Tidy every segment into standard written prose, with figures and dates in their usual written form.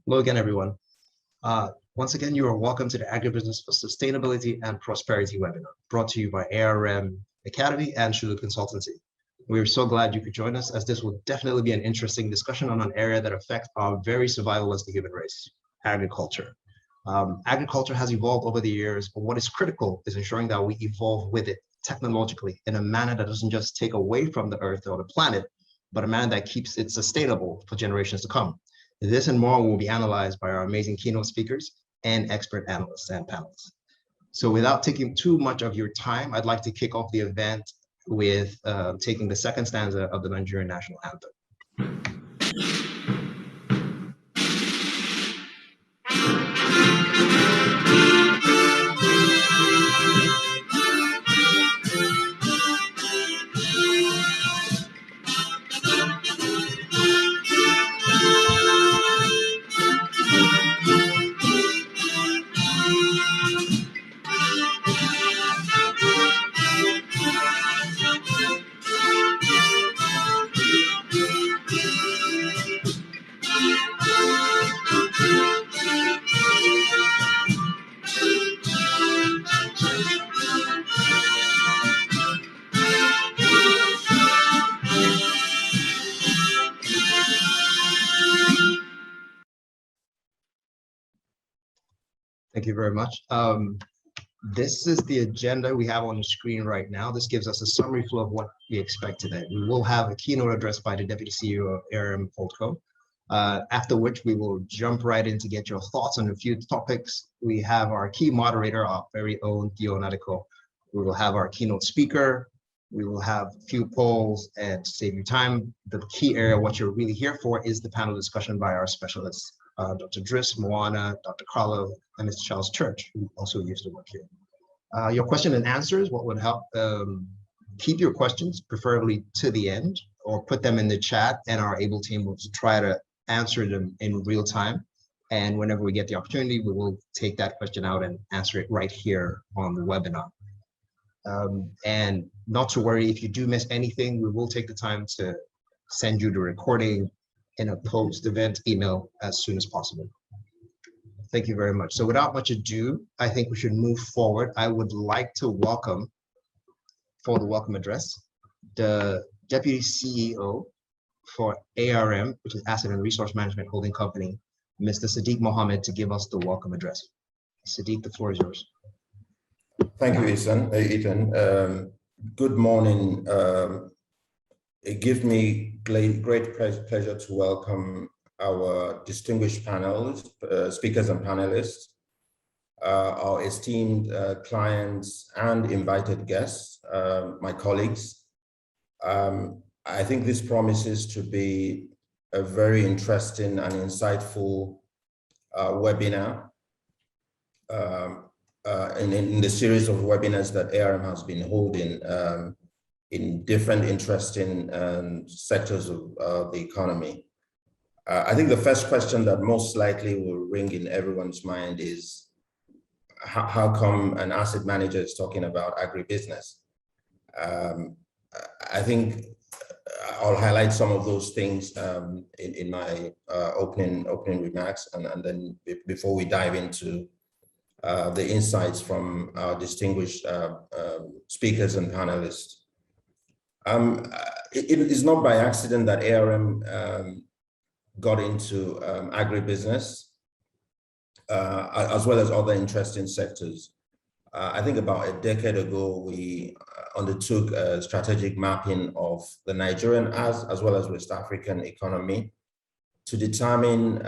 Hello again, everyone. Once again, you are welcome to the Agribusiness for Sustainability and Prosperity webinar, brought to you by ARM Academy and Shulu Consultancy. We're so glad you could join us, as this will definitely be an interesting discussion on an area that affects our very survival as the human race, agriculture. Agriculture has evolved over the years, but what is critical is ensuring that we evolve with it technologically in a manner that doesn't just take away from the earth or the planet, but a manner that keeps it sustainable for generations to come. This and more will be analyzed by our amazing keynote speakers and expert analysts and panelists. So without taking too much of your time, I'd like to kick off the event with taking the second stanza of the Nigerian national anthem. Thank you very much. This is the agenda we have on the screen right now. This gives us a summary flow of what we expect today. We will have a keynote address by the Deputy CEO of ARM Holdco, after which we will jump right in to get your thoughts on a few topics. We have our key moderator, our very own Theo Nadeko. We will have our keynote speaker. We will have a few polls, and to save you time, the key area, what you're really here for, is the panel discussion by our specialists. Dr. Driss, Moana, Dr. Carlo, and Mr. Charles Church, who also used to work here. Your question and answers, what would help, keep your questions preferably to the end, or put them in the chat, and our able team will try to answer them in real time. And whenever we get the opportunity, we will take that question out and answer it right here on the webinar. And not to worry, if you do miss anything, we will take the time to send you the recording in a post-event email as soon as possible. Thank you very much. So without much ado, I think we should move forward. I would like to welcome, for the welcome address, the Deputy CEO for ARM, which is Asset and Resource Management Holding Company, Mr. Sadiq Mohammed, to give us the welcome address. Sadiq, the floor is yours. Thank you, Ethan. Good morning. It gives me great pleasure to welcome our distinguished panelists, speakers and panelists, our esteemed clients and invited guests, my colleagues. I think this promises to be a very interesting and insightful webinar in the series of webinars that ARM has been holding in different interesting sectors of the economy. I think the first question that most likely will ring in everyone's mind is, how come an asset manager is talking about agribusiness? I think I'll highlight some of those things in my opening remarks, and then before we dive into the insights from our distinguished speakers and panelists. It is not by accident that ARM got into agribusiness, as well as other interesting sectors. I think about a decade ago, we undertook a strategic mapping of the Nigerian as well as West African economy to determine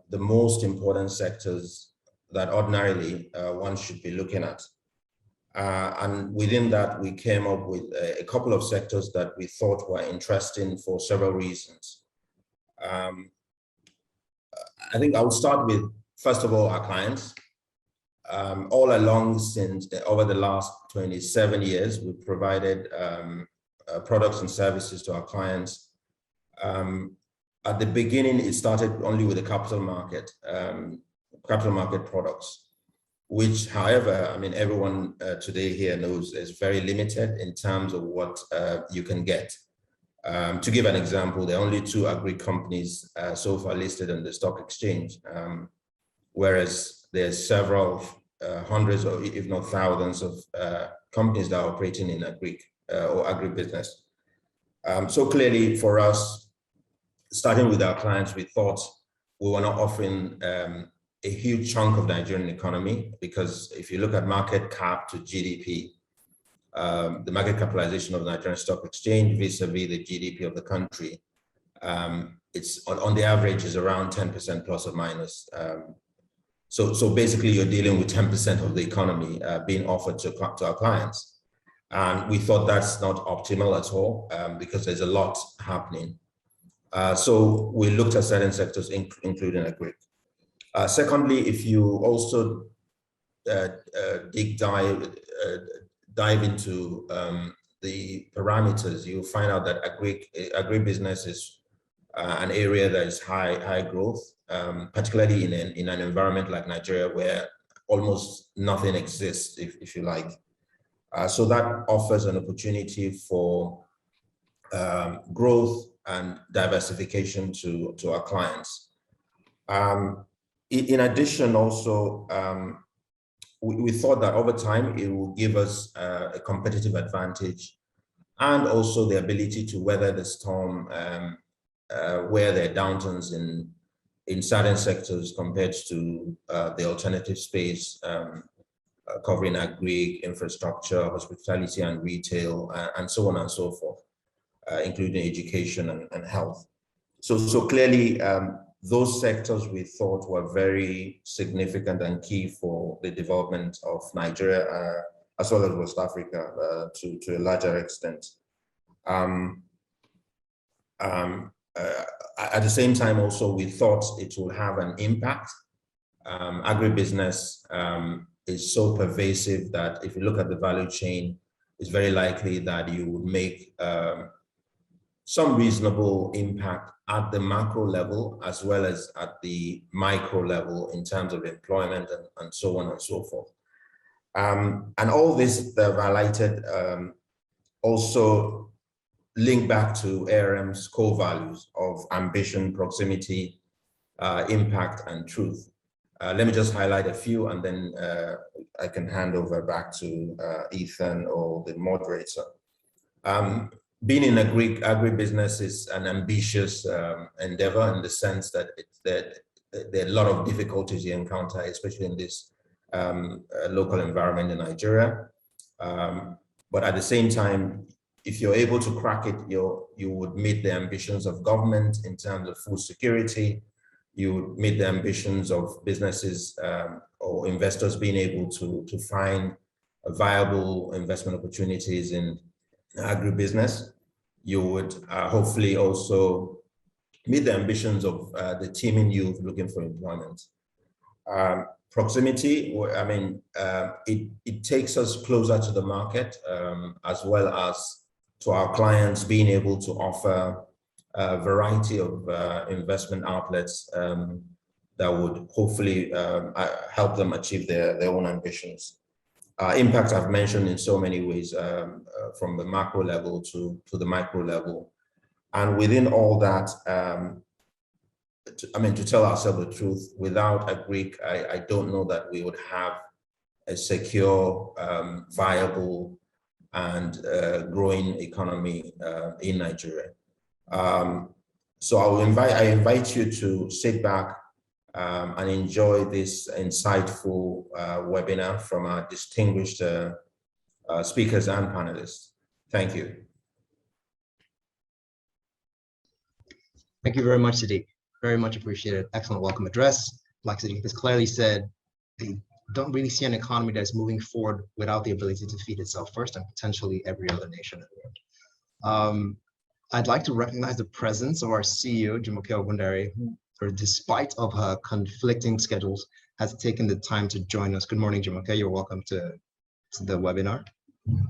the most important sectors that ordinarily one should be looking at. And within that, we came up with a couple of sectors that we thought were interesting for several reasons. I think I will start with, first of all, our clients. All along, since over the last 27 years, we've provided products and services to our clients. At the beginning, it started only with the capital market products, which, however, I mean, everyone today here knows is very limited in terms of what you can get. To give an example, there are only 2 agri companies so far listed on the stock exchange, whereas there's several hundreds or if not thousands of companies that are operating in or agribusiness. So clearly for us, starting with our clients, we thought we were not offering a huge chunk of the Nigerian economy, because if you look at market cap to GDP, the market capitalization of the Nigerian Stock Exchange vis-a-vis the GDP of the country, it's on the average is around 10% plus or minus. So basically you're dealing with 10% of the economy being offered to our clients. And we thought that's not optimal at all, because there's a lot happening. So we looked at certain sectors, including agri. Secondly, if you also dive into the parameters, you'll find out that agribusiness is an area that is high growth, particularly in an environment like Nigeria, where almost nothing exists, if you like. So that offers an opportunity for growth and diversification to our clients. In addition, also, we thought that over time it will give us a competitive advantage, and also the ability to weather the storm where there are downturns in certain sectors compared to the alternative space, covering agri, infrastructure, hospitality and retail, and so on and so forth, including education and health. So clearly, those sectors we thought were very significant and key for the development of Nigeria, as well as West Africa, to a larger extent. At the same time, also, we thought it will have an impact. Agribusiness is so pervasive that if you look at the value chain, it's very likely that you would make some reasonable impact at the macro level, as well as at the micro level in terms of employment and so on and so forth. And all this that I've highlighted also link back to ARM's core values of ambition, proximity, impact, and truth. Let me just highlight a few, and then I can hand over back to Ethan or the moderator. Being in agribusiness is an ambitious endeavor, in the sense that there are a lot of difficulties you encounter, especially in this local environment in Nigeria. But at the same time, if you're able to crack it, you would meet the ambitions of government in terms of food security. You would meet the ambitions of businesses or investors being able to find viable investment opportunities in agribusiness. You would hopefully also meet the ambitions of the teeming youth looking for employment. Proximity, I mean, it takes us closer to the market, as well as to our clients, being able to offer a variety of investment outlets that would hopefully help them achieve their own ambitions. Impact I've mentioned in so many ways, from the macro level to the micro level. And within all that, to tell ourselves the truth, without agri, I don't know that we would have a secure, viable, and growing economy in Nigeria. So I invite you to sit back and enjoy this insightful webinar from our distinguished speakers and panelists. Thank you. Thank you very much, Sadiq. Very much appreciated. Excellent welcome address. Like Sadiq has clearly said, they don't really see an economy that's moving forward without the ability to feed itself first, and potentially every other nation in the world. I'd like to recognize the presence of our CEO, Jumoke Ogundare, who, despite of her conflicting schedules, has taken the time to join us. Good morning, Jumoke. You're welcome to the webinar.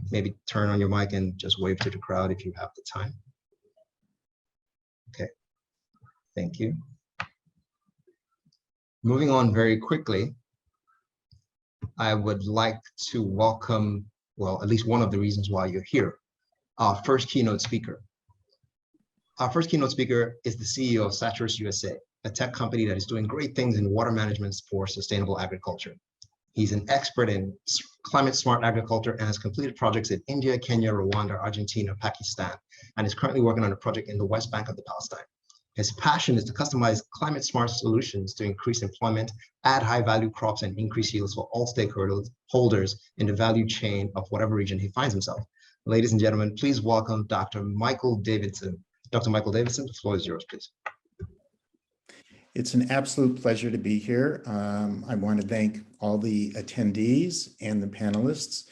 Maybe turn on your mic and just wave to the crowd if you have the time. Okay, thank you. Moving on very quickly, I would like to welcome, well, at least one of the reasons why you're here, our first keynote speaker. Our first keynote speaker is the CEO of Saturus USA, a tech company that is doing great things in water management for sustainable agriculture. He's an expert in climate smart agriculture and has completed projects in India, Kenya, Rwanda, Argentina, Pakistan, and is currently working on a project in the West Bank of the Palestine. His passion is to customize climate smart solutions to increase employment, add high value crops, and increase yields for all stakeholders in the value chain of whatever region he finds himself. Ladies and gentlemen, please welcome Dr. Michael Davidson. Dr. Michael Davidson, the floor is yours, please. It's an absolute pleasure to be here. I want to thank all the attendees and the panelists,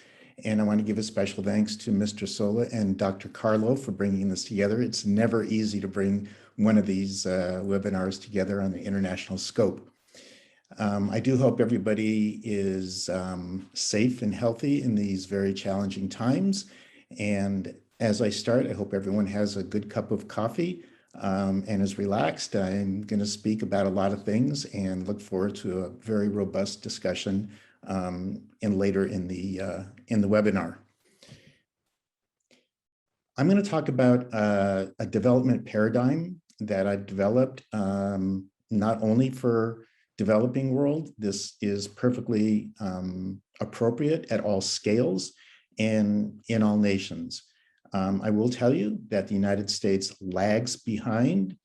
and I want to give a special thanks to Mr. Sola and Dr. Carlo for bringing this together. It's never easy to bring one of these webinars together on the international scope. I do hope everybody is safe and healthy in these very challenging times. And as I start, I hope everyone has a good cup of coffee and is relaxed. I'm going to speak about a lot of things and look forward to a very robust discussion later in the webinar. I'm going to talk about a development paradigm that I've developed not only for developing world. This is perfectly appropriate at all scales and in all nations. I will tell you that the United States lags behind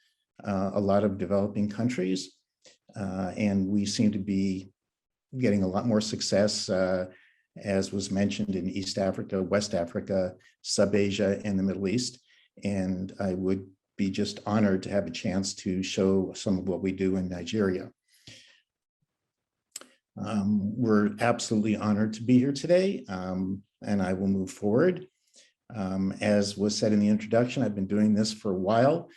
a lot of developing countries, and we seem to be getting a lot more success, as was mentioned, in East Africa, West Africa, Sub-Asia, and the Middle East. And I would be just honored to have a chance to show some of what we do in Nigeria. We're absolutely honored to be here today, and I will move forward. As was said in the introduction, I've been doing this for a while.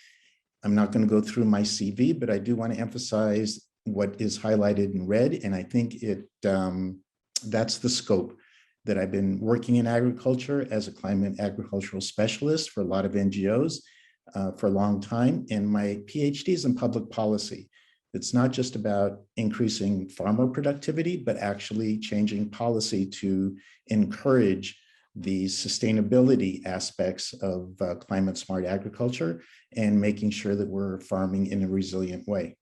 I'm not going to go through my CV, but I do want to emphasize what is highlighted in red, and I think that's the scope that I've been working in agriculture as a climate agricultural specialist for a lot of NGOs for a long time, and my PhD is in public policy. It's not just about increasing farmer productivity, but actually changing policy to encourage the sustainability aspects of climate smart agriculture and making sure that we're farming in a resilient way.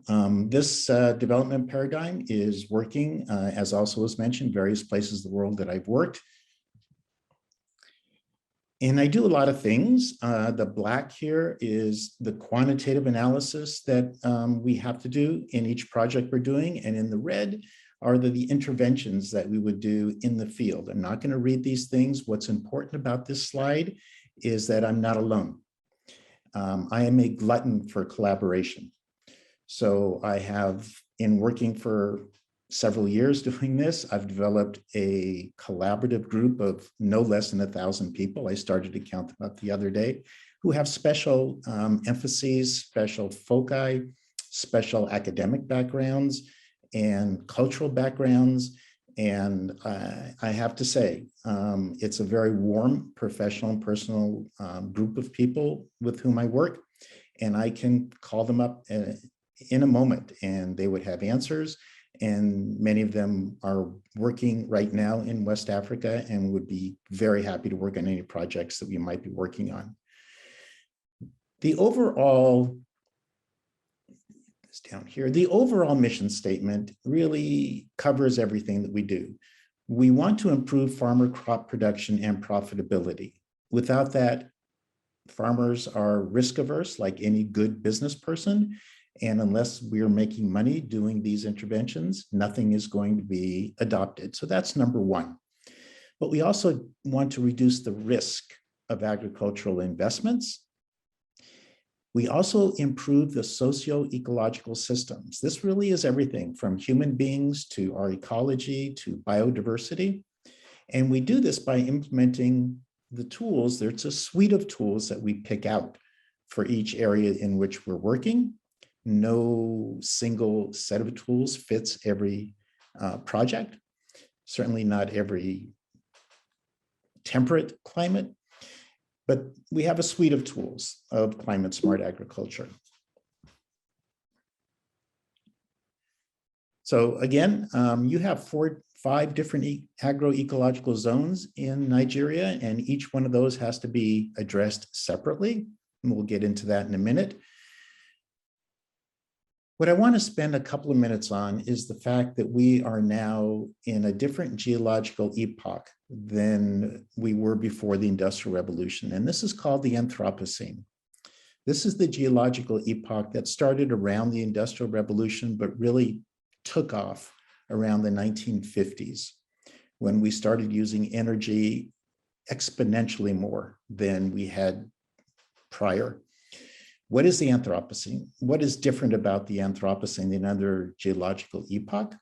This development paradigm is working, as also was mentioned, various places in the world that I've worked. And I do a lot of things. The black here is the quantitative analysis that we have to do in each project we're doing. And in the red are the interventions that we would do in the field. I'm not going to read these things. What's important about this slide is that I'm not alone. I am a glutton for collaboration. So I have, in working for several years doing this, I've developed a collaborative group of no less than 1,000 people. I started to count them up the other day, who have special emphases, special foci, special academic backgrounds, and cultural backgrounds. And I have to say, it's a very warm, professional, and personal group of people with whom I work. And I can call them up in a moment, and they would have answers. And many of them are working right now in West Africa and would be very happy to work on any projects that we might be working on. The overall, down here, the overall mission statement really covers everything that we do. We want to improve farmer crop production and profitability. Without that, farmers are risk averse, like any good business person. And unless we're making money doing these interventions, nothing is going to be adopted. So that's number one. But we also want to reduce the risk of agricultural investments. We also improve the socio-ecological systems. This really is everything from human beings to our ecology to biodiversity. And we do this by implementing the tools. There's a suite of tools that we pick out for each area in which we're working. No single set of tools fits every project, certainly not every temperate climate. But we have a suite of tools of climate smart agriculture. So again, you have 5 different agroecological zones in Nigeria, and each one of those has to be addressed separately. And we'll get into that in a minute. What I want to spend a couple of minutes on is the fact that we are now in a different geological epoch than we were before the Industrial Revolution. And this is called the Anthropocene. This is the geological epoch that started around the Industrial Revolution, but really took off around the 1950s, when we started using energy exponentially more than we had prior. What is the Anthropocene? What is different about the Anthropocene than other geological epoch?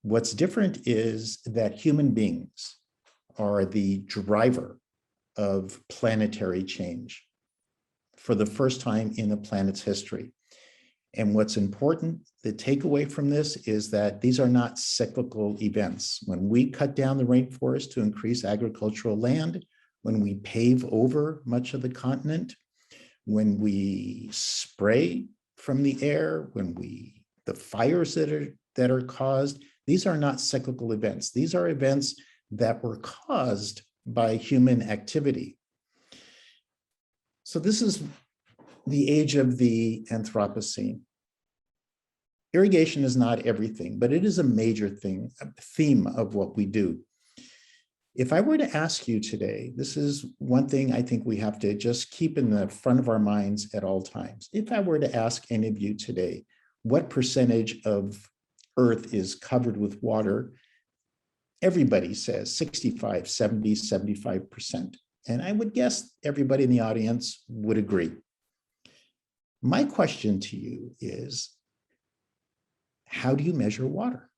What's different is that human beings are the driver of planetary change for the first time in the planet's history. And what's important, the takeaway from this is that these are not cyclical events. When we cut down the rainforest to increase agricultural land, when we pave over much of the continent, when we spray from the air, the fires that are caused, these are not cyclical events. These are events that were caused by human activity. So this is the age of the Anthropocene. Irrigation is not everything, but it is a major theme of what we do. If I were to ask you today, this is one thing I think we have to just keep in the front of our minds at all times. If I were to ask any of you today, what percentage of Earth is covered with water? Everybody says 65, 70, 75%. And I would guess everybody in the audience would agree. My question to you is, how do you measure water?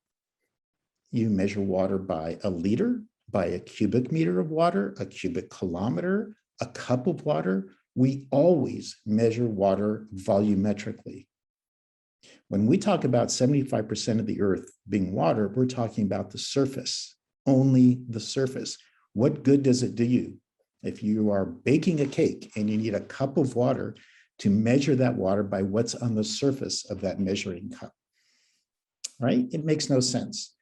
You measure water by a liter, by a cubic meter of water, a cubic kilometer, a cup of water. We always measure water volumetrically. When we talk about 75% of the Earth being water, we're talking about the surface, only the surface. What good does it do you if you are baking a cake and you need a cup of water to measure that water by what's on the surface of that measuring cup? Right? It makes no sense.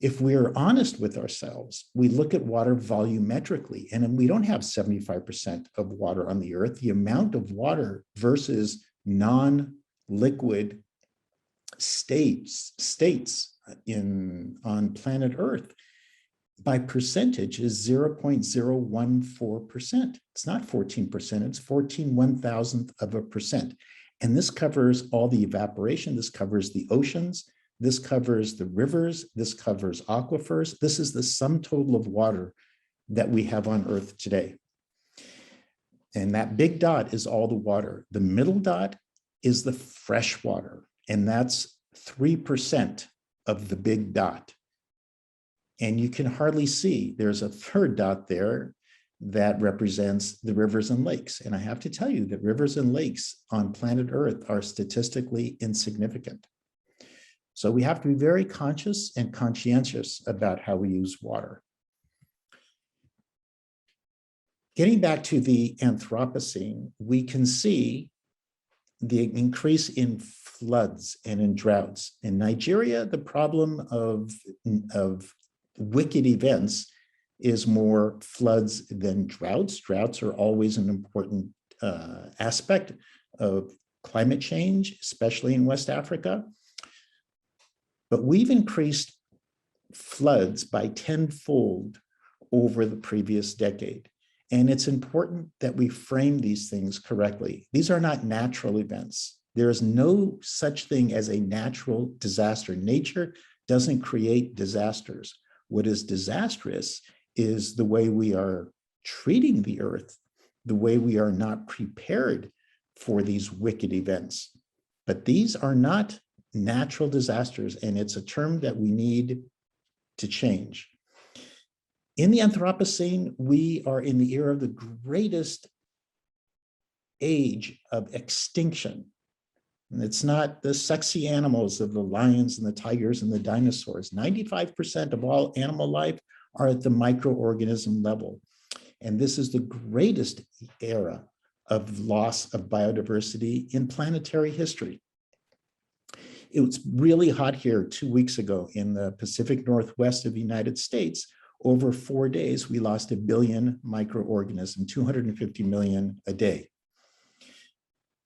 If we're honest with ourselves, we look at water volumetrically, and we don't have 75% of water on the Earth. The amount of water versus non-liquid states on planet Earth by percentage is 0.014%. It's not 14%, it's 14/1000%. And this covers all the evaporation, this covers the oceans, this covers the rivers, this covers aquifers. This is the sum total of water that we have on Earth today. And that big dot is all the water. The middle dot is the fresh water, and that's 3% of the big dot. And you can hardly see, there's a third dot there that represents the rivers and lakes. And I have to tell you that rivers and lakes on planet Earth are statistically insignificant. So we have to be very conscious and conscientious about how we use water. Getting back to the Anthropocene, we can see the increase in floods and in droughts. In Nigeria, the problem of wicked events is more floods than droughts. Droughts are always an important aspect of climate change, especially in West Africa. But we've increased floods by tenfold over the previous decade. And it's important that we frame these things correctly. These are not natural events. There is no such thing as a natural disaster. Nature doesn't create disasters. What is disastrous is the way we are treating the Earth, the way we are not prepared for these wicked events. But these are not natural disasters, and it's a term that we need to change. In the Anthropocene, we are in the era of the greatest age of extinction. And it's not the sexy animals of the lions and the tigers and the dinosaurs. 95% of all animal life are at the microorganism level. And this is the greatest era of loss of biodiversity in planetary history. It was really hot here 2 weeks ago in the Pacific Northwest of the United States. Over 4 days, we lost 1 billion microorganisms, 250 million a day.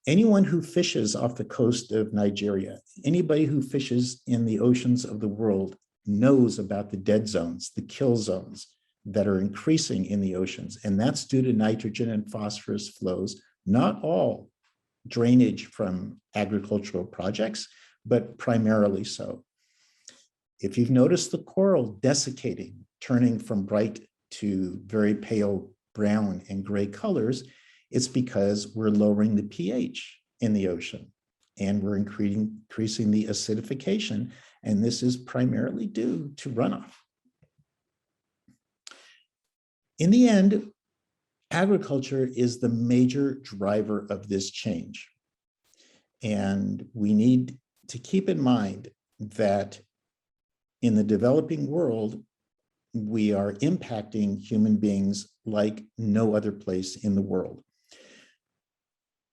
Anyone who fishes off the coast of Nigeria, anybody who fishes in the oceans of the world knows about the dead zones, the kill zones that are increasing in the oceans. And that's due to nitrogen and phosphorus flows, not all drainage from agricultural projects, but primarily so. If you've noticed the coral desiccating, turning from bright to very pale brown and gray colors, it's because we're lowering the pH in the ocean and we're increasing the acidification. And this is primarily due to runoff. In the end, agriculture is the major driver of this change. And we need to keep in mind that in the developing world, we are impacting human beings like no other place in the world.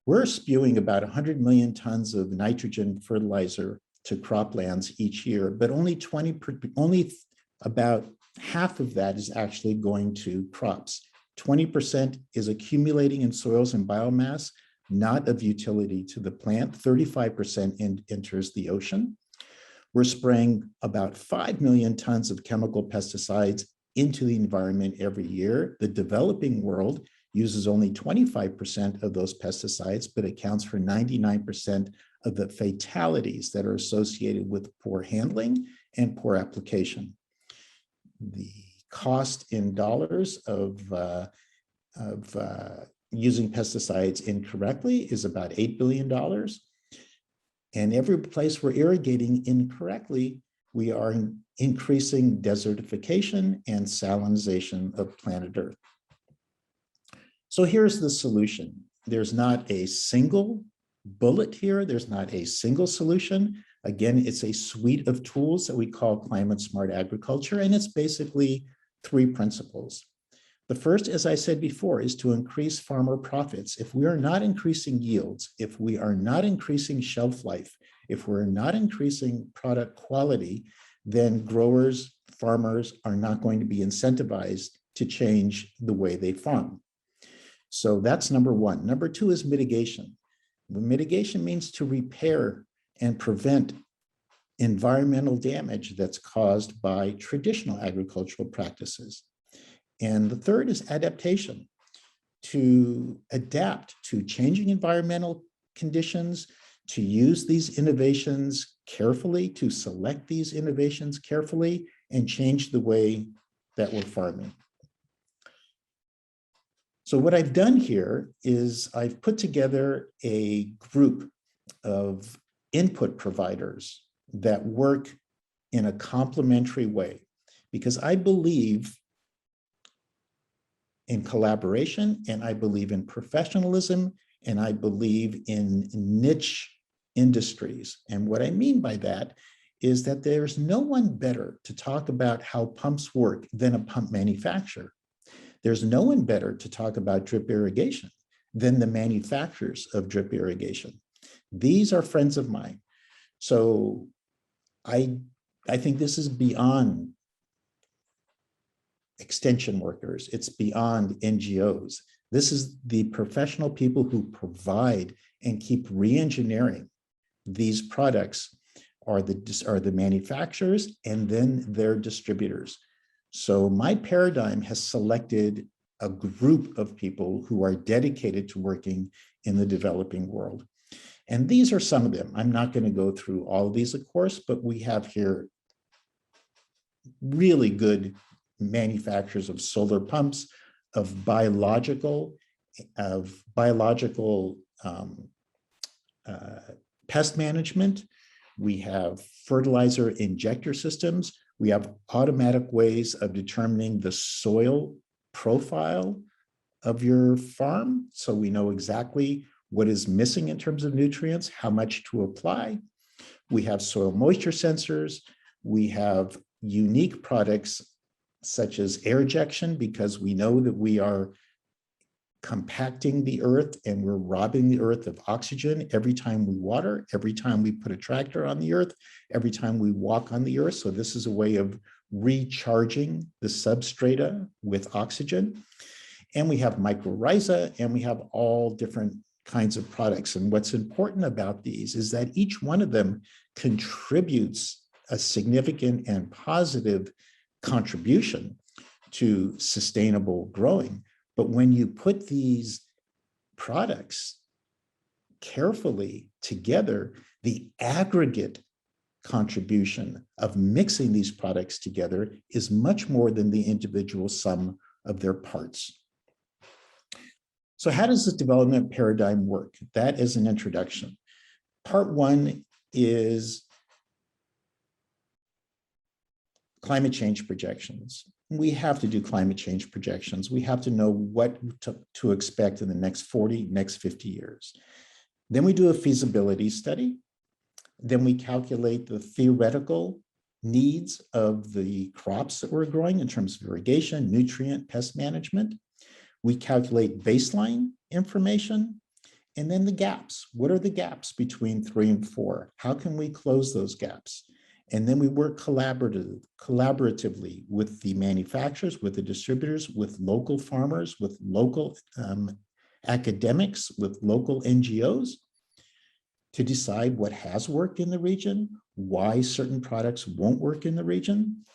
We're spewing about 100 million tons of nitrogen fertilizer to croplands each year, but only about half of that is actually going to crops. 20% is accumulating in soils and biomass, not of utility to the plant. 35% enters the ocean. We're spraying about 5 million tons of chemical pesticides into the environment every year. The developing world uses only 25% of those pesticides, but accounts for 99% of the fatalities that are associated with poor handling and poor application. The cost in dollars of using pesticides incorrectly is about $8 billion. And every place we're irrigating incorrectly, we are increasing desertification and salinization of planet Earth. So here's the solution. There's not a single bullet here. There's not a single solution. Again, it's a suite of tools that we call climate smart agriculture, and it's basically 3 principles. The first, as I said before, is to increase farmer profits. If we are not increasing yields, if we are not increasing shelf life, if we're not increasing product quality, then growers, farmers are not going to be incentivized to change the way they farm. So that's number 1. Number 2 is mitigation. Mitigation means to repair and prevent environmental damage that's caused by traditional agricultural practices. And the third is adaptation, to adapt to changing environmental conditions, to use these innovations carefully, to select these innovations carefully, and change the way that we're farming. So what I've done here is I've put together a group of input providers that work in a complementary way, because I believe in collaboration, and I believe in professionalism, and I believe in niche industries. And what I mean by that is that there's no one better to talk about how pumps work than a pump manufacturer. There's no one better to talk about drip irrigation than the manufacturers of drip irrigation. These are friends of mine. So I think this is beyond extension workers. It's beyond NGOs. This is the professional people who provide and keep re-engineering these products are the manufacturers and then their distributors. So my paradigm has selected a group of people who are dedicated to working in the developing world. And these are some of them. I'm not going to go through all of these, of course, but we have here really good manufacturers of solar pumps, of biological pest management. We have fertilizer injector systems. We have automatic ways of determining the soil profile of your farm, so we know exactly what is missing in terms of nutrients, how much to apply. We have soil moisture sensors. We have unique products such as air ejection, because we know that we are compacting the earth, and we're robbing the earth of oxygen every time we water, every time we put a tractor on the earth, every time we walk on the earth. So this is a way of recharging the substrata with oxygen. And we have mycorrhiza, and we have all different kinds of products. And what's important about these is that each one of them contributes a significant and positive contribution to sustainable growing. But when you put these products carefully together, the aggregate contribution of mixing these products together is much more than the individual sum of their parts. So how does this development paradigm work? That is an introduction. Part one is climate change projections. We have to do climate change projections. We have to know what to expect in the next 40, next 50 years. Then we do a feasibility study. Then we calculate the theoretical needs of the crops that we're growing in terms of irrigation, nutrient, pest management. We calculate baseline information, and then the gaps. What are the gaps between 3 and 4? How can we close those gaps? And then we work collaboratively with the manufacturers, with the distributors, with local farmers, with local academics, with local NGOs to decide what has worked in the region, why certain products won't work in the region.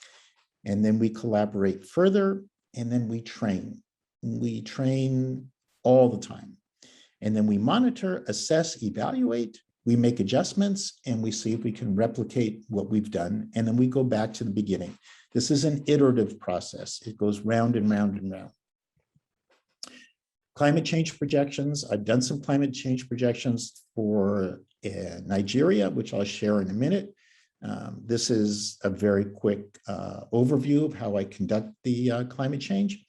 And then we collaborate further, and then we train. We train all the time. And then we monitor, assess, evaluate, we make adjustments, and we see if we can replicate what we've done. And then we go back to the beginning. This is an iterative process. It goes round and round and round. Climate change projections. I've done some climate change projections for Nigeria, which I'll share in a minute. This is a very quick overview of how I conduct the climate change.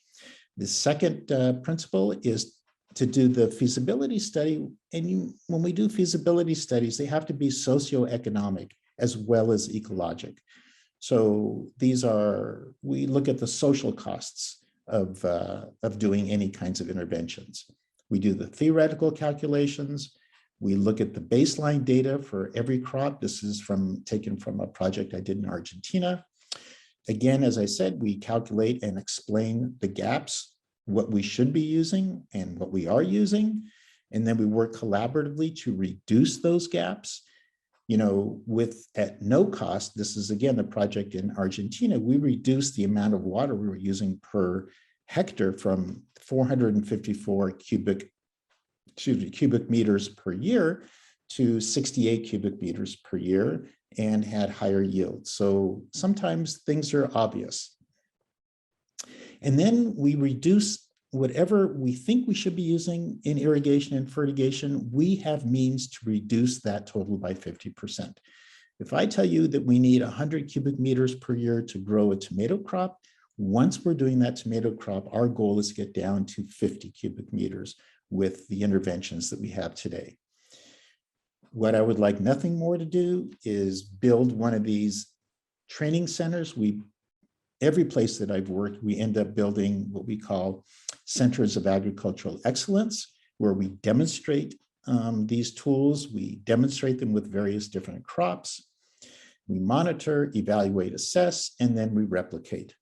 The second principle is to do the feasibility study. And when we do feasibility studies, they have to be socioeconomic as well as ecologic. So these are, we look at the social costs of doing any kinds of interventions. We do the theoretical calculations. We look at the baseline data for every crop. This is taken from a project I did in Argentina. Again, as I said, we calculate and explain the gaps, what we should be using and what we are using. And then we work collaboratively to reduce those gaps. You know, at no cost, this is again a project in Argentina, we reduced the amount of water we were using per hectare from 454 cubic meters per year to 68 cubic meters per year, and had higher yields. So sometimes things are obvious. And then we reduce whatever we think we should be using in irrigation and fertigation. We have means to reduce that total by 50%. If I tell you that we need 100 cubic meters per year to grow a tomato crop, once we're doing that tomato crop, our goal is to get down to 50 cubic meters with the interventions that we have today. What I would like nothing more to do is build one of these training centers. Every place that I've worked, we end up building what we call centers of agricultural excellence, where we demonstrate these tools. We demonstrate them with various different crops. We monitor, evaluate, assess, and then we replicate.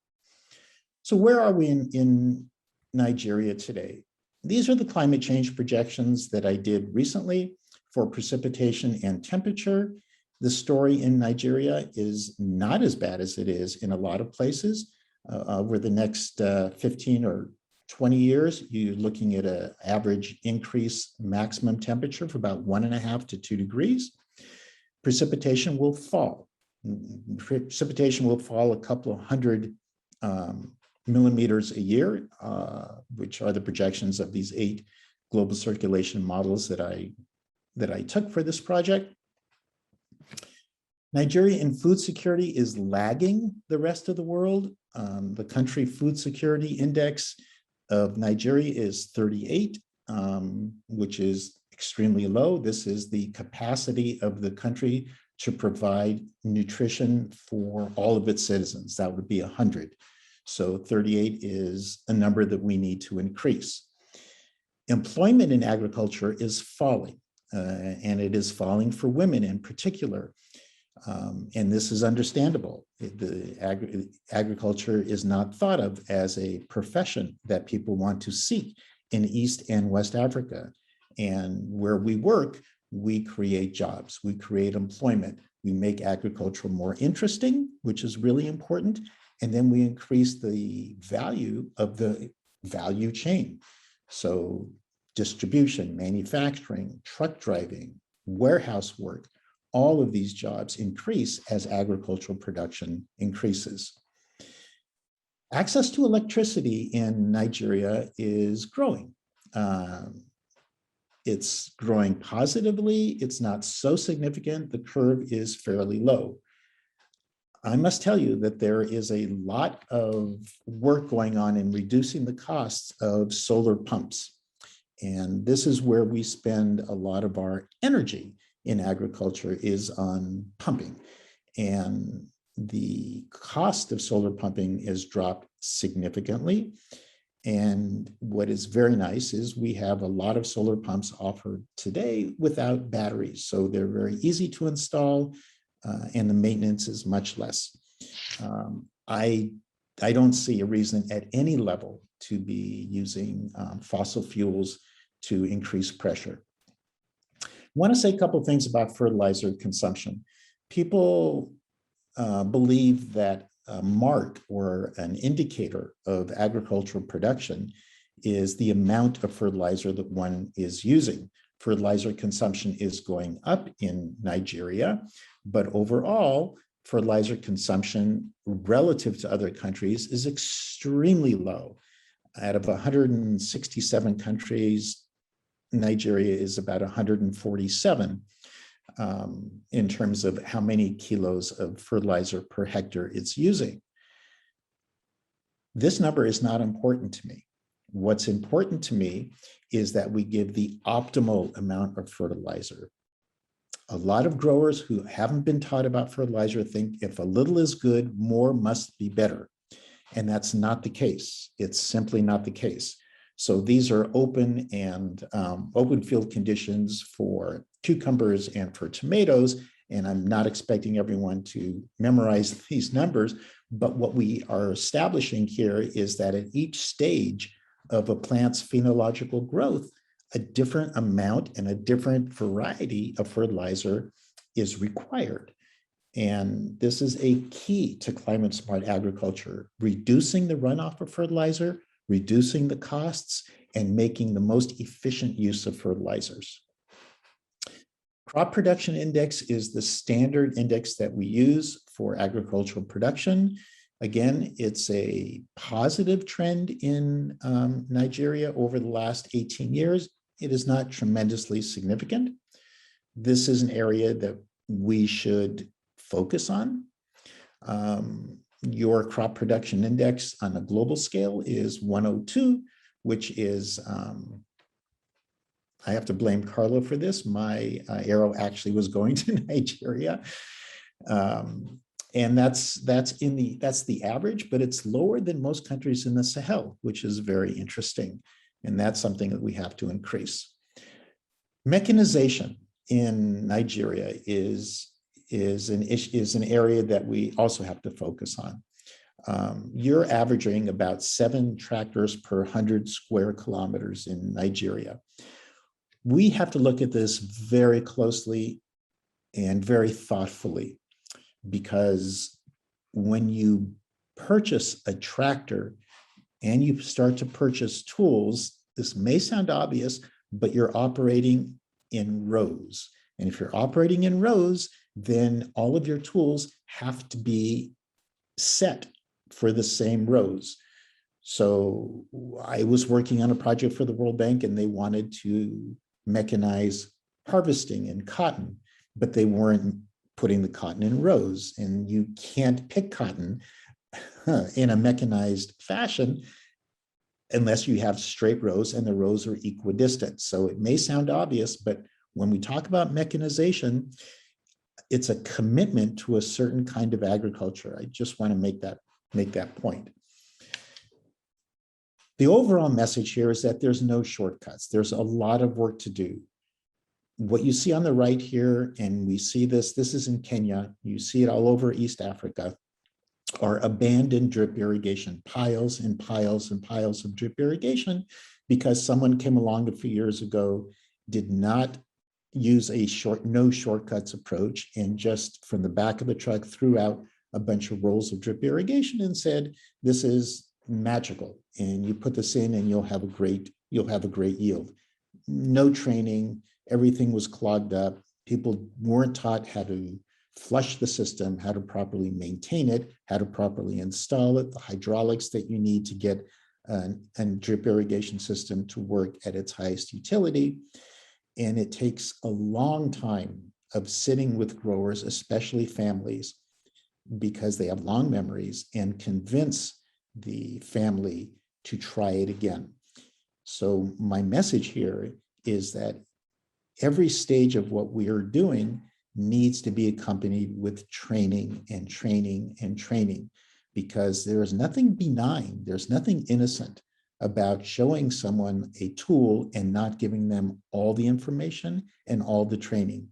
So where are we in Nigeria today? These are the climate change projections that I did recently for precipitation and temperature. The story in Nigeria is not as bad as it is in a lot of places. Over the next 15 or 20 years, you're looking at an average increase maximum temperature of about 1.5 to 2 degrees. Precipitation will fall. Precipitation will fall a couple of hundred millimeters a year, which are the projections of these 8 global circulation models that I took for this project. Nigeria in food security is lagging the rest of the world. The country food security index of Nigeria is 38, which is extremely low. This is the capacity of the country to provide nutrition for all of its citizens. That would be 100. So 38 is a number that we need to increase. Employment in agriculture is falling, and it is falling for women in particular. And this is understandable. Agriculture is not thought of as a profession that people want to seek in East and West Africa. And where we work, we create jobs, we create employment, we make agriculture more interesting, which is really important. And then we increase the value of the value chain. So distribution, manufacturing, truck driving, warehouse work, all of these jobs increase as agricultural production increases. Access to electricity in Nigeria is growing. It's growing positively. It's not so significant. The curve is fairly low. I must tell you that there is a lot of work going on in reducing the costs of solar pumps. And this is where we spend a lot of our energy in agriculture, is on pumping. And the cost of solar pumping has dropped significantly. And what is very nice is we have a lot of solar pumps offered today without batteries. So they're very easy to install, and the maintenance is much less. I don't see a reason at any level to be using fossil fuels to increase pressure. I want to say a couple of things about fertilizer consumption. People believe that a mark or an indicator of agricultural production is the amount of fertilizer that one is using. Fertilizer consumption is going up in Nigeria, but overall, fertilizer consumption relative to other countries is extremely low. Out of 167 countries, Nigeria is about 147 in terms of how many kilos of fertilizer per hectare it's using. This number is not important to me. What's important to me is that we give the optimal amount of fertilizer. A lot of growers who haven't been taught about fertilizer think if a little is good, more must be better. And that's not the case. It's simply not the case. So these are open and open field conditions for cucumbers and for tomatoes. And I'm not expecting everyone to memorize these numbers, but what we are establishing here is that at each stage of a plant's phenological growth, a different amount and a different variety of fertilizer is required. And this is a key to climate smart agriculture, reducing the runoff of fertilizer, reducing the costs, and making the most efficient use of fertilizers. Crop Production Index is the standard index that we use for agricultural production. Again, it's a positive trend in Nigeria over the last 18 years. It is not tremendously significant. This is an area that we should focus on. Your crop production index on a global scale is 102, which is, I have to blame Carlo for this. My arrow actually was going to Nigeria. And that's the average, but it's lower than most countries in the Sahel, which is very interesting. And that's something that we have to increase. Mechanization in Nigeria is an area that we also have to focus on. You're averaging about 7 tractors per 100 square kilometers in Nigeria. We have to look at this very closely and very thoughtfully, because when you purchase a tractor and you start to purchase tools, this may sound obvious, but you're operating in rows. And if you're operating in rows, then all of your tools have to be set for the same rows. So I was working on a project for the World Bank, and they wanted to mechanize harvesting and cotton, but they weren't putting the cotton in rows, and you can't pick cotton in a mechanized fashion unless you have straight rows and the rows are equidistant. So it may sound obvious, but when we talk about mechanization, it's a commitment to a certain kind of agriculture. I just want to make that point. The overall message here is that there's no shortcuts. There's a lot of work to do. What you see on the right here, and we see this is in Kenya, you see it all over East Africa, are abandoned drip irrigation, piles and piles and piles of drip irrigation, because someone came along a few years ago, did not use a no shortcuts approach, and just from the back of the truck threw out a bunch of rolls of drip irrigation and said, this is magical, and you put this in and you'll have a great yield. No training, everything was clogged up. People weren't taught how to flush the system, how to properly maintain it, how to properly install it, the hydraulics that you need to get a drip irrigation system to work at its highest utility. And it takes a long time of sitting with growers, especially families, because they have long memories, and convince the family to try it again. So my message here is that every stage of what we are doing needs to be accompanied with training and training and training, because there is nothing benign, there's nothing innocent about showing someone a tool and not giving them all the information and all the training.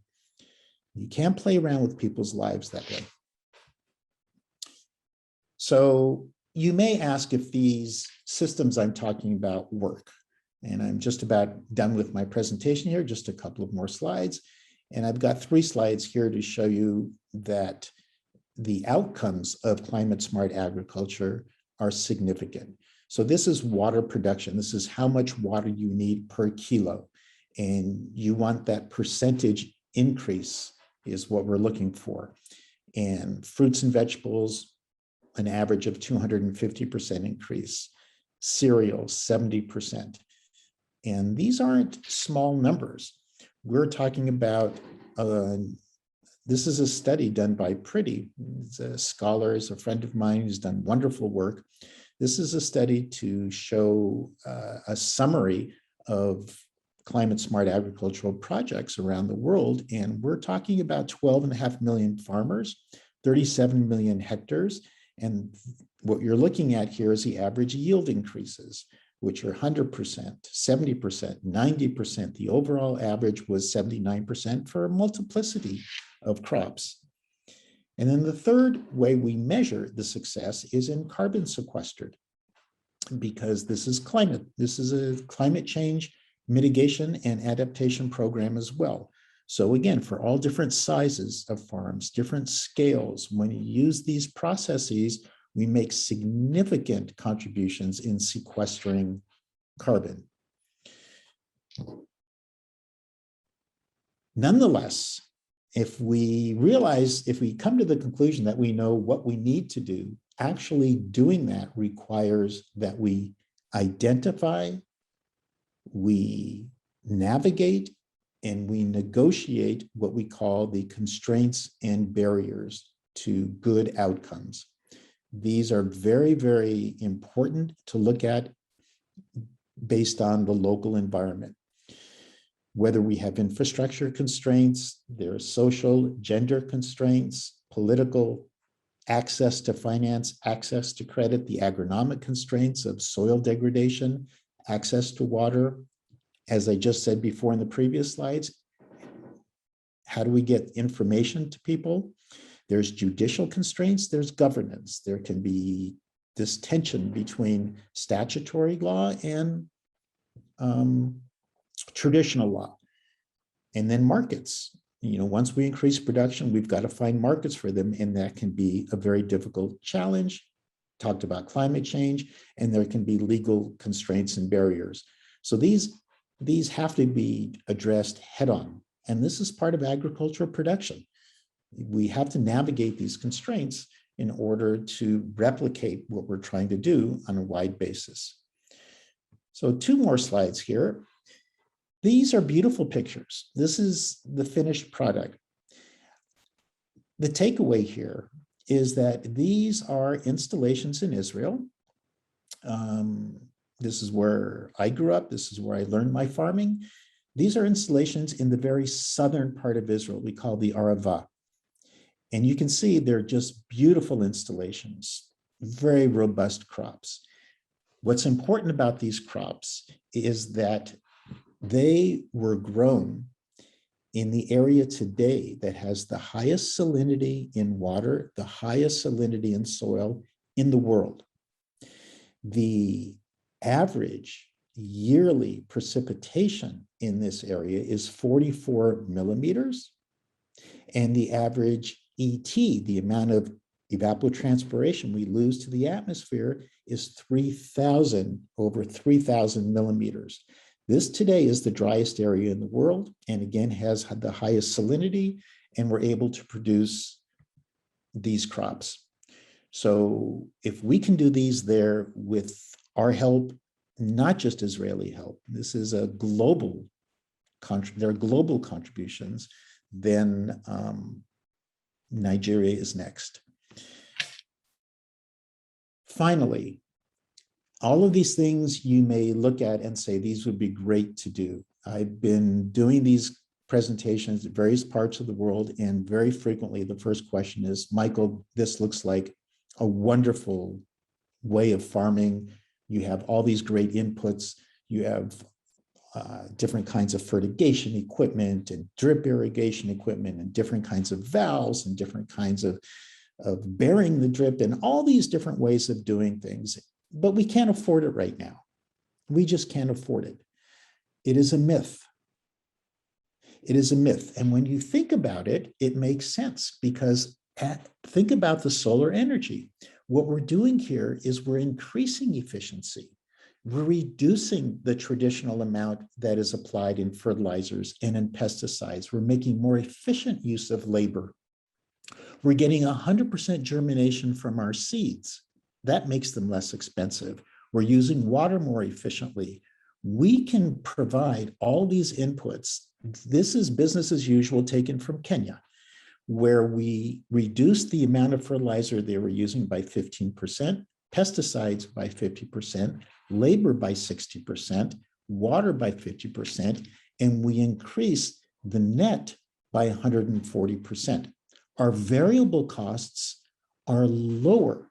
You can't play around with people's lives that way. So you may ask if these systems I'm talking about work. And I'm just about done with my presentation here, just a couple of more slides. And I've got 3 slides here to show you that the outcomes of climate smart agriculture are significant. So this is water production. This is how much water you need per kilo. And you want that percentage increase is what we're looking for. And fruits and vegetables, an average of 250% increase. Cereals, 70%. And these aren't small numbers. We're talking about, this is a study done by Pretty. He's a scholar, is a friend of mine who's done wonderful work. This is a study to show a summary of climate smart agricultural projects around the world. And we're talking about 12.5 million farmers, 37 million hectares. And what you're looking at here is the average yield increases, which are 100%, 70%, 90%. The overall average was 79% for a multiplicity of crops. And then the third way we measure the success is in carbon sequestered, because this is climate. This is a climate change mitigation and adaptation program as well. So again, for all different sizes of farms, different scales, when you use these processes, we make significant contributions in sequestering carbon. Nonetheless, if we come to the conclusion that we know what we need to do, actually doing that requires that we identify, we navigate, and we negotiate what we call the constraints and barriers to good outcomes. These are very, very important to look at based on the local environment. Whether we have infrastructure constraints, there are social, gender constraints, political, access to finance, access to credit, the agronomic constraints of soil degradation, access to water. As I just said before in the previous slides, how do we get information to people? There's judicial constraints, there's governance. There can be this tension between statutory law and traditional law. And then markets. You know, once we increase production, we've got to find markets for them, and that can be a very difficult challenge. Talked about climate change, and there can be legal constraints and barriers. So these have to be addressed head on. And this is part of agricultural production. We have to navigate these constraints in order to replicate what we're trying to do on a wide basis. So 2 more slides here. These are beautiful pictures. This is the finished product. The takeaway here is that these are installations in Israel. This is where I grew up. This is where I learned my farming. These are installations in the very southern part of Israel we call the Arava. And you can see they're just beautiful installations, very robust crops. What's important about these crops is that they were grown in the area today that has the highest salinity in water, the highest salinity in soil in the world. The average yearly precipitation in this area is 44 millimeters, and the average ET, the amount of evapotranspiration we lose to the atmosphere, is over 3,000 millimeters. This today is the driest area in the world, and again has had the highest salinity, and we're able to produce these crops. So if we can do these there with our help, not just Israeli help, this is a global, there are global contributions, then Nigeria is next. Finally, all of these things you may look at and say, these would be great to do. I've been doing these presentations at various parts of the world, and very frequently the first question is, Michael, this looks like a wonderful way of farming. You have all these great inputs. You have different kinds of fertigation equipment and drip irrigation equipment and different kinds of valves and different kinds of bearing the drip and all these different ways of doing things. But we can't afford it right now. We just can't afford it. It is a myth. It is a myth. And when you think about it, it makes sense, because think about the solar energy. What we're doing here is we're increasing efficiency. We're reducing the traditional amount that is applied in fertilizers and in pesticides. We're making more efficient use of labor. We're getting 100% germination from our seeds. That makes them less expensive. We're using water more efficiently. We can provide all these inputs. This is business as usual taken from Kenya, where we reduced the amount of fertilizer they were using by 15%, pesticides by 50%, labor by 60%, water by 50%, and we increased the net by 140%. Our variable costs are lower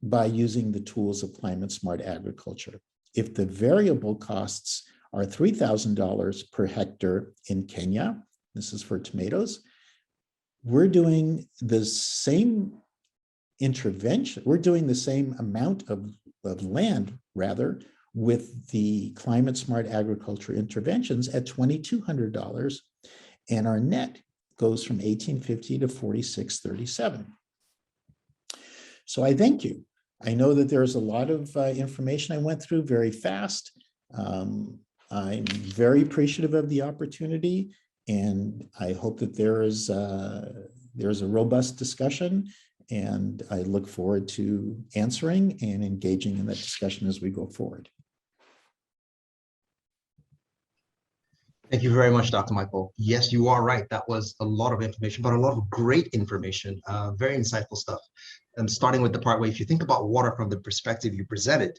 by using the tools of climate smart agriculture. If the variable costs are $3,000 per hectare in Kenya, this is for tomatoes, we're doing the same intervention, we're doing the same amount of land, rather, with the climate smart agriculture interventions at $2,200, and our net goes from $1,850 to $4,637. So I thank you. I know that there's a lot of information I went through very fast. I'm very appreciative of the opportunity, and I hope that there's a robust discussion, and I look forward to answering and engaging in that discussion as we go forward. Thank you very much, Dr. Michael. Yes, you are right. That was a lot of information, but a lot of great information, very insightful stuff. And starting with the part where if you think about water from the perspective you presented,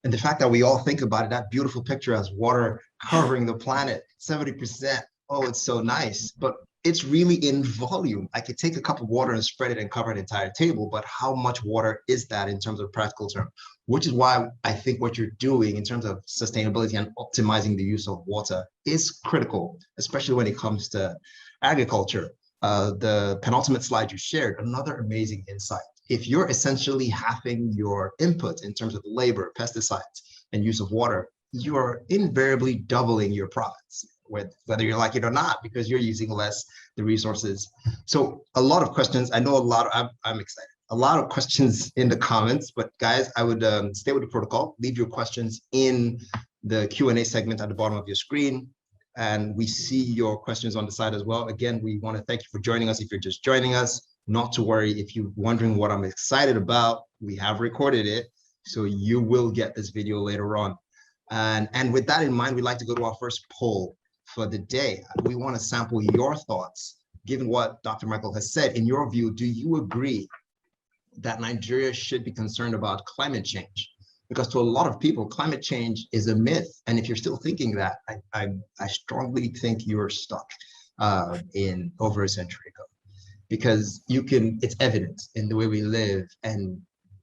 and the fact that we all think about it, that beautiful picture as water covering the planet, 70%, oh, it's so nice, but it's really in volume. I could take a cup of water and spread it and cover an entire table, but how much water is that in terms of practical term? Which is why I think what you're doing in terms of sustainability and optimizing the use of water is critical, especially when it comes to agriculture. The penultimate slide you shared, another amazing insight. If you're essentially halving your input in terms of labor, pesticides, and use of water, you are invariably doubling your profits, whether you like it or not, because you're using less the resources. So a lot of questions. I know a lot of, I'm excited. A lot of questions in the comments, but guys, I would stay with the protocol. Leave your questions in the Q&A segment at the bottom of your screen. And we see your questions on the side as well. Again, we want to thank you for joining us. If you're just joining us, not to worry. If you're wondering what I'm excited about, we have recorded it. So you will get this video later on. And with that in mind, we'd like to go to our first poll for the day. We want to sample your thoughts, given what Dr. Michael has said. In your view, do you agree that Nigeria should be concerned about climate change? Because to a lot of people, climate change is a myth. And if you're still thinking that, I strongly think you're stuck in over a century ago. Because it's evident in the way we live, and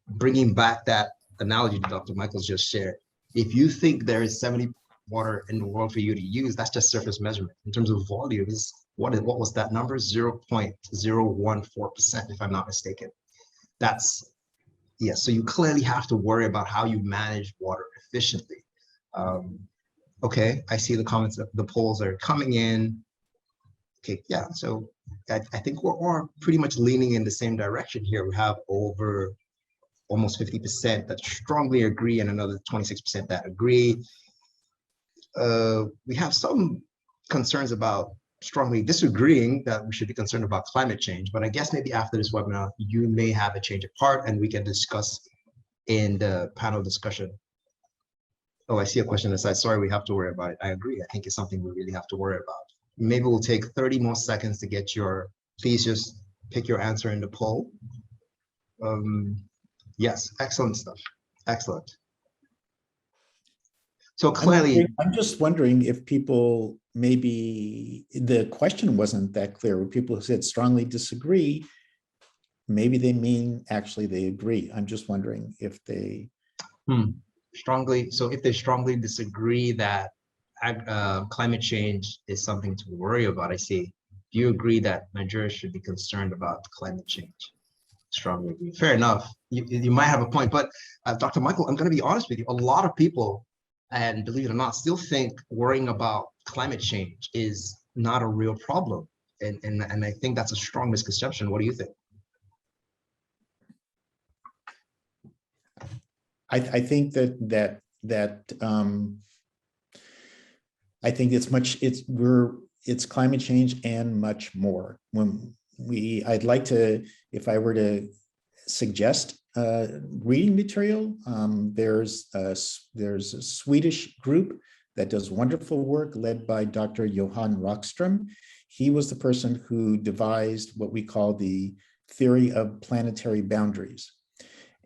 bringing back that analogy that Dr. Michaels just shared, if you think there is 70 water in the world for you to use, that's just surface measurement. In terms of volumes, what was that number? 0.014%, if I'm not mistaken. That's, yes, so you clearly have to worry about how you manage water efficiently. Okay, I see the comments, the polls are coming in. Okay, yeah, so I think we're all pretty much leaning in the same direction here. We have over almost 50% that strongly agree and another 26% that agree. We have some concerns about strongly disagreeing that we should be concerned about climate change, but I guess maybe after this webinar, you may have a change of heart and we can discuss in the panel discussion. Oh, I see a question that says, sorry, we have to worry about it. I agree. I think it's something we really have to worry about. Maybe we'll take 30 more seconds to get your, please just pick your answer in the poll. Yes, excellent stuff. Excellent. So clearly, I'm just wondering if people, maybe the question wasn't that clear. When people said strongly disagree, maybe they mean actually they agree. I'm just wondering if they strongly. So if they strongly disagree that climate change is something to worry about, I see. Do you agree that Nigeria should be concerned about climate change? Strongly agree. Fair enough. You might have a point, but Dr. Michael, I'm going to be honest with you. A lot of people, and believe it or not, still think worrying about climate change is not a real problem. And I think that's a strong misconception. What do you think? I think that I think it's climate change and much more. I'd like to, if I were to suggest reading material, there's a Swedish group that does wonderful work led by Dr. Johan Rockström. He was the person who devised what we call the theory of planetary boundaries.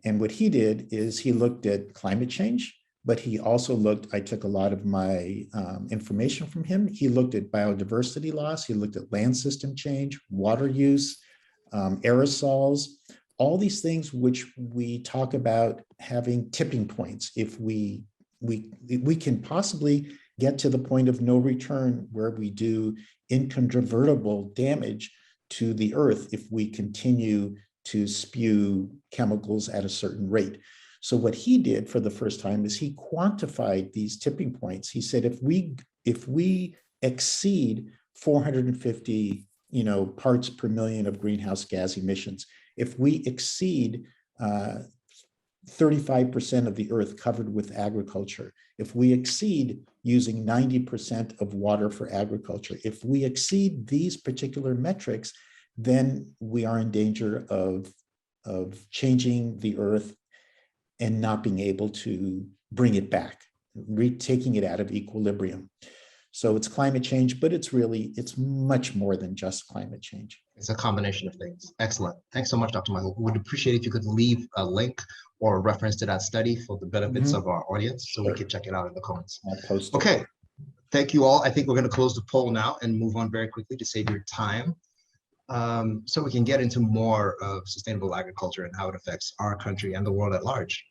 And what he did is he looked at climate change, but he also I took a lot of my information from him. He looked at biodiversity loss. He looked at land system change, water use, aerosols, all these things which we talk about having tipping points. If we can possibly get to the point of no return where we do incontrovertible damage to the earth if we continue to spew chemicals at a certain rate. So what he did for the first time is he quantified these tipping points. He said, if we exceed 450, parts per million of greenhouse gas emissions, if we exceed 35% of the earth covered with agriculture, if we exceed using 90% of water for agriculture, if we exceed these particular metrics, then we are in danger of changing the earth and not being able to bring it back, taking it out of equilibrium. So it's climate change, but it's much more than just climate change. It's a combination of things. Excellent. Thanks so much, Dr. Michael. We would appreciate if you could leave a link or a reference to that study for the benefits of our audience, so we can check it out in the comments. I'll post it. Okay. Thank you all. I think we're going to close the poll now and move on very quickly to save your time. So we can get into more of sustainable agriculture and how it affects our country and the world at large.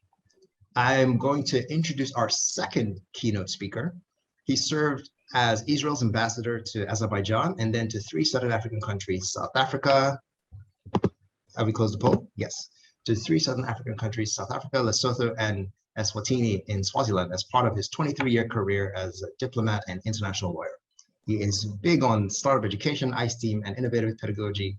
I'm going to introduce our second keynote speaker. He served as Israel's ambassador to Azerbaijan and then to 3 Southern African countries, South Africa. Have we closed the poll? Yes. To 3 Southern African countries, South Africa, Lesotho, and Eswatini in Swaziland as part of his 23-year career as a diplomat and international lawyer. He is big on startup education, ICE-team, and innovative pedagogy,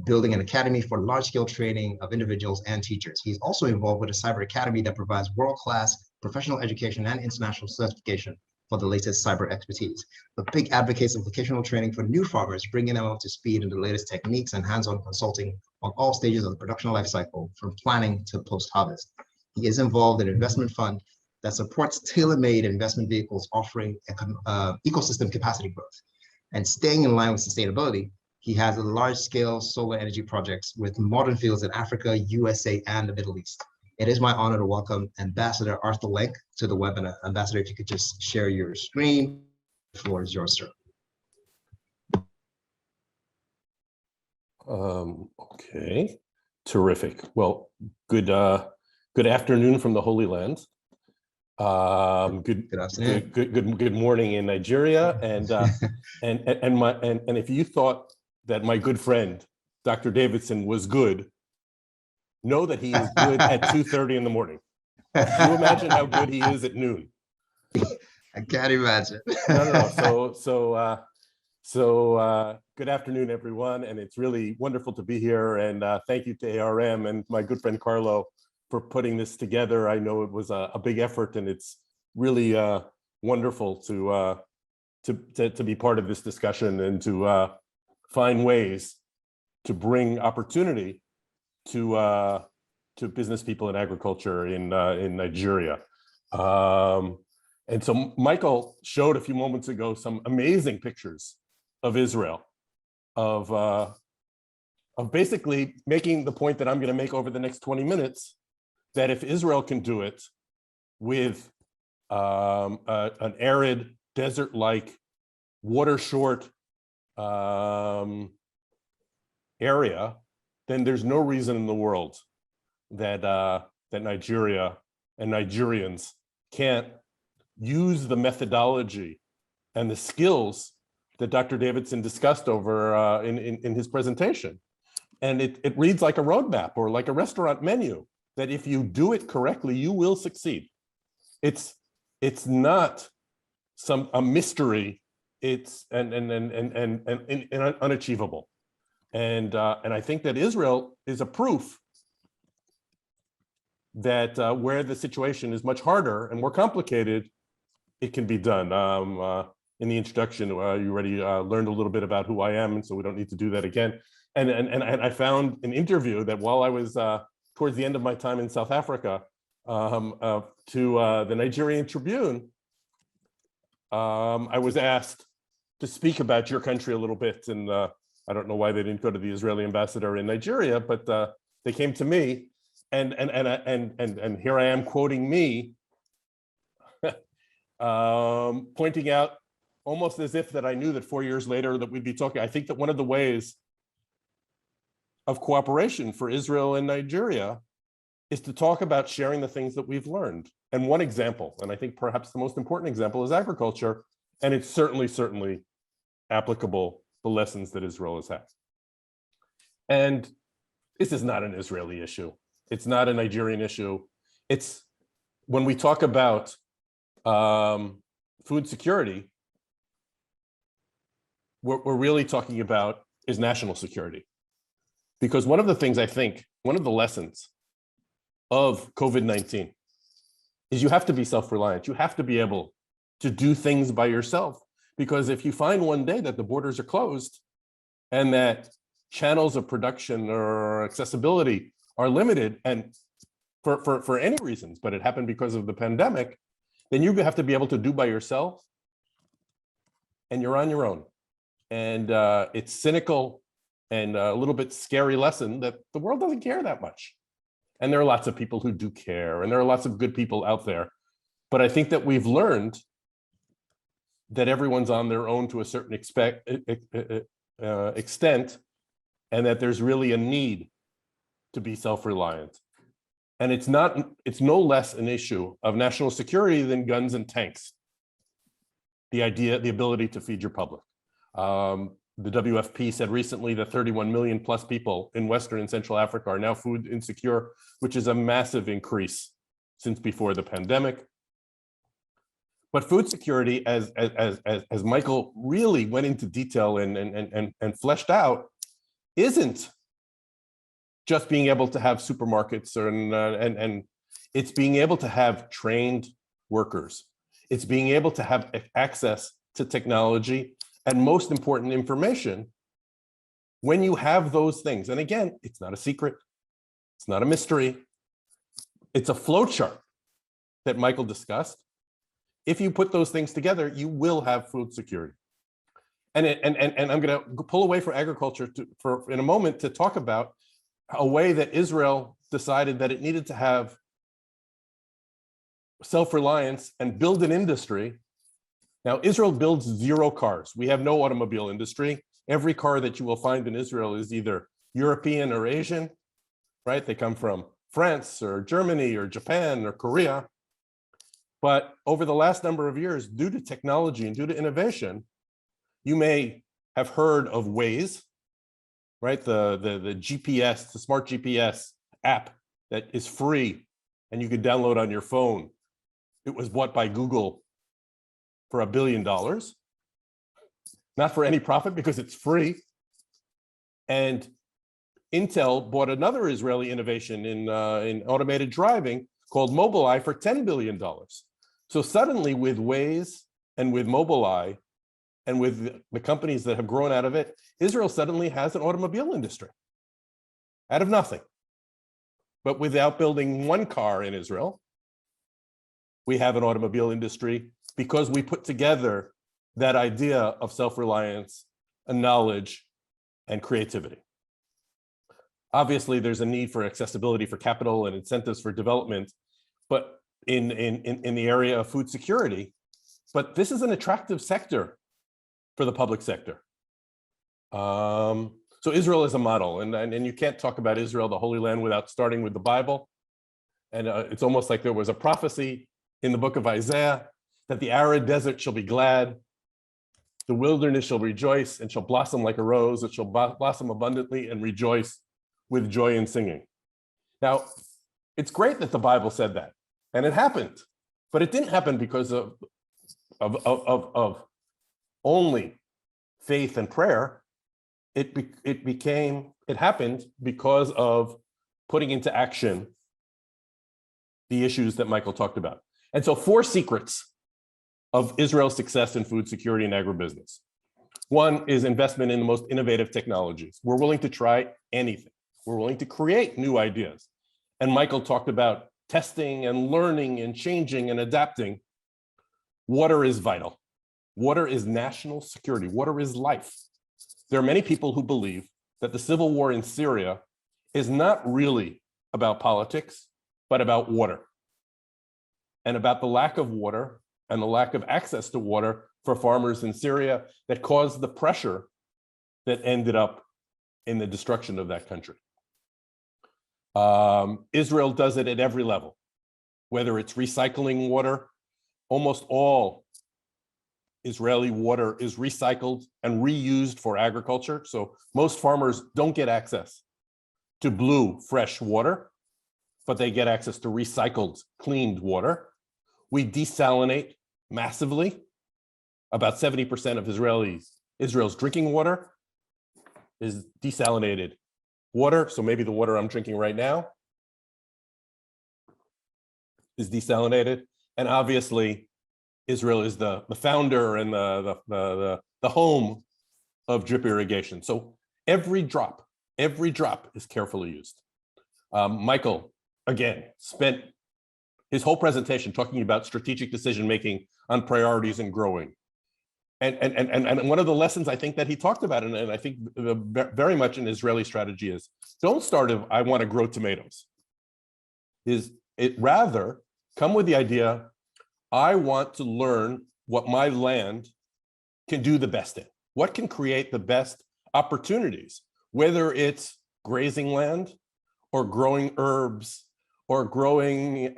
building an academy for large-scale training of individuals and teachers. He's also involved with a cyber academy that provides world-class professional education and international certification for the latest cyber expertise. The big advocates of vocational training for new farmers, bringing them up to speed in the latest techniques and hands-on consulting on all stages of the production life cycle, from planning to post-harvest. He is involved in an investment fund that supports tailor-made investment vehicles offering ecosystem capacity growth. And staying in line with sustainability, he has a large-scale solar energy projects with modern fields in Africa, USA, and the Middle East. It is my honor to welcome Ambassador Arthur Lenk to the webinar. Ambassador, if you could just share your screen, the floor is yours, sir. Okay, terrific. Well, good Good afternoon from the Holy Land. Good afternoon. Good morning in Nigeria, and if you thought that my good friend Dr. Davidson was good, know that he is good at 2:30 in the morning. Can you imagine how good he is at noon? I can't imagine. No. So good afternoon, everyone, and it's really wonderful to be here. And thank you to ARM and my good friend Carlo for putting this together. I know it was a big effort, and it's really wonderful to be part of this discussion and to find ways to bring opportunity to business people in agriculture in Nigeria. And so Michael showed a few moments ago some amazing pictures of Israel, of basically making the point that I'm going to make over the next 20 minutes, that if Israel can do it with an arid, desert-like, water-short area, then there's no reason in the world that that Nigeria and Nigerians can't use the methodology and the skills that Dr. Davidson discussed over in his presentation. And it reads like a roadmap or like a restaurant menu, that if you do it correctly, you will succeed. It's not a mystery. It's unachievable. And I think that Israel is a proof that where the situation is much harder and more complicated, it can be done. In the introduction, you already learned a little bit about who I am, and so we don't need to do that again. And I found an interview that while I was towards the end of my time in South Africa, to the Nigerian Tribune, I was asked to speak about your country a little bit, and I don't know why they didn't go to the Israeli ambassador in Nigeria, but they came to me, and here I am quoting me, pointing out almost as if that I knew that 4 years later that we'd be talking. I think that one of the ways of cooperation for Israel and Nigeria is to talk about sharing the things that we've learned. And one example, and I think perhaps the most important example, is agriculture, and it's certainly applicable, the lessons that Israel has had. And this is not an Israeli issue. It's not a Nigerian issue. It's when we talk about food security, what we're really talking about is national security. Because one of the things I think, one of the lessons of COVID-19 is you have to be self-reliant. You have to be able to do things by yourself. Because if you find one day that the borders are closed and that channels of production or accessibility are limited, and for any reasons, but it happened because of the pandemic, then you have to be able to do by yourself, and you're on your own. And it's cynical and a little bit scary lesson that the world doesn't care that much. And there are lots of people who do care, and there are lots of good people out there. But I think that we've learned that everyone's on their own to a certain extent, and that there's really a need to be self-reliant. And it's no less an issue of national security than guns and tanks. The ability to feed your public. The WFP said recently that 31 million plus people in Western and Central Africa are now food insecure, which is a massive increase since before the pandemic. But food security, as Michael really went into detail and fleshed out, isn't just being able to have supermarkets and it's being able to have trained workers. It's being able to have access to technology and, most important, information. When you have those things, and again, it's not a secret, it's not a mystery, it's a flow chart that Michael discussed. If you put those things together, you will have food security. And I'm going to pull away from agriculture in a moment to talk about a way that Israel decided that it needed to have self-reliance and build an industry. Now, Israel builds 0 cars. We have no automobile industry. Every car that you will find in Israel is either European or Asian, right? They come from France or Germany or Japan or Korea. But over the last number of years, due to technology and due to innovation, you may have heard of Waze, right? The GPS, the smart GPS app that is free and you could download on your phone. It was bought by Google for $1 billion, not for any profit because it's free. And Intel bought another Israeli innovation in automated driving called Mobileye for $10 billion. So suddenly with Waze and with Mobileye and with the companies that have grown out of it, Israel suddenly has an automobile industry out of nothing. But without building one car in Israel, we have an automobile industry because we put together that idea of self-reliance and knowledge and creativity. Obviously, there's a need for accessibility for capital and incentives for development, but in the area of food security, but this is an attractive sector for the public sector. So Israel is a model, and you can't talk about Israel, the Holy Land, without starting with the Bible. And it's almost like there was a prophecy in the book of Isaiah that the arid desert shall be glad, the wilderness shall rejoice and shall blossom like a rose, it shall blossom abundantly and rejoice with joy and singing. Now, it's great that the Bible said that, and it happened, but it didn't happen because of only faith and prayer. It happened because of putting into action the issues that Michael talked about. And so 4 secrets of Israel's success in food security and agribusiness. One is investment in the most innovative technologies. We're willing to try anything. We're willing to create new ideas. And Michael talked about testing and learning and changing and adapting. Water is vital. Water is national security. Water is life. There are many people who believe that the civil war in Syria is not really about politics, but about water, and about the lack of water and the lack of access to water for farmers in Syria that caused the pressure that ended up in the destruction of that country. Israel does it at every level, whether it's recycling water. Almost all Israeli water is recycled and reused for agriculture. So most farmers don't get access to blue, fresh water, but they get access to recycled, cleaned water. We desalinate massively. About 70% of Israel's drinking water is desalinated water. So maybe the water I'm drinking right now is desalinated. And obviously, Israel is the founder and the home of drip irrigation. So every drop is carefully used. Michael, again, spent his whole presentation talking about strategic decision-making on priorities and growing. And one of the lessons I think that he talked about, and I think very much an Israeli strategy is, don't start if I want to grow tomatoes. Rather come with the idea, I want to learn what my land can do the best in. What can create the best opportunities, whether it's grazing land or growing herbs or growing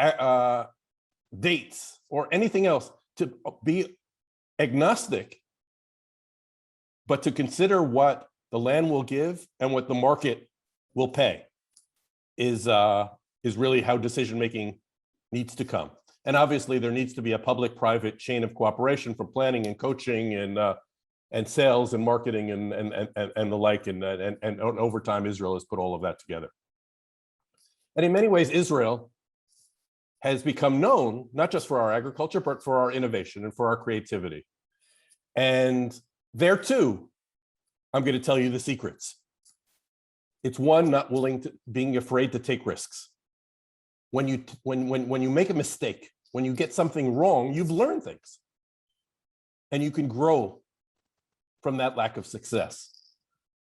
dates or anything else, to be agnostic, but to consider what the land will give and what the market will pay is really how decision-making needs to come. And obviously there needs to be a public-private chain of cooperation for planning and coaching and sales and marketing and the like. And over time, Israel has put all of that together. And in many ways, Israel has become known, not just for our agriculture, but for our innovation and for our creativity. And there too, I'm going to tell you the secrets. It's one, not being afraid to take risks. When you make a mistake, when you get something wrong, you've learned things. And you can grow from that lack of success.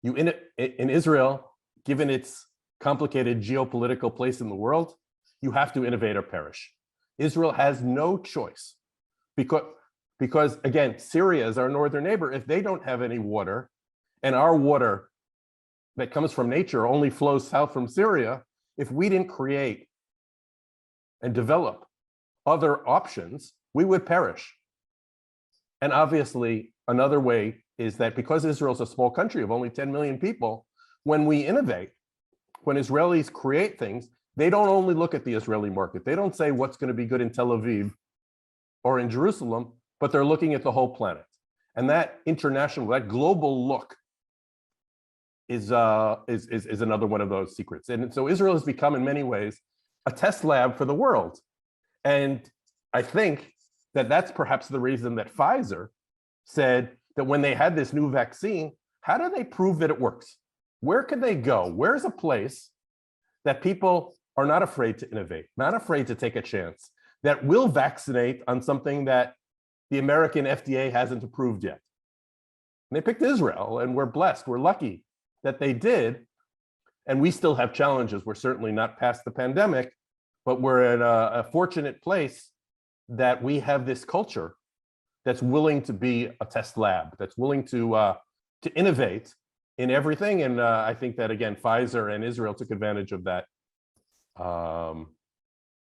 In Israel, given its complicated geopolitical place in the world, you have to innovate or perish. Israel has no choice because again, Syria is our northern neighbor. If they don't have any water, and our water that comes from nature only flows south from Syria, if we didn't create and develop other options, we would perish. And obviously, another way is that because Israel's a small country of only 10 million people, when we innovate, when Israelis create things, they don't only look at the Israeli market. They don't say what's going to be good in Tel Aviv or in Jerusalem, but they're looking at the whole planet. And that international, that global look is another one of those secrets. And so Israel has become, in many ways, a test lab for the world. And I think that that's perhaps the reason that Pfizer said that when they had this new vaccine, how do they prove that it works? Where can they go? Where's a place that people are not afraid to innovate, not afraid to take a chance, that will vaccinate on something that the American FDA hasn't approved yet? And they picked Israel, and we're blessed, we're lucky that they did. And we still have challenges. We're certainly not past the pandemic, but we're in a fortunate place that we have this culture that's willing to be a test lab, that's willing to innovate in everything. And I think that, again, Pfizer and Israel took advantage of that,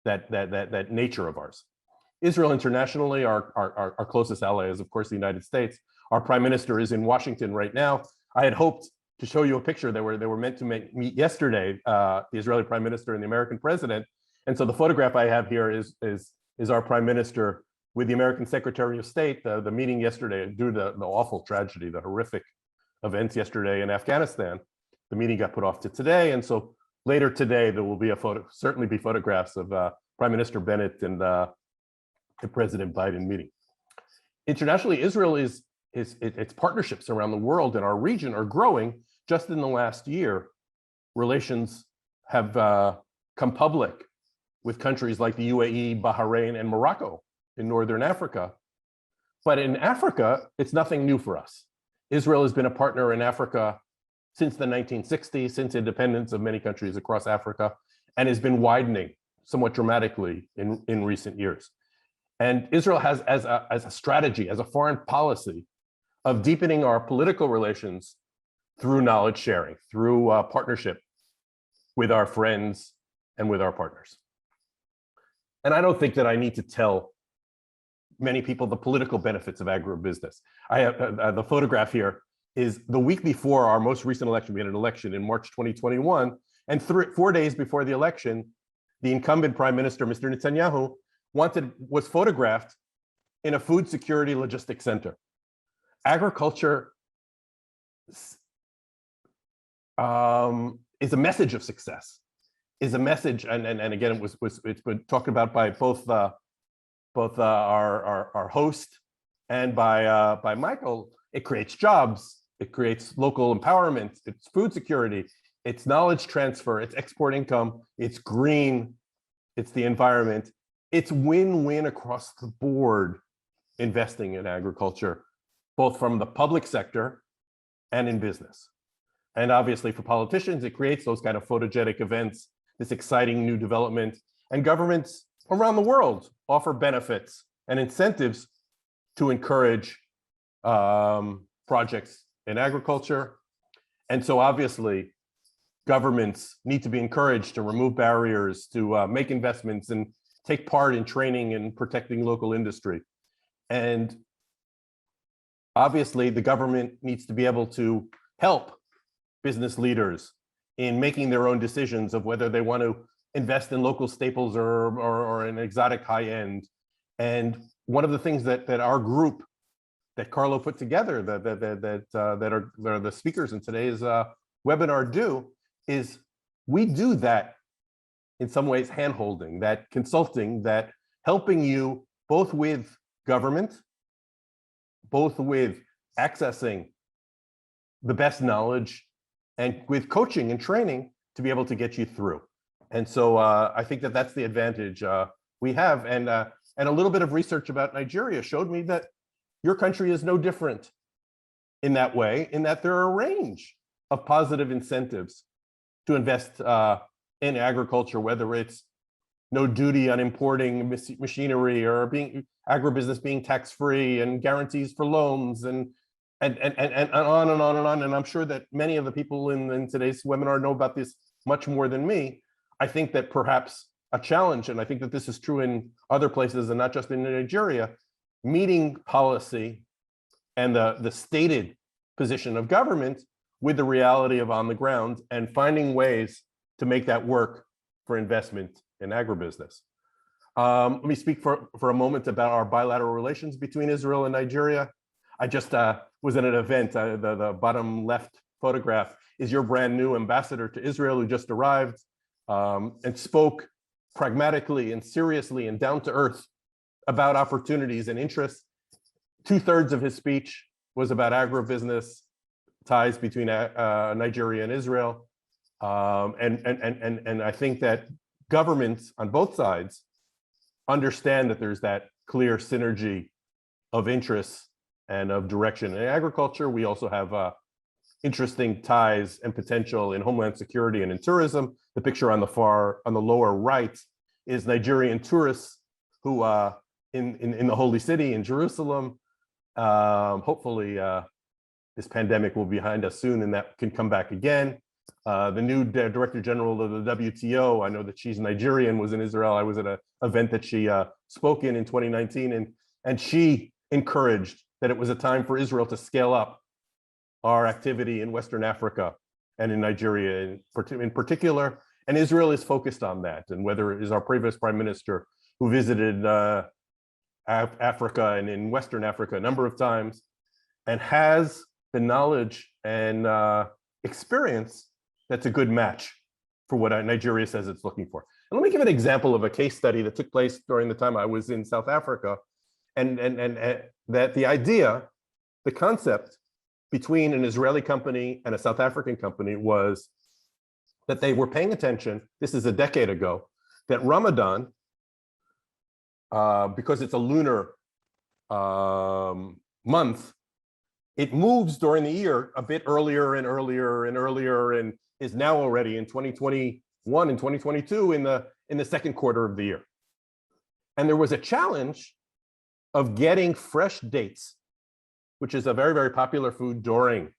that nature of ours. Israel internationally, our closest ally is, of course, the United States. Our prime minister is in Washington right now. I had hoped to show you a picture. They were meant to meet yesterday, the Israeli prime minister and the American president. And so the photograph I have here is our prime minister with the American Secretary of State. The meeting yesterday, due to the awful tragedy, the horrific events yesterday in Afghanistan, the meeting got put off to today. And so later today, there will be certainly be photographs of Prime Minister Bennett and the President Biden meeting. Internationally, Israel its partnerships around the world and our region are growing. Just in the last year, relations have come public with countries like the UAE, Bahrain, and Morocco in Northern Africa. But in Africa, it's nothing new for us. Israel has been a partner in Africa since the 1960s, since independence of many countries across Africa, and has been widening somewhat dramatically in recent years. And Israel has, as a strategy, as a foreign policy, of deepening our political relations through knowledge sharing, through partnership with our friends and with our partners. And I don't think that I need to tell many people the political benefits of agribusiness. I have the photograph here is the week before our most recent election. We had an election in March 2021, and 4 days before the election, the incumbent prime minister, Mr. Netanyahu, was photographed in a food security logistics center. Agriculture is a message of success, is a message, and again, it's been talked about by both our host and by Michael. It creates jobs, it creates local empowerment, it's food security, it's knowledge transfer, it's export income, it's green, it's the environment. It's win-win across the board investing in agriculture, both from the public sector and in business. And obviously for politicians, it creates those kind of photogenic events, this exciting new development. And governments around the world offer benefits and incentives to encourage projects in agriculture. And so obviously, governments need to be encouraged to remove barriers, to make investments and take part in training and protecting local industry. And obviously, the government needs to be able to help business leaders in making their own decisions of whether they want to invest in local staples or an exotic high end. And one of the things that our group, that Carlo put together, that are the speakers in today's webinar do, is we do that in some ways hand-holding, that consulting, that helping you both with government, both with accessing the best knowledge and with coaching and training to be able to get you through. And so I think that that's the advantage we have. And a little bit of research about Nigeria showed me that your country is no different in that way, in that there are a range of positive incentives to invest in agriculture, whether it's no duty on importing machinery or agribusiness being tax-free and guarantees for loans and on and on and on. And I'm sure that many of the people in today's webinar know about this much more than me. I think that perhaps a challenge, and I think that this is true in other places and not just in Nigeria, meeting policy and the stated position of government with the reality of on the ground and finding ways to make that work for investment in agribusiness. Let me speak for a moment about our bilateral relations between Israel and Nigeria. I just was at an event, the bottom left photograph is your brand new ambassador to Israel who just arrived and spoke pragmatically and seriously and down to earth about opportunities and interests. 2/3 of his speech was about agribusiness ties between Nigeria and Israel. And I think that governments on both sides understand that there's that clear synergy of interests and of direction in agriculture. We also have interesting ties and potential in homeland security and in tourism. The picture on the lower right is Nigerian tourists who in the Holy City in Jerusalem. Hopefully this pandemic will be behind us soon and that can come back again. The new Director General of the WTO, I know that she's Nigerian, was in Israel. I was at an event that she spoke in 2019, and she encouraged that it was a time for Israel to scale up our activity in Western Africa and in Nigeria in particular. And Israel is focused on that. And whether it is our previous prime minister who visited Africa and in Western Africa a number of times and has the knowledge and experience that's a good match for what Nigeria says it's looking for. And let me give an example of a case study that took place during the time I was in South Africa, and that the idea, the concept between an Israeli company and a South African company was that they were paying attention, this is a decade ago, that Ramadan, because it's a lunar month, it moves during the year a bit earlier and earlier and earlier, and is now already in 2021 and 2022 in the second quarter of the year. And there was a challenge of getting fresh dates, which is a very, very popular food during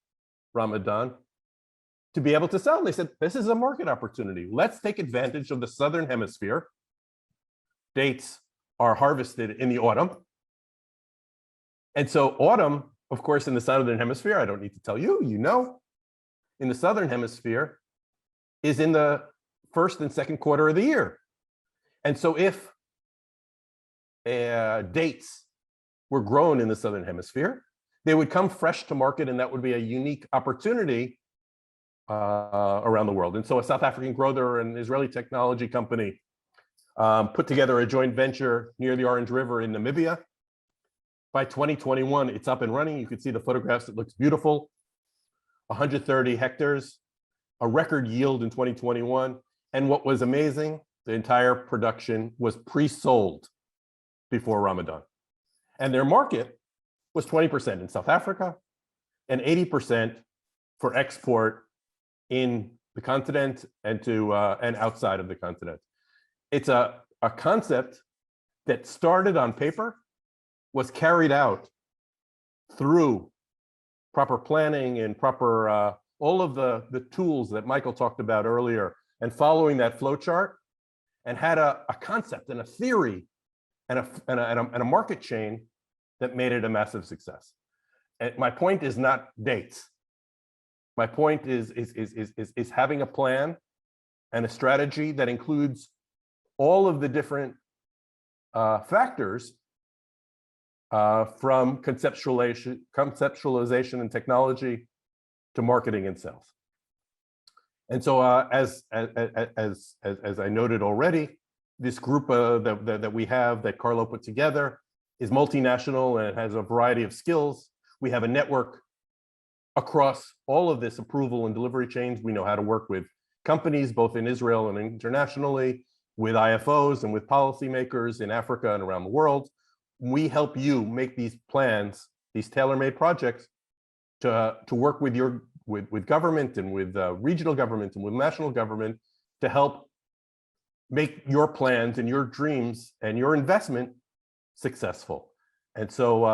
Ramadan, to be able to sell. And they said, this is a market opportunity. Let's take advantage of the Southern Hemisphere. Dates are harvested in the autumn. And so autumn, of course, in the Southern Hemisphere, I don't need to tell you, you know, in the Southern Hemisphere is in the first and second quarter of the year. And so if dates were grown in the Southern Hemisphere, they would come fresh to market, and that would be a unique opportunity around the world. And so a South African grower and Israeli technology company put together a joint venture near the Orange River in Namibia. By 2021, it's up and running. You can see the photographs. It looks beautiful. 130 hectares, a record yield in 2021. And what was amazing, the entire production was pre-sold before Ramadan. And their market was 20% in South Africa and 80% for export in the continent and and outside of the continent. It's a concept that started on paper, was carried out through proper planning and proper all of the tools that Michael talked about earlier, and following that flow chart, and had a concept and a theory and a market chain that made it a massive success. And my point is not dates. My point is having a plan and a strategy that includes all of the different factors from conceptualization and technology to marketing and sales. And so as I noted already, this group that we have, that Carlo put together, is multinational and it has a variety of skills. We have a network across all of this approval and delivery chains. We know how to work with companies, both in Israel and internationally, with IFOs and with policymakers in Africa and around the world. We help you make these plans, these tailor-made projects, to work with with government and with regional government and with national government to help make your plans and your dreams and your investment successful. And so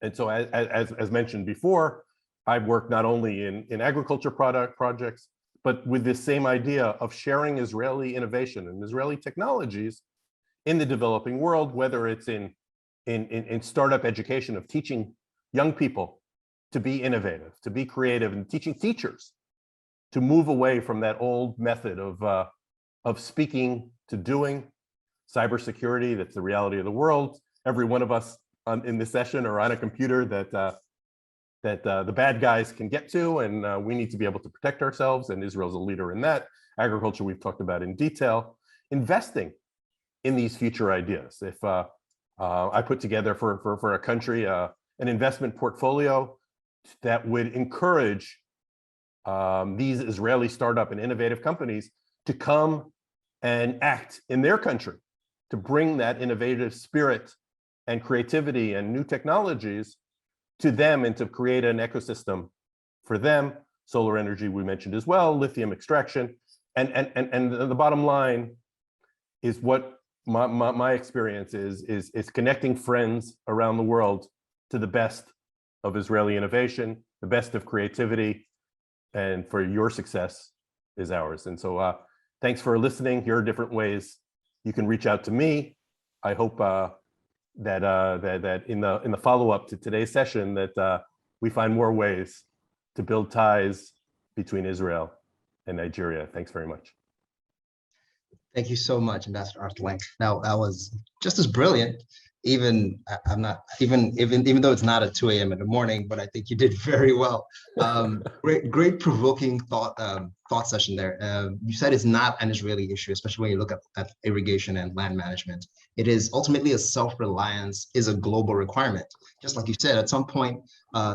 as mentioned before, I've worked not only in agriculture projects, but with this same idea of sharing Israeli innovation and Israeli technologies in the developing world, whether it's in startup education of teaching young people to be innovative, to be creative, and teaching teachers to move away from that old method of speaking to doing. Cybersecurity, that's the reality of the world. Every one of us in this session are on a computer that the bad guys can get to, and we need to be able to protect ourselves, and Israel's a leader in that. Agriculture, we've talked about in detail. Investing in these future ideas. If I put together for a country an investment portfolio that would encourage these Israeli startup and innovative companies to come and act in their country, to bring that innovative spirit and creativity and new technologies to them and to create an ecosystem for them. Solar energy we mentioned as well, lithium extraction, and the bottom line is what my experience is connecting friends around the world to the best of Israeli innovation, the best of creativity, and for your success is ours. And so thanks for listening. Here are different ways you can reach out to me. I hope that in the follow-up to today's session that we find more ways to build ties between Israel and Nigeria. Thanks very much. Thank you so much, Ambassador Arthur Lang. Now, that was just as brilliant. Even I'm not even though it's not at 2 a.m. in the morning, but I think you did very well. Great provoking thought session there. You said it's not an Israeli issue, especially when you look at irrigation and land management. It is ultimately a self-reliance is a global requirement. Just like you said, at some point,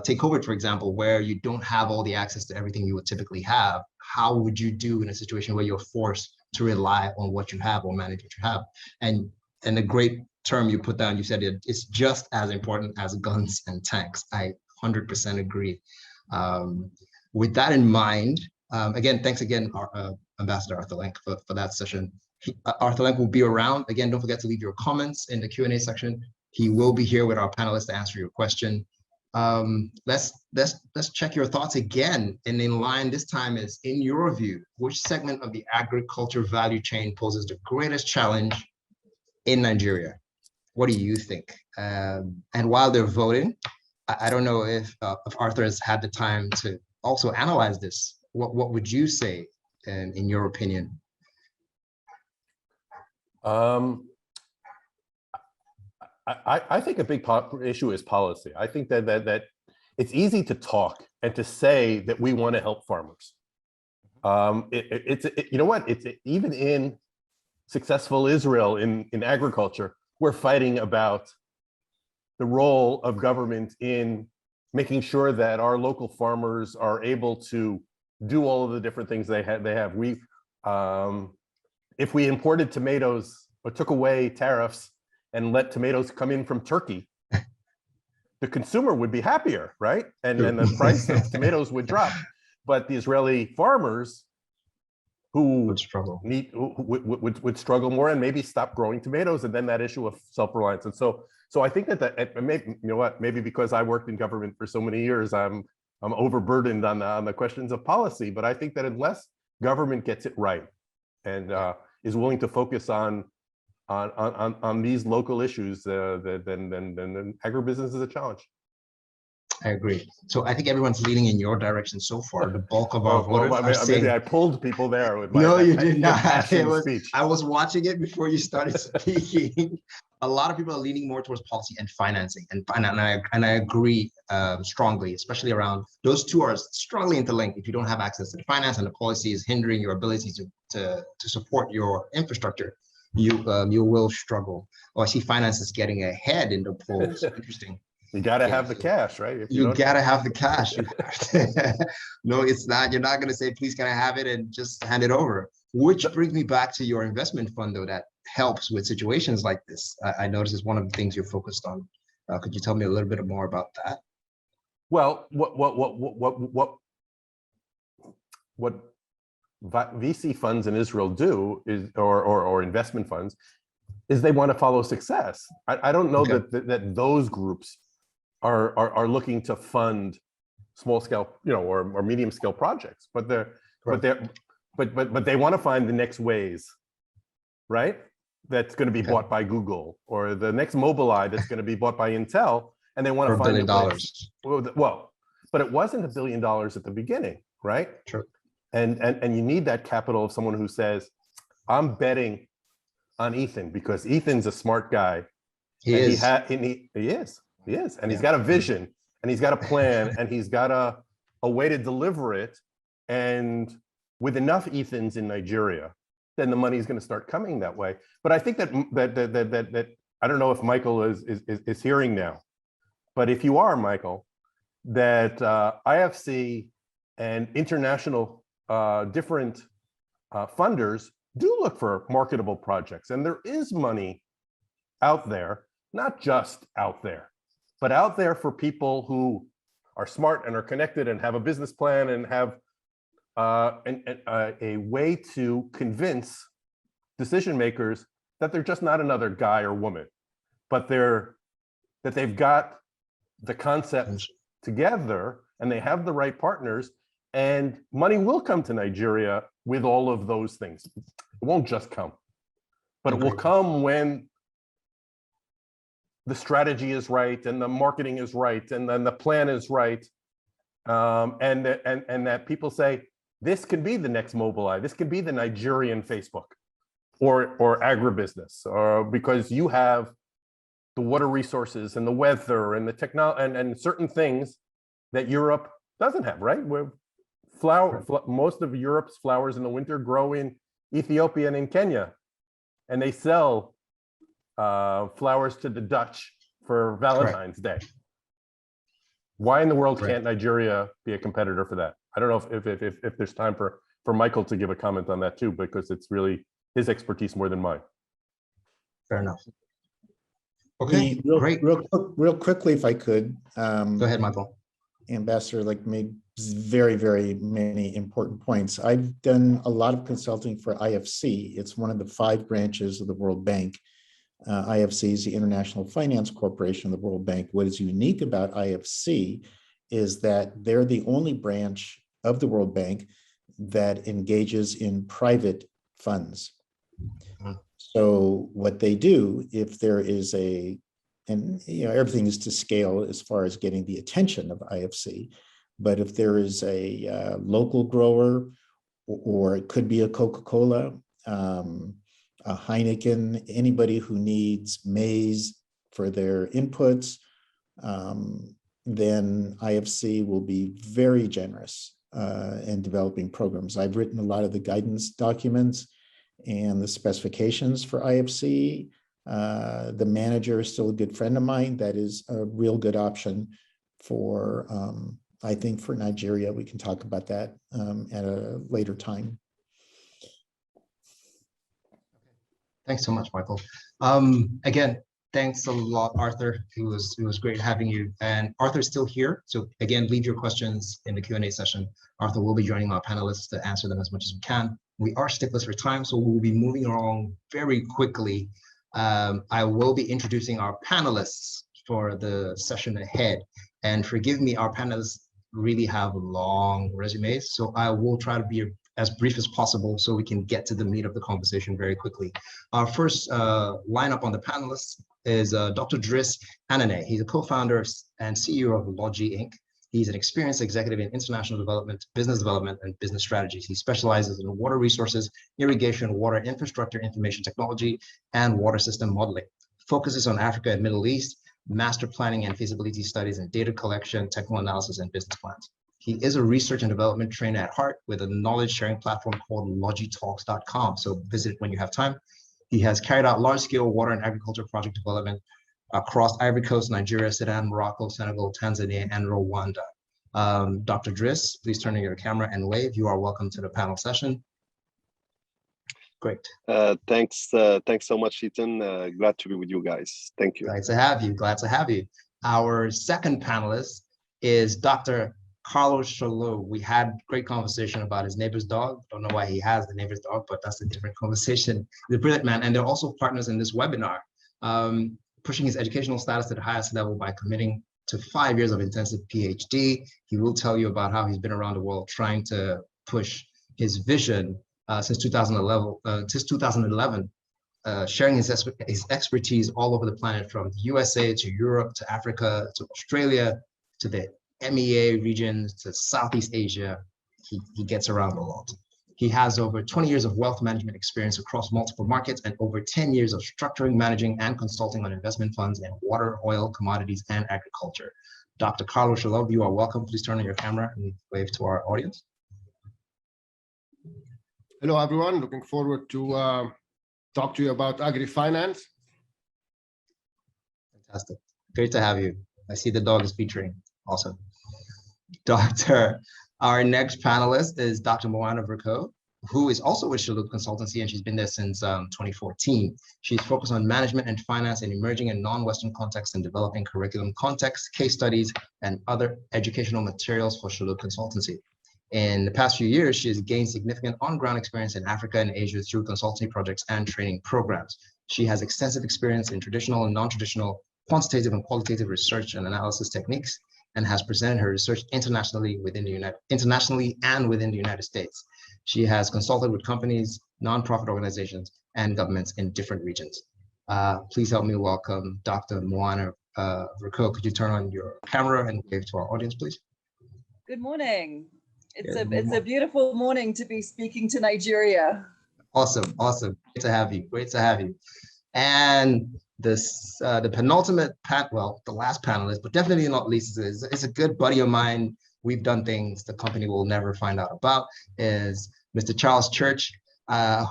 take COVID, for example, where you don't have all the access to everything you would typically have. How would you do in a situation where you're forced to rely on what you have or manage what you have? And a great term you put down, you said it's just as important as guns and tanks. I 100% agree. With that in mind, again, thanks again, Ambassador Arthur Lang, for that session. Arthur Lang will be around. Again, don't forget to leave your comments in the Q&A section. He will be here with our panelists to answer your question. Let's check your thoughts again. And in line this time is, in your view, which segment of the agriculture value chain poses the greatest challenge in Nigeria? What do you think? And while they're voting, I don't know if Arthur has had the time to also analyze this. What would you say, in your opinion? I think a big issue is policy. I think that it's easy to talk and to say that we want to help farmers. You know what? It's even in successful Israel in agriculture, we're fighting about the role of government in making sure that our local farmers are able to do all of the different things they have. If we imported tomatoes or took away tariffs and let tomatoes come in from Turkey, the consumer would be happier, right? And the price of tomatoes would drop. But the Israeli farmers who would struggle would struggle more and maybe stop growing tomatoes, and then that issue of self-reliance. And so I think that maybe, you know what, maybe because I worked in government for so many years, I'm overburdened on the questions of policy. But I think that unless government gets it right and is willing to focus on these local issues, then agribusiness is a challenge. I agree. So I think everyone's leaning in your direction so far. The bulk of our voters are saying, maybe I pulled people there with my no, you did not. Speech. I was watching it before you started speaking. A lot of people are leaning more towards policy and financing, and I agree strongly, especially around those two are strongly interlinked. If you don't have access to the finance and the policy is hindering your ability to support your infrastructure, you will struggle. Oh, I see finance is getting ahead in the polls. Interesting. You got to have the cash, right? If you got to have the cash. No, it's not. You're not going to say, please, can I have it, and just hand it over. Which brings me back to your investment fund, though, that helps with situations like this. I noticed it's one of the things you're focused on. Could you tell me a little bit more about that? Well, what VC funds in Israel do is, or investment funds, is they want to follow success. I don't know that those groups are looking to fund small scale, or medium scale projects, but they're but they want to find the next Waze, right? That's going to be bought by Google, or the next Mobileye that's going to be bought by Intel, and they want to find $1 billion. Well, but it wasn't $1 billion at the beginning, right? True. And you need that capital of someone who says, I'm betting on Ethan because Ethan's a smart guy. He is, and he's got a vision, and he's got a plan, and he's got a way to deliver it. And with enough Ethans in Nigeria, then the money is going to start coming that way. But I think that I don't know if Michael is hearing now, but if you are, Michael, that IFC and international different funders do look for marketable projects, and there is money out there, not just out there, but out there for people who are smart and are connected and have a business plan and have a way to convince decision makers that they're just not another guy or woman, but that they've got the concept together and they have the right partners, and money will come to Nigeria with all of those things. It won't just come, but it will come when the strategy is right and the marketing is right and then the plan is right, and that people say, this can be the next Mobileye, this can be the Nigerian Facebook or agribusiness, or because you have the water resources and the weather and the technology and certain things that Europe doesn't have, right? Where most of Europe's flowers in the winter grow in Ethiopia and in Kenya, and they sell flowers to the Dutch for Valentine's Day. Why in the world can't Nigeria be a competitor for that? I don't know if there's time for Michael to give a comment on that too, because it's really his expertise more than mine. Fair enough. Okay, great. Real quickly, if I could. Go ahead, Michael. Ambassador made very, very many important points. I've done a lot of consulting for IFC. It's one of the 5 branches of the World Bank. IFC is the International Finance Corporation of the World Bank. What is unique about IFC is that they're the only branch of the World Bank that engages in private funds. So what they do, if there is and everything is to scale as far as getting the attention of IFC, but if there is a local grower, or it could be a Coca-Cola, a Heineken, anybody who needs maize for their inputs, then IFC will be very generous in developing programs. I've written a lot of the guidance documents and the specifications for IFC. The manager is still a good friend of mine. That is a real good option for, I think, for Nigeria. We can talk about that at a later time. Thanks so much, Michael. Again, thanks a lot, Arthur. It was great having you. And Arthur's still here. So again, leave your questions in the Q&A session. Arthur will be joining our panelists to answer them as much as we can. We are sticklers for time, so we'll be moving along very quickly. I will be introducing our panelists for the session ahead. And forgive me, our panelists really have long resumes, so I will try to be as brief as possible so we can get to the meat of the conversation very quickly. Our first lineup on the panelists is Dr. Driss Anane. He's a co-founder and CEO of Logi Inc. He's an experienced executive in international development, and business strategies. He specializes in water resources, irrigation, water infrastructure, information technology, and water system modeling. Focuses on Africa and Middle East, master planning and feasibility studies, and data collection, technical analysis, and business plans. He is a research and development trainer at heart with a knowledge sharing platform called logitalks.com. So visit when you have time. He has carried out large-scale water and agriculture project development across Ivory Coast, Nigeria, Sudan, Morocco, Senegal, Tanzania, and Rwanda. Dr. Driss, please turn on your camera and wave. You are welcome to the panel session. Great. Thanks so much, Ethan. Glad to be with you guys. Thank you. Glad to have you. Glad to have you. Our second panelist is Dr. Carlos Chalot. We had great conversation about his neighbor's dog. Don't know why he has the neighbor's dog, but that's a different conversation. He's a brilliant man, and they're also partners in this webinar, pushing his educational status to the highest level by committing to 5 years of intensive PhD. He will tell you about how he's been around the world trying to push his vision since 2011, sharing his expertise all over the planet, from the USA to Europe to Africa to Australia to the MEA region to Southeast Asia. He gets around a lot. He has over 20 years of wealth management experience across multiple markets and over 10 years of structuring, managing, and consulting on investment funds in water, oil, commodities, and agriculture. Dr. Carlos Shalom, you are welcome. Please turn on your camera and wave to our audience. Hello, everyone. Looking forward to talk to you about agri-finance. Fantastic. Great to have you. I see the dog is featuring. Awesome. Our next panelist is Dr. Moana Vercoe, who is also with Shalhoub Consultancy, and she's been there since 2014. She's focused on management and finance in emerging and non-Western contexts and developing curriculum context, case studies, and other educational materials for Shalhoub Consultancy. In the past few years, she has gained significant on-ground experience in Africa and Asia through consulting projects and training programs. She has extensive experience in traditional and non-traditional quantitative and qualitative research and analysis techniques, and has presented her research internationally and within the United States. She has consulted with companies, nonprofit organizations, and governments in different regions. Please help me welcome Dr. Moana Vercoe. Could you turn on your camera and wave to our audience, please? Good morning. It's a beautiful morning to be speaking to Nigeria. Awesome, awesome. Great to have you. Great to have you. And this the penultimate the last panelist, but definitely not least, is a good buddy of mine. We've done things the company will never find out about, is Mr. Charles Church,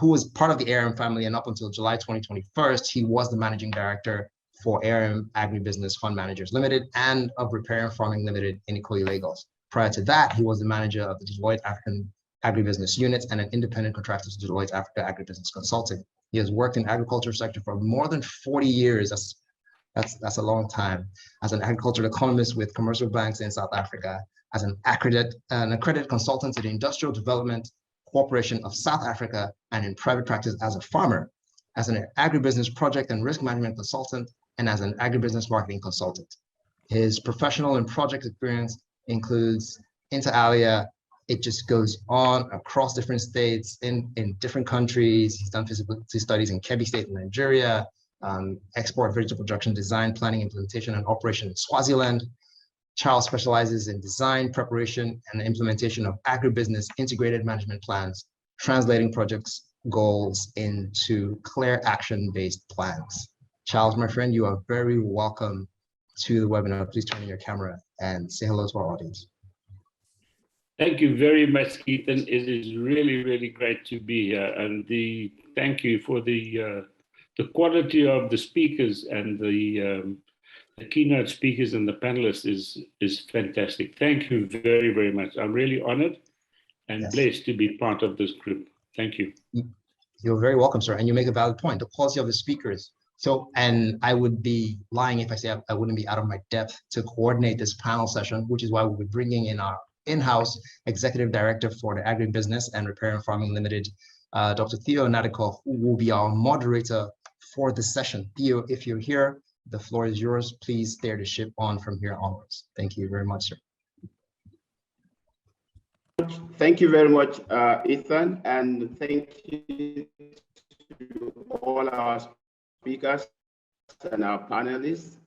who was part of the ARM family, and up until July 2021, he was the managing director for ARM Agribusiness Fund Managers Limited and of Repair and Farming Limited in Ikoyi, Lagos. Prior to that, he was the manager of the Deloitte African Agribusiness Units and an independent contractor to Deloitte Africa Agribusiness Consulting. He has worked in agriculture sector for more than 40 years. That's a long time. As an agricultural economist with commercial banks in South Africa, as an accredited consultant to the Industrial Development Corporation of South Africa, and in private practice as a farmer, as an agribusiness project and risk management consultant, and as an agribusiness marketing consultant. His professional and project experience includes inter alia. It just goes on across different states in different countries. He's done feasibility studies in Kebbi State in Nigeria, export vegetable production design, planning, implementation, and operation in Swaziland. Charles specializes in design, preparation, and implementation of agribusiness integrated management plans, translating projects goals into clear action-based plans. Charles, my friend, you are very welcome to the webinar. Please turn on your camera and say hello to our audience. Thank you very much, Ethan. It is really, really great to be here. And thank you for the quality of the speakers and the keynote speakers and the panelists is fantastic. Thank you very, very much. I'm really honored and blessed to be part of this group. Thank you. You're very welcome, sir. And you make a valid point, the quality of the speakers. So, and I would be lying if I say I wouldn't be out of my depth to coordinate this panel session, which is why we'll be bringing in our in-house executive director for the Agribusiness and Repair and Farming Limited, Dr. Theo Nadikov, who will be our moderator for the session. Theo, if you're here, the floor is yours. Please steer the ship on from here onwards. Thank you very much, sir. Thank you very much, Ethan, and thank you to all our speakers and our panelists.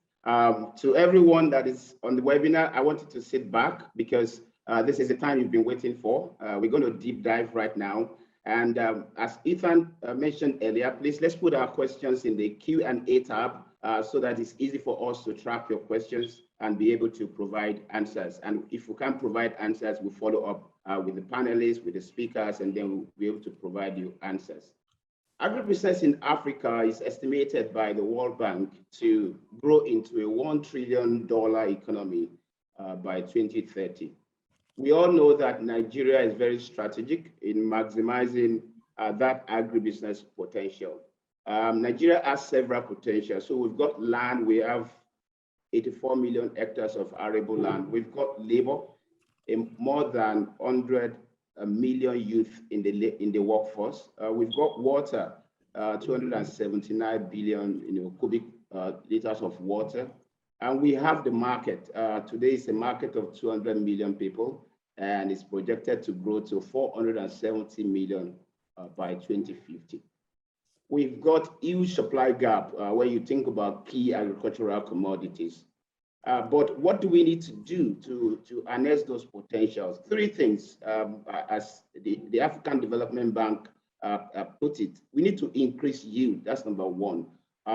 To everyone that is on the webinar, I wanted to sit back because this is the time you've been waiting for. We're going to deep dive right now. And as Ethan mentioned earlier, please let's put our questions in the Q&A tab so that it's easy for us to track your questions and be able to provide answers. And if we can't provide answers, we'll follow up with the panelists, with the speakers, and then we'll be able to provide you answers. Agribusiness in Africa is estimated by the World Bank to grow into a $1 trillion economy by 2030. We all know that Nigeria is very strategic in maximizing that agribusiness potential. Nigeria has several potentials. So we've got land, we have 84 million hectares of arable land. We've got labor, more than 100 million youth in the workforce. We've got water, 279 billion cubic liters of water. And we have the market. Today is a market of 200 million people. and it's projected to grow to 470 million by 2050. We've got huge supply gap when you think about key agricultural commodities. But what do we need to do to harness those potentials? Three things, as the African Development Bank put it. We need to increase yield, that's number one.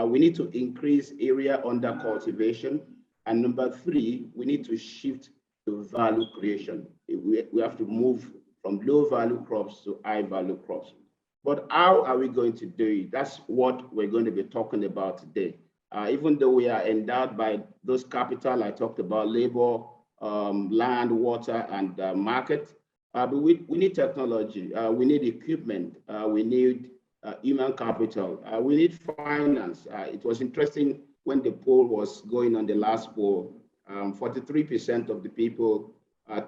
We need to increase area under cultivation. And number three, we need to shift to value creation. We have to move from low value crops to high value crops. But how are we going to do it? That's what we're going to be talking about today. Even though we are endowed by those capital I talked about, labor, land, water, and market, but we need technology, we need equipment, we need human capital, we need finance. It was interesting when the poll was going on, the last poll, 43% of the people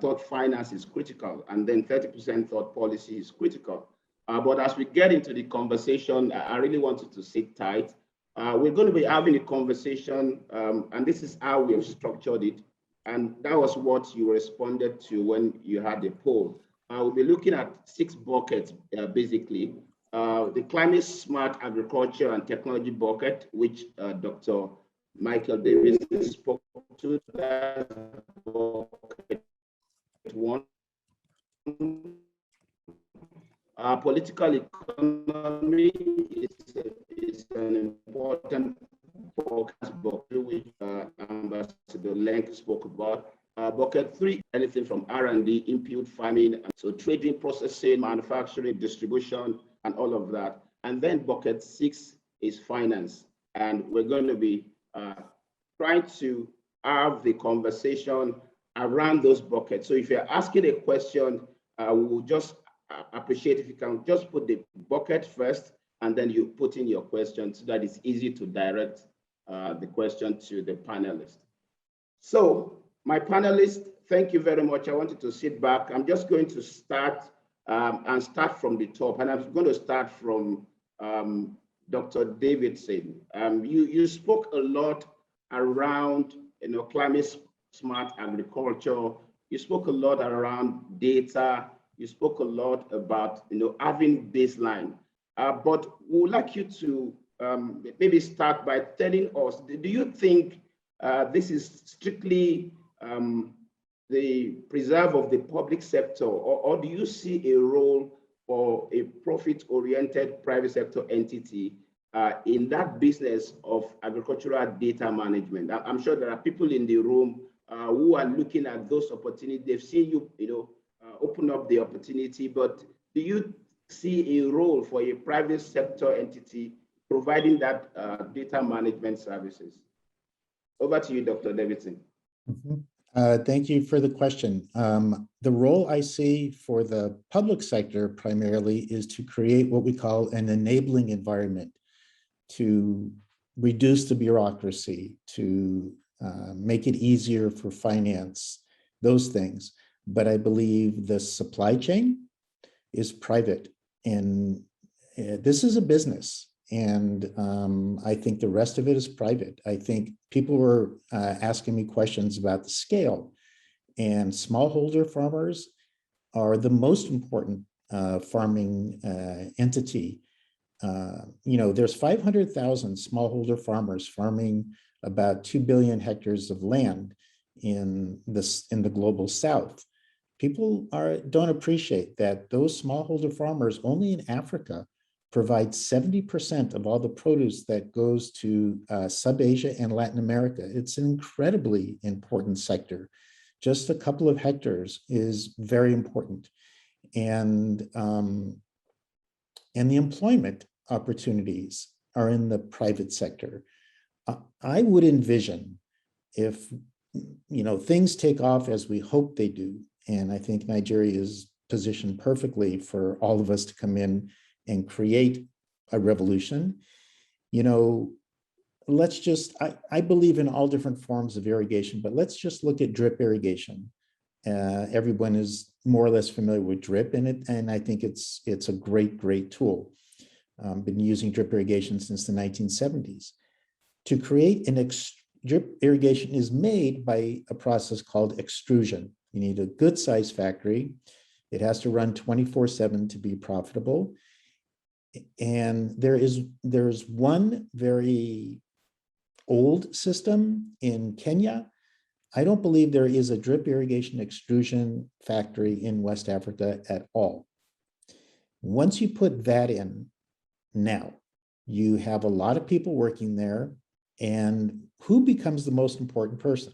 thought finance is critical, and then 30% thought policy is critical. But as we get into the conversation, I really wanted to sit tight. We're going to be having a conversation, and this is how we have structured it. And that was what you responded to when you had the poll. We'll be looking at 6 buckets, basically. The climate smart agriculture and technology bucket, which Dr. Michael Davis spoke to. That's bucket 1. Political economy is an important focus bucket, which Ambassador Lenk spoke about. Bucket 3, anything from R&D, input, farming, so trading, processing, manufacturing, distribution, and all of that. And then bucket 6 is finance. And we're going to be trying to have the conversation around those buckets. So if you're asking a question, we will just appreciate if you can just put the bucket first, and then you put in your question so that it's easy to direct the question to the panelists. So my panelists, thank you very much. I wanted to sit back. I'm just going to start and start from the top, and I'm going to start from Dr. Davidson. You spoke a lot around climate smart agriculture. You spoke a lot around data. You spoke a lot about having baseline. But we would like you to maybe start by telling us, do you think this is strictly the preserve of the public sector, or do you see a role for a profit-oriented private sector entity in that business of agricultural data management? I'm sure there are people in the room who are looking at those opportunities. They've seen you, open up the opportunity, but do you see a role for a private sector entity providing that data management services? Over to you, Dr. Davidson. Thank you for the question. The role I see for the public sector primarily is to create what we call an enabling environment, to reduce the bureaucracy, to make it easier for finance, those things. But I believe the supply chain is private, and this is a business. And I think the rest of it is private. I think people were asking me questions about the scale, and smallholder farmers are the most important farming entity. There's 500,000 smallholder farmers farming about 2 billion hectares of land in the global South. People don't appreciate that those smallholder farmers only in Africa provide 70% of all the produce that goes to Sub-Asia and Latin America. It's an incredibly important sector. Just a couple of hectares is very important. And the employment opportunities are in the private sector. I would envision if things take off as we hope they do, and I think Nigeria is positioned perfectly for all of us to come in and create a revolution. I believe in all different forms of irrigation, but let's just look at drip irrigation. Everyone is more or less familiar with drip, and I think it's a great tool. Been using drip irrigation since the 1970s. To create drip irrigation is made by a process called extrusion. You need a good sized factory. It has to run 24/7 to be profitable. And there's one very old system in Kenya. I don't believe there is a drip irrigation extrusion factory in West Africa at all. Once you put that in now, you have a lot of people working there, and who becomes the most important person?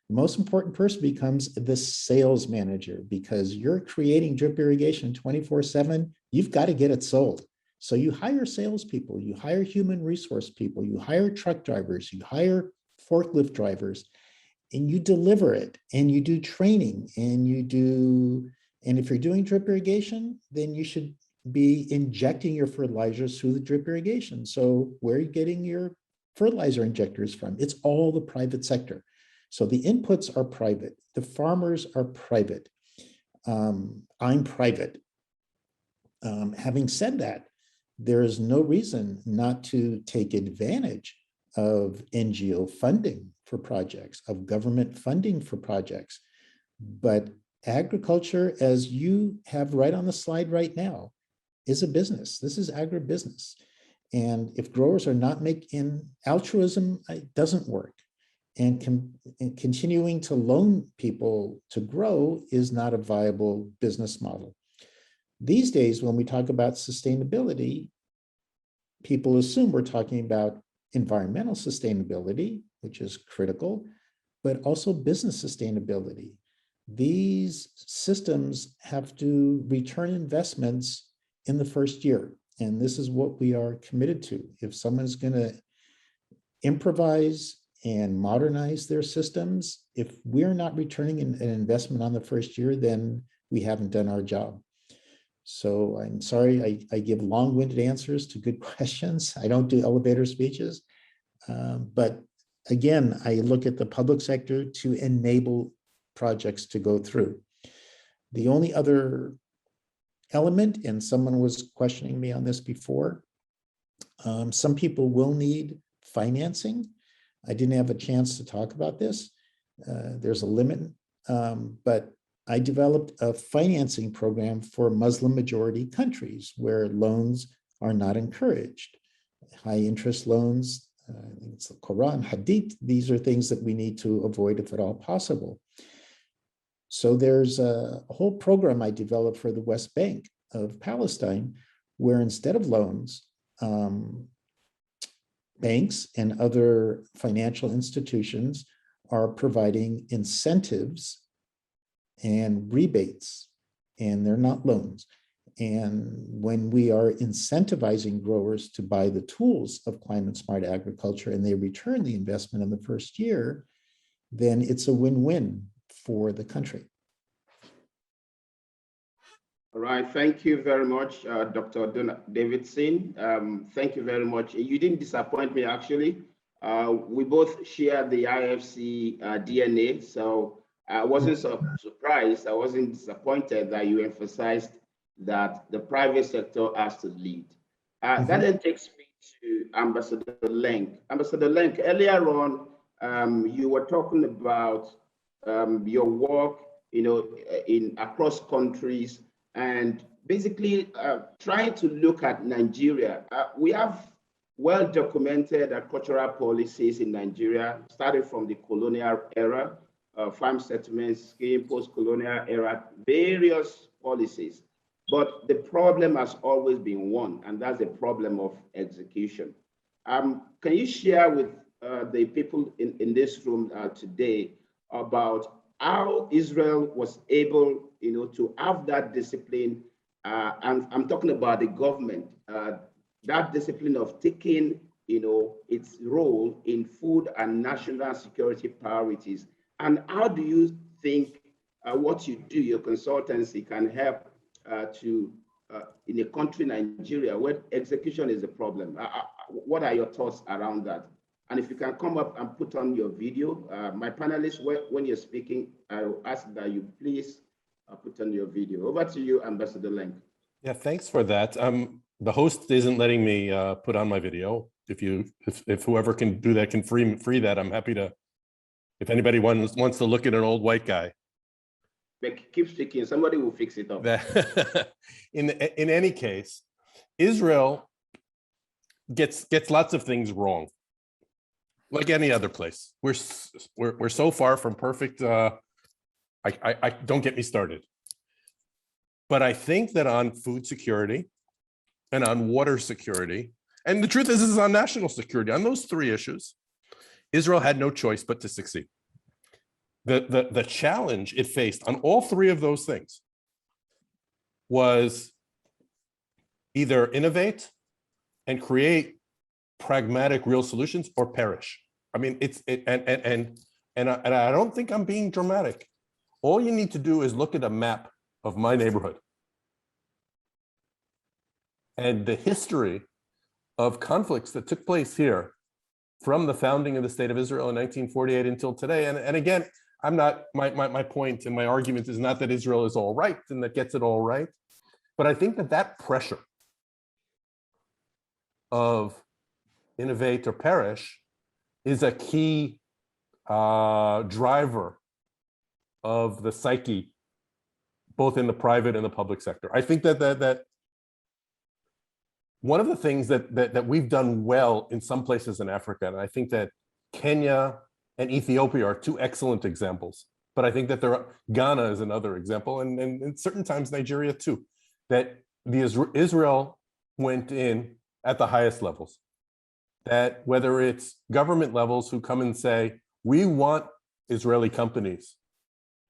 The most important person becomes the sales manager, because you're creating drip irrigation 24/7. You've got to get it sold. So you hire salespeople, you hire human resource people, you hire truck drivers, you hire forklift drivers, and you deliver it, and you do training, and if you're doing drip irrigation, then you should be injecting your fertilizers through the drip irrigation. So where are you getting your fertilizer injectors from? It's all the private sector. So the inputs are private. The farmers are private. I'm private. Having said that, there is no reason not to take advantage of NGO funding for projects, of government funding for projects. But agriculture, as you have right on the slide right now, is a business. This is agribusiness. And if growers are not making altruism, it doesn't work. And continuing to loan people to grow is not a viable business model. These days, when we talk about sustainability, people assume we're talking about environmental sustainability, which is critical, but also business sustainability. These systems have to return investments in the first year. And this is what we are committed to. If someone's going to improvise and modernize their systems, if we're not returning an investment on the first year, then we haven't done our job. So I'm sorry, I give long-winded answers to good questions. I don't do elevator speeches. But again, I look at the public sector to enable projects to go through. The only other element, and someone was questioning me on this before, some people will need financing. I didn't have a chance to talk about this. There's a limit, but I developed a financing program for Muslim majority countries where loans are not encouraged. High interest loans, I think it's the Quran, Hadith, these are things that we need to avoid if at all possible. So there's a whole program I developed for the West Bank of Palestine, where instead of loans, banks and other financial institutions are providing incentives and rebates, and they're not loans. And when we are incentivizing growers to buy the tools of climate smart agriculture and they return the investment in the first year, then it's a win-win for the country. All right, thank you very much, Dr. Davidson. Thank you very much. You didn't disappoint me, actually. We both share the IFC DNA, so I wasn't surprised, I wasn't disappointed that you emphasized that the private sector has to lead. That then takes me to Ambassador Lenk. Ambassador Lenk, earlier on, you were talking about your work, in across countries, and basically trying to look at Nigeria. We have well-documented agricultural policies in Nigeria, starting from the colonial era, farm settlements scheme, post-colonial era, various policies. But the problem has always been one, and that's the problem of execution. Can you share with the people in this room today about how Israel was able, to have that discipline, and I'm talking about the government, that discipline of taking, its role in food and national security priorities. And how do you think what you do, your consultancy, can help to, in a country, Nigeria, where execution is a problem? What are your thoughts around that? And if you can come up and put on your video, my panelists, when you're speaking, I will ask that you please put on your video. Over to you, Ambassador Lenk. Yeah, thanks for that. The host isn't letting me put on my video. If whoever can do that can free that, I'm happy to. If anybody wants to look at an old white guy. But keep speaking, somebody will fix it up. In any case, Israel gets lots of things wrong, like any other place. We're so far from perfect. I don't get me started. But I think that on food security and on water security, and the truth is, this is on national security, on those three issues, Israel had no choice but to succeed. The challenge it faced on all three of those things was either innovate and create pragmatic, real solutions, or perish. I mean, and I don't think I'm being dramatic. All you need to do is look at a map of my neighborhood and the history of conflicts that took place here from the founding of the state of Israel in 1948 until today. And again, I'm not, my point and my argument is not that Israel is all right and that gets it all right, but I think that pressure of innovate or perish is a key driver of the psyche, both in the private and the public sector. I think that one of the things that we've done well in some places in Africa, and I think that Kenya and Ethiopia are two excellent examples, but I think that Ghana is another example, and in certain times Nigeria too, that Israel went in at the highest levels. That whether it's government levels who come and say, we want Israeli companies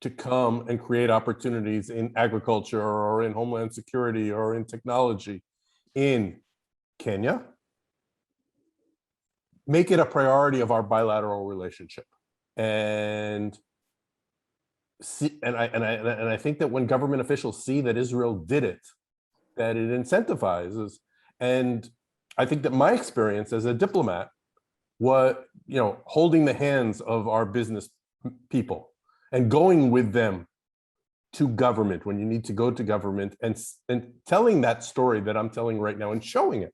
to come and create opportunities in agriculture or in homeland security or in technology in Kenya, make it a priority of our bilateral relationship. And I think that when government officials see that Israel did it, that it incentivizes. And I think that my experience as a diplomat was, holding the hands of our business people and going with them to government when you need to go to government and telling that story that I'm telling right now and showing it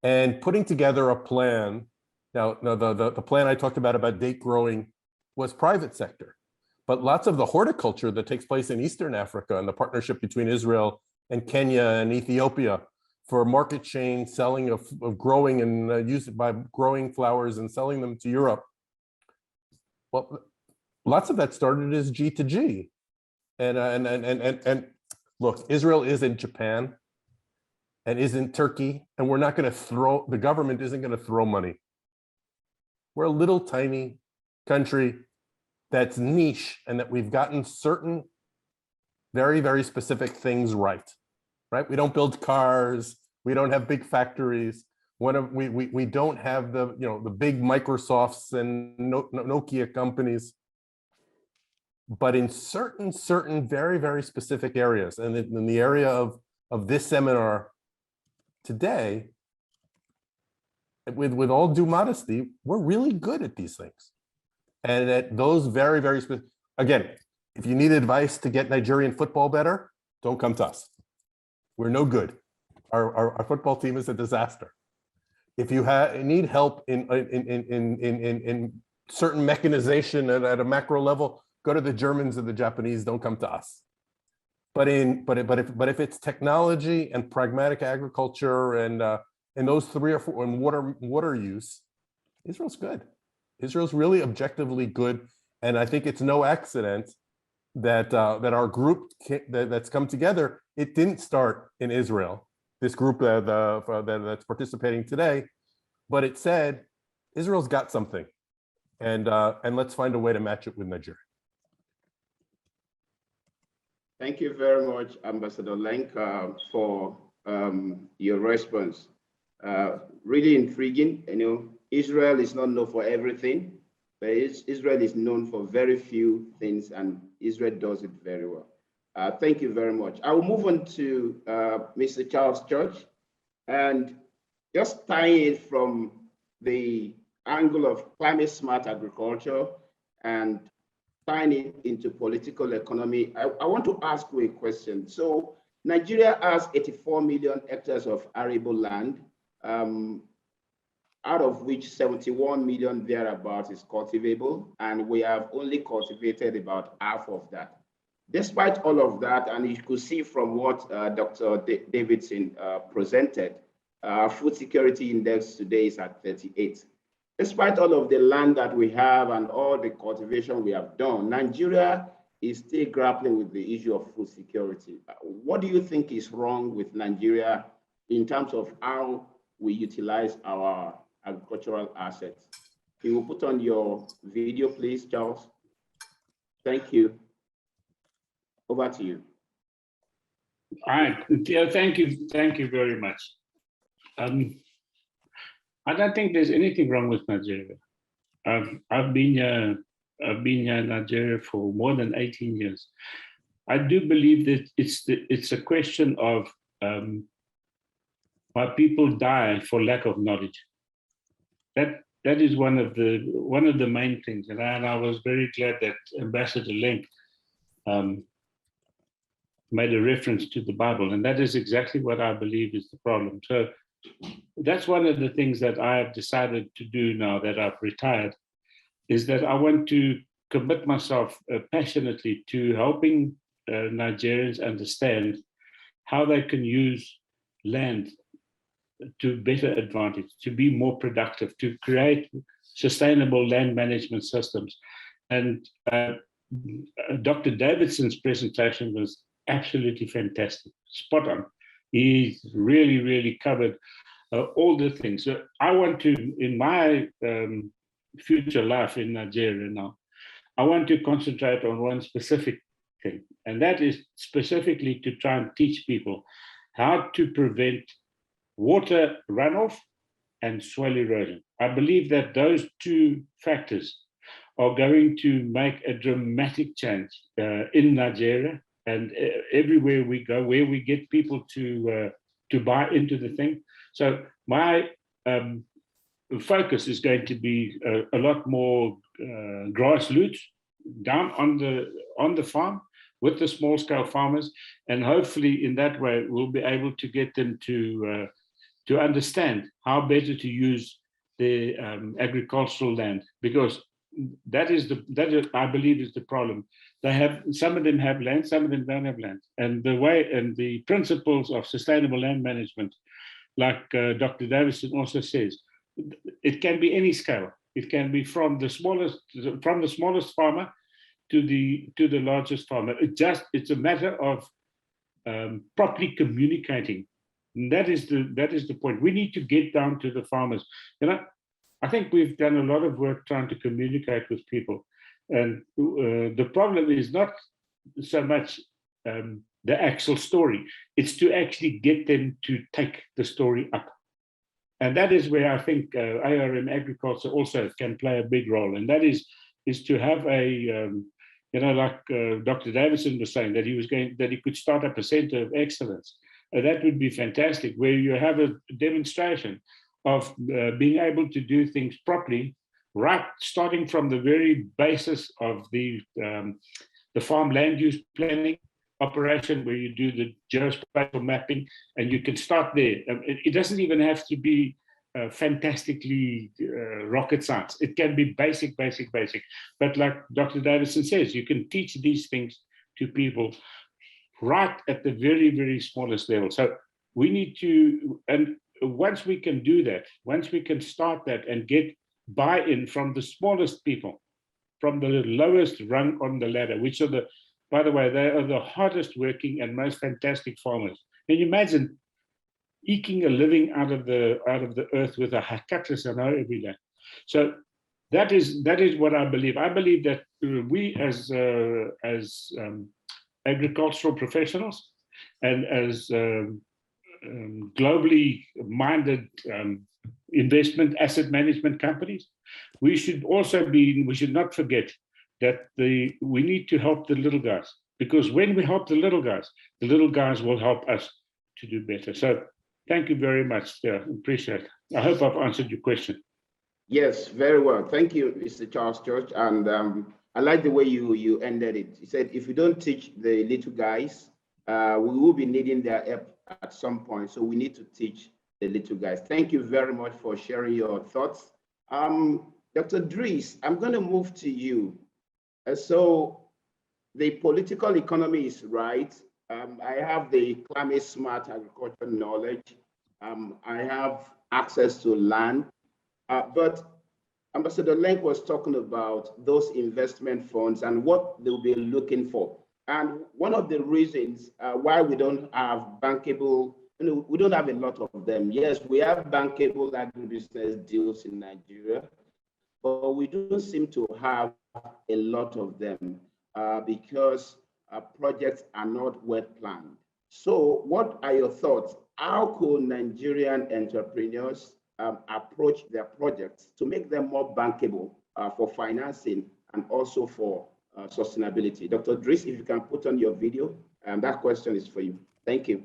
and putting together a plan. Now, the plan I talked about date growing was private sector, but lots of the horticulture that takes place in Eastern Africa and the partnership between Israel and Kenya and Ethiopia for market chain selling of growing and used by growing flowers and selling them to Europe. Well, lots of that started as G2G. And look, Israel is in Japan and is in Turkey, and we're not going to the government isn't going to throw money. We're a little tiny country that's niche and that we've gotten certain very, very specific things right? We don't build cars. We don't have big factories. We don't have the big Microsofts and Nokia companies. But in certain very, very specific areas, and in the area of this seminar today, with all due modesty, we're really good at these things. And at those very, very specific, again, if you need advice to get Nigerian football better, don't come to us. We're no good. Our football team is a disaster. If you need help in certain mechanization at a macro level, go to the Germans or the Japanese. Don't come to us. But if it's technology and pragmatic agriculture and those three or four and water use, Israel's good. Israel's really objectively good, and I think it's no accident that our group that's come together. It didn't start in Israel. This group that's participating today, but it said Israel's got something, and let's find a way to match it with Nigeria. Thank you very much, Ambassador Lenk, for your response. Really intriguing. Israel is not known for everything, but Israel is known for very few things, and Israel does it very well. Thank you very much. I will move on to Mr. Charles Church, and just tying it from the angle of climate smart agriculture and tying it into political economy, I want to ask you a question. So Nigeria has 84 million hectares of arable land, out of which 71 million thereabouts is cultivable, and we have only cultivated about half of that. Despite all of that, and you could see from what Dr. Davidson presented, food security index today is at 38. Despite all of the land that we have and all the cultivation we have done, Nigeria is still grappling with the issue of food security. What do you think is wrong with Nigeria in terms of how we utilize our agricultural assets? Can you put on your video, please, Charles? Thank you. Over to you. All right. Yeah, thank you very much. I don't think there's anything wrong with Nigeria. I've been in Nigeria for more than 18 years. I do believe that it's a question of why people die for lack of knowledge. That is one of the main things, and I was very glad that Ambassador Lenk made a reference to the Bible, and that is exactly what I believe is the problem. So that's one of the things that I have decided to do now that I've retired, is that I want to commit myself passionately to helping Nigerians understand how they can use land to better advantage, to be more productive, to create sustainable land management systems. And Dr. Davidson's presentation was absolutely fantastic, spot on. He really covered all the things. So I want to, in my future life in Nigeria now, I want to concentrate on one specific thing, and that is specifically to try and teach people how to prevent water runoff and soil erosion. I believe that those two factors are going to make a dramatic change in Nigeria and everywhere we go, where we get people to buy into the thing. So my focus is going to be a lot more grassroots, down on the farm with the small scale farmers, and hopefully in that way we'll be able to get them to understand how better to use the agricultural land, because that is I believe is the problem. They have, some of them have land, some of them don't have land, and the way and the principles of sustainable land management, like Dr. Davison also says, it can be any scale. It can be from the smallest farmer to the largest farmer. It's a matter of properly communicating. And that is the point. We need to get down to the farmers. I think we've done a lot of work trying to communicate with people, and the problem is not so much the actual story. It's to actually get them to take the story up. And that is where I think ARM agriculture also can play a big role. And that is to have a, like Dr. Davison was saying, that he could start up a center of excellence. That would be fantastic, where you have a demonstration of being able to do things properly, right, starting from the very basis of the farm land use planning operation, where you do the geospatial mapping, and you can start there. It doesn't even have to be fantastically rocket science. It can be basic. But like Dr. Davison says, you can teach these things to people right at the very, very smallest level. So we need to, and once we can do that, once we can start that and get buy-in from the smallest people, from the lowest rung on the ladder, which are by the way, they are the hardest working and most fantastic farmers. Can you imagine eking a living out of the earth with a cutlass and hoe every day? So that is what I believe. I believe that we as agricultural professionals and as globally minded investment asset management companies, we should not forget that we need to help the little guys, because when we help the little guys will help us to do better. So thank you very much. Appreciate it. I hope I've answered your question. Yes, very well. Thank you, Mr. Charles George. And I like the way you ended it. You said, if we don't teach the little guys, we will be needing their help at some point. So we need to teach the little guys. Thank you very much for sharing your thoughts. Dr. Dries, I'm going to move to you. So the political economy is right. I have the climate smart agriculture knowledge. I have access to land, but Ambassador Lenk was talking about those investment funds and what they'll be looking for. And one of the reasons why we don't have bankable, we don't have a lot of them. Yes, we have bankable agribusiness deals in Nigeria, but we don't seem to have a lot of them because projects are not well planned. So what are your thoughts? How could Nigerian entrepreneurs approach their projects to make them more bankable for financing and also for sustainability? Dr. Dries, if you can put on your video, that question is for you. Thank you.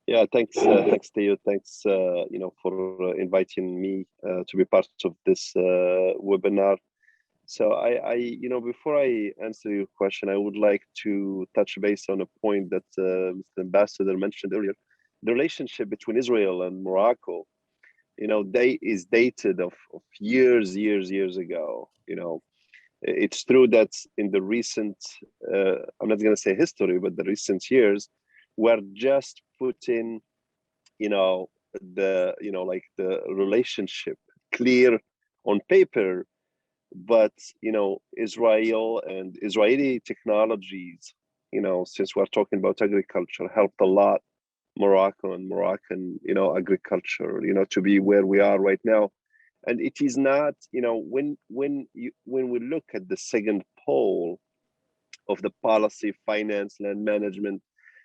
Yeah, thanks, thanks Theo. Thanks, for inviting me to be part of this webinar. So before I answer your question, I would like to touch base on a point that Mr. Ambassador mentioned earlier. The relationship between Israel and Morocco, is dated of years ago. It's true that in the recent, I'm not going to say history, but the recent years, we're just putting, the relationship clear on paper. But Israel and Israeli technologies, since we're talking about agriculture, helped a lot Morocco and Moroccan agriculture to be where we are right now. And it is not, when we look at the second pole of the policy, finance, land management,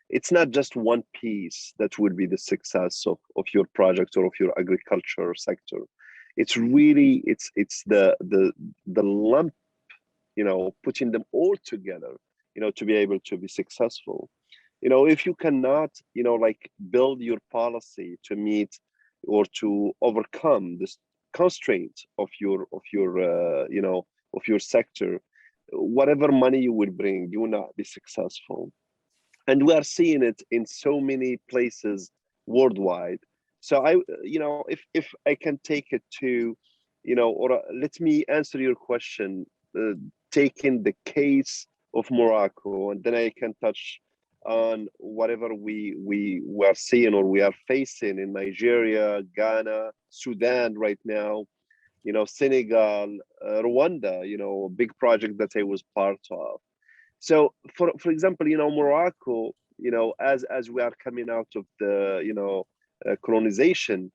it's not just one piece that would be the success of your project or of your agriculture sector. It's really it's the lump, putting them all together, to be able to be successful. If you cannot, build your policy to meet or to overcome this constraint of your sector, whatever money you will bring, you will not be successful. And we are seeing it in so many places worldwide. So if I can take it to, or let me answer your question, taking the case of Morocco, and then I can touch on whatever we are seeing or we are facing in Nigeria, Ghana, Sudan right now, Senegal, Rwanda, a big project that I was part of. So for example, Morocco, as we are coming out of the, colonization,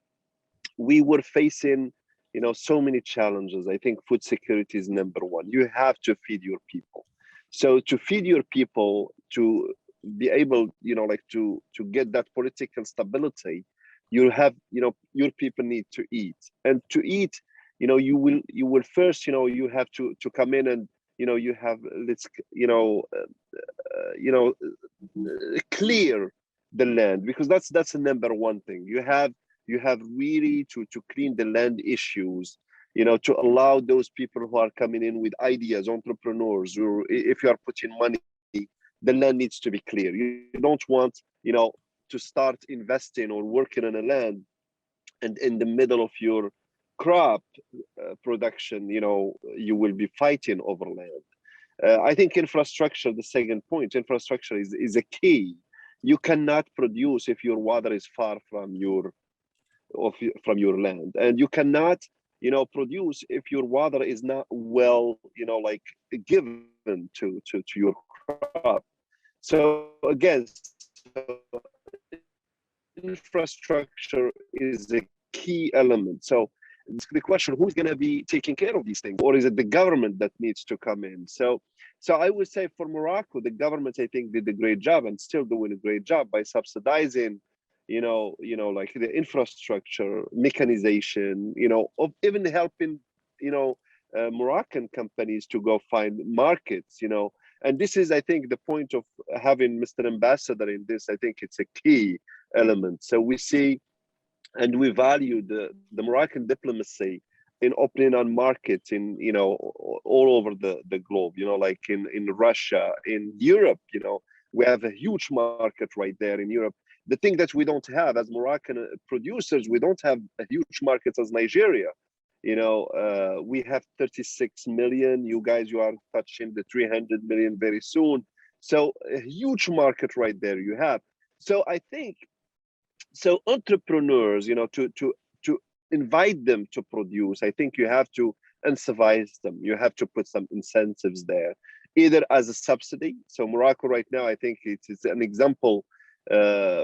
we were facing, so many challenges. I think food security is number one. You have to feed your people. So to feed your people, to be able, to get that political stability, you have, your people need to eat. And to eat, you will first, you have to come in and, you have, clear the land, because that's the number one thing. You have really to clean the land issues, to allow those people who are coming in with ideas, entrepreneurs, or if you are putting money, the land needs to be clear. You don't want, to start investing or working on a land and in the middle of your crop production, you will be fighting over land. I think infrastructure, the second point, infrastructure is a key. You cannot produce if your water is far from your land, and you cannot, produce if your water is not well, given to your crop. So again, infrastructure is a key element. So the question, who's going to be taking care of these things, or is it the government that needs to come in? So I would say for Morocco, the government, I think, did a great job and still doing a great job by subsidizing, like the infrastructure, mechanization, of even helping, Moroccan companies to go find markets, and this is, I think, the point of having Mr. Ambassador in this. I think it's a key element. So we see and we value the Moroccan diplomacy in opening on markets in, all over the globe, like in Russia, in Europe, we have a huge market right there in Europe. The thing that we don't have as Moroccan producers, we don't have a huge market as Nigeria. We have 36 million. You guys, you are touching the 300 million very soon. So a huge market right there you have. So I think, so entrepreneurs, to invite them to produce, I think you have to incentivize them. You have to put some incentives there, either as a subsidy. So Morocco right now, I think it's an example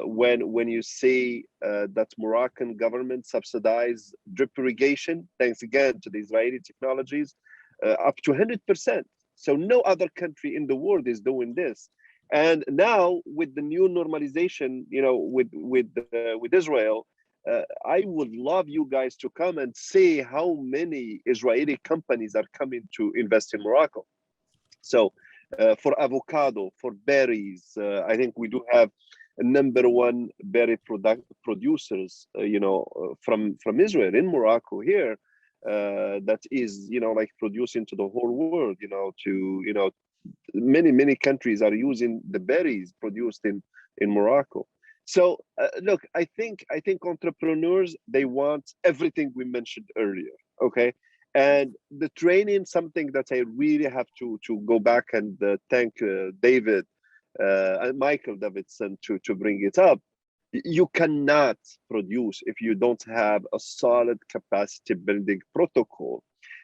when you see that Moroccan government subsidize drip irrigation, thanks again to the Israeli technologies, up to 100%. So no other country in the world is doing this. And now with the new normalization, with Israel, I would love you guys to come and see how many Israeli companies are coming to invest in Morocco. So for avocado, for berries, I think we do have a #1 berry producers, from Israel in Morocco here, that is, like producing to the whole world, many countries are using the berries produced in Morocco. So look, I think entrepreneurs, they want everything we mentioned earlier, okay? And the training, something that I really have to go back and thank David and Michael Davidson to bring it up. You cannot produce if you don't have a solid capacity building protocol.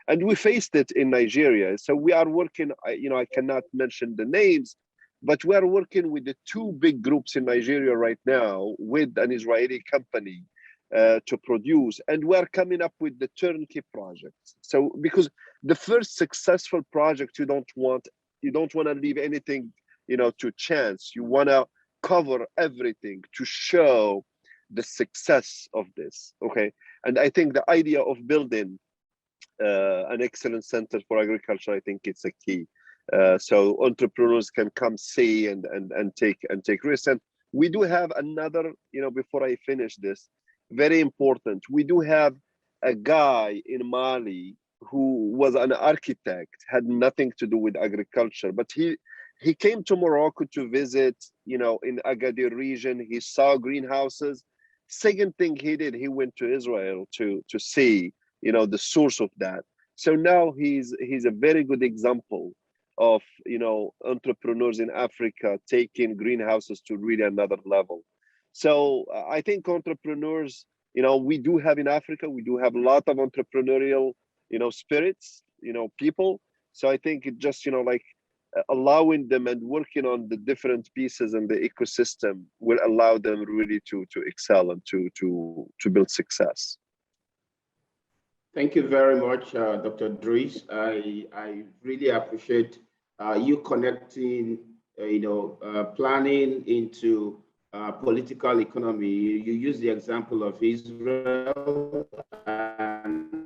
And we faced it in Nigeria. So we are working, I cannot mention the names, but we are working with the 2 big groups in Nigeria right now with an Israeli company to produce, and we're coming up with the turnkey projects. So because the first successful project, you don't want to leave anything, to chance. You want to cover everything to show the success of this, okay? And I think the idea of building an excellence center for agriculture, I think it's a key. So entrepreneurs can come see and take risks. And we do have another, before I finish this, very important. We do have a guy in Mali who was an architect, had nothing to do with agriculture, but he came to Morocco to visit, in Agadir region. He saw greenhouses. Second thing he did, he went to Israel to see, the source of that. So now he's a very good example of, entrepreneurs in Africa taking greenhouses to really another level. So I think entrepreneurs, we do have in Africa, we do have a lot of entrepreneurial, spirits, people. So I think it just, allowing them and working on the different pieces in the ecosystem will allow them really to excel and to build success. Thank you very much, Dr. Dries. I really appreciate you connecting, planning into political economy. You use the example of Israel and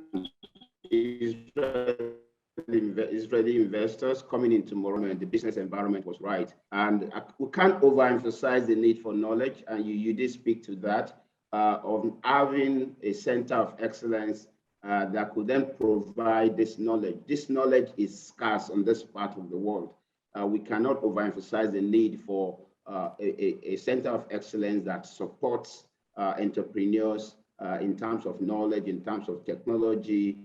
Israeli investors coming into Morocco, and the business environment was right. And we can't overemphasize the need for knowledge, and you did speak to that, of having a center of excellence that could then provide this knowledge. This knowledge is scarce on this part of the world. We cannot overemphasize the need for a center of excellence that supports entrepreneurs in terms of knowledge, in terms of technology,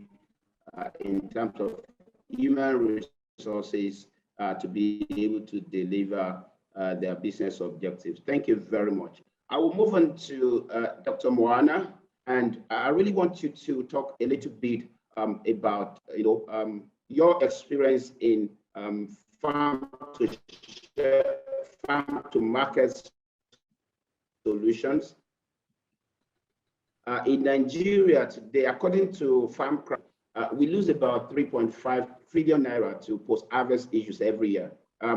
in terms of human resources to be able to deliver their business objectives. Thank you very much. I will move on to Dr. Moana, and I really want you to talk a little bit about your experience in farm to market solutions. In Nigeria today, according to FarmCraft, we lose about 3.5 trillion naira to post-harvest issues every year.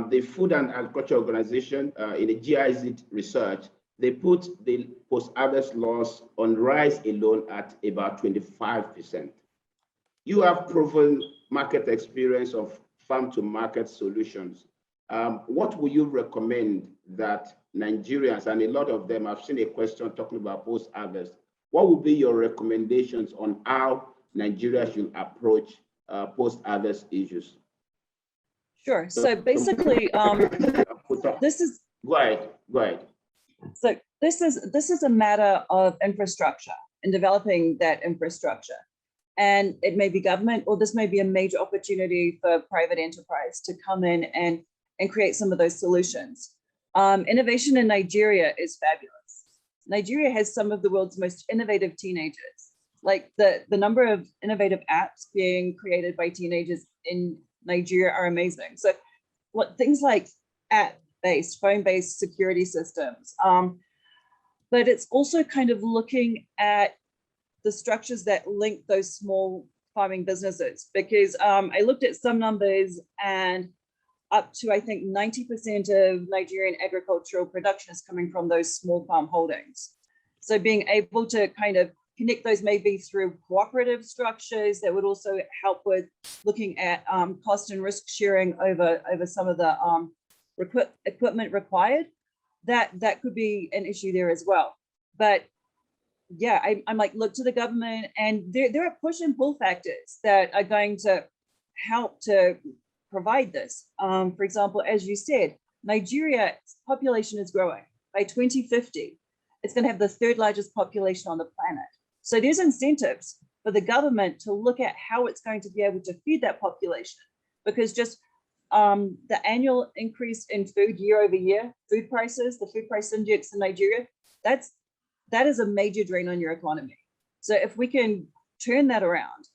The Food and Agriculture Organization, in a GIZ research, they put the post-harvest loss on rice alone at about 25%. You have proven market experience of farm-to-market solutions. What would you recommend that Nigerians, and a lot of them, I've seen a question talking about post-harvest, what would be your recommendations on how Nigeria should approach post-harvest issues? Sure. So basically, this is. Go ahead. So this is a matter of infrastructure and developing that infrastructure. And it may be government, or this may be a major opportunity for private enterprise to come in and create some of those solutions. Innovation in Nigeria is fabulous. Nigeria has some of the world's most innovative teenagers. Like the number of innovative apps being created by teenagers in Nigeria are amazing. So what things like app-based, phone-based security systems, but it's also kind of looking at the structures that link those small farming businesses, because I looked at some numbers, and up to, I think, 90% of Nigerian agricultural production is coming from those small farm holdings. So being able to kind of connect those maybe through cooperative structures that would also help with looking at cost and risk sharing over some of the equipment required, that could be an issue there as well. But yeah, I'm like, look to the government, and there are push and pull factors that are going to help to provide this. For example, as you said, Nigeria's population is growing. By 2050, it's going to have the third largest population on the planet. So there's incentives for the government to look at how it's going to be able to feed that population, because just the annual increase in food year over year, food prices, the food price index in Nigeria, that is a major drain on your economy. So if we can turn that around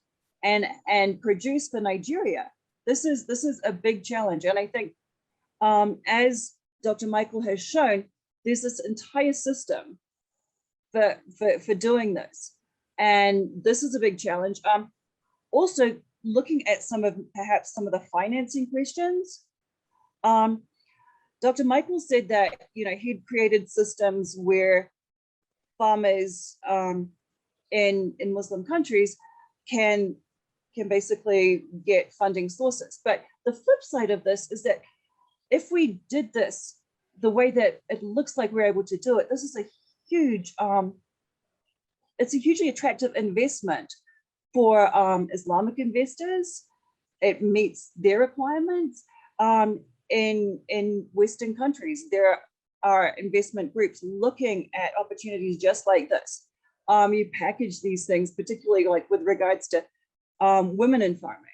and produce for Nigeria, this is a big challenge. And I think as Dr. Michael has shown, there's this entire system for doing this. And this is a big challenge. Also looking at perhaps some of the financing questions. Dr. Michael said that, he'd created systems where farmers in Muslim countries can basically get funding sources. But the flip side of this is that if we did this the way that it looks like we're able to do it, this is a huge, it's a hugely attractive investment for Islamic investors. It meets their requirements. In Western countries, there are investment groups looking at opportunities just like this. You package these things, particularly like with regards to women in farming.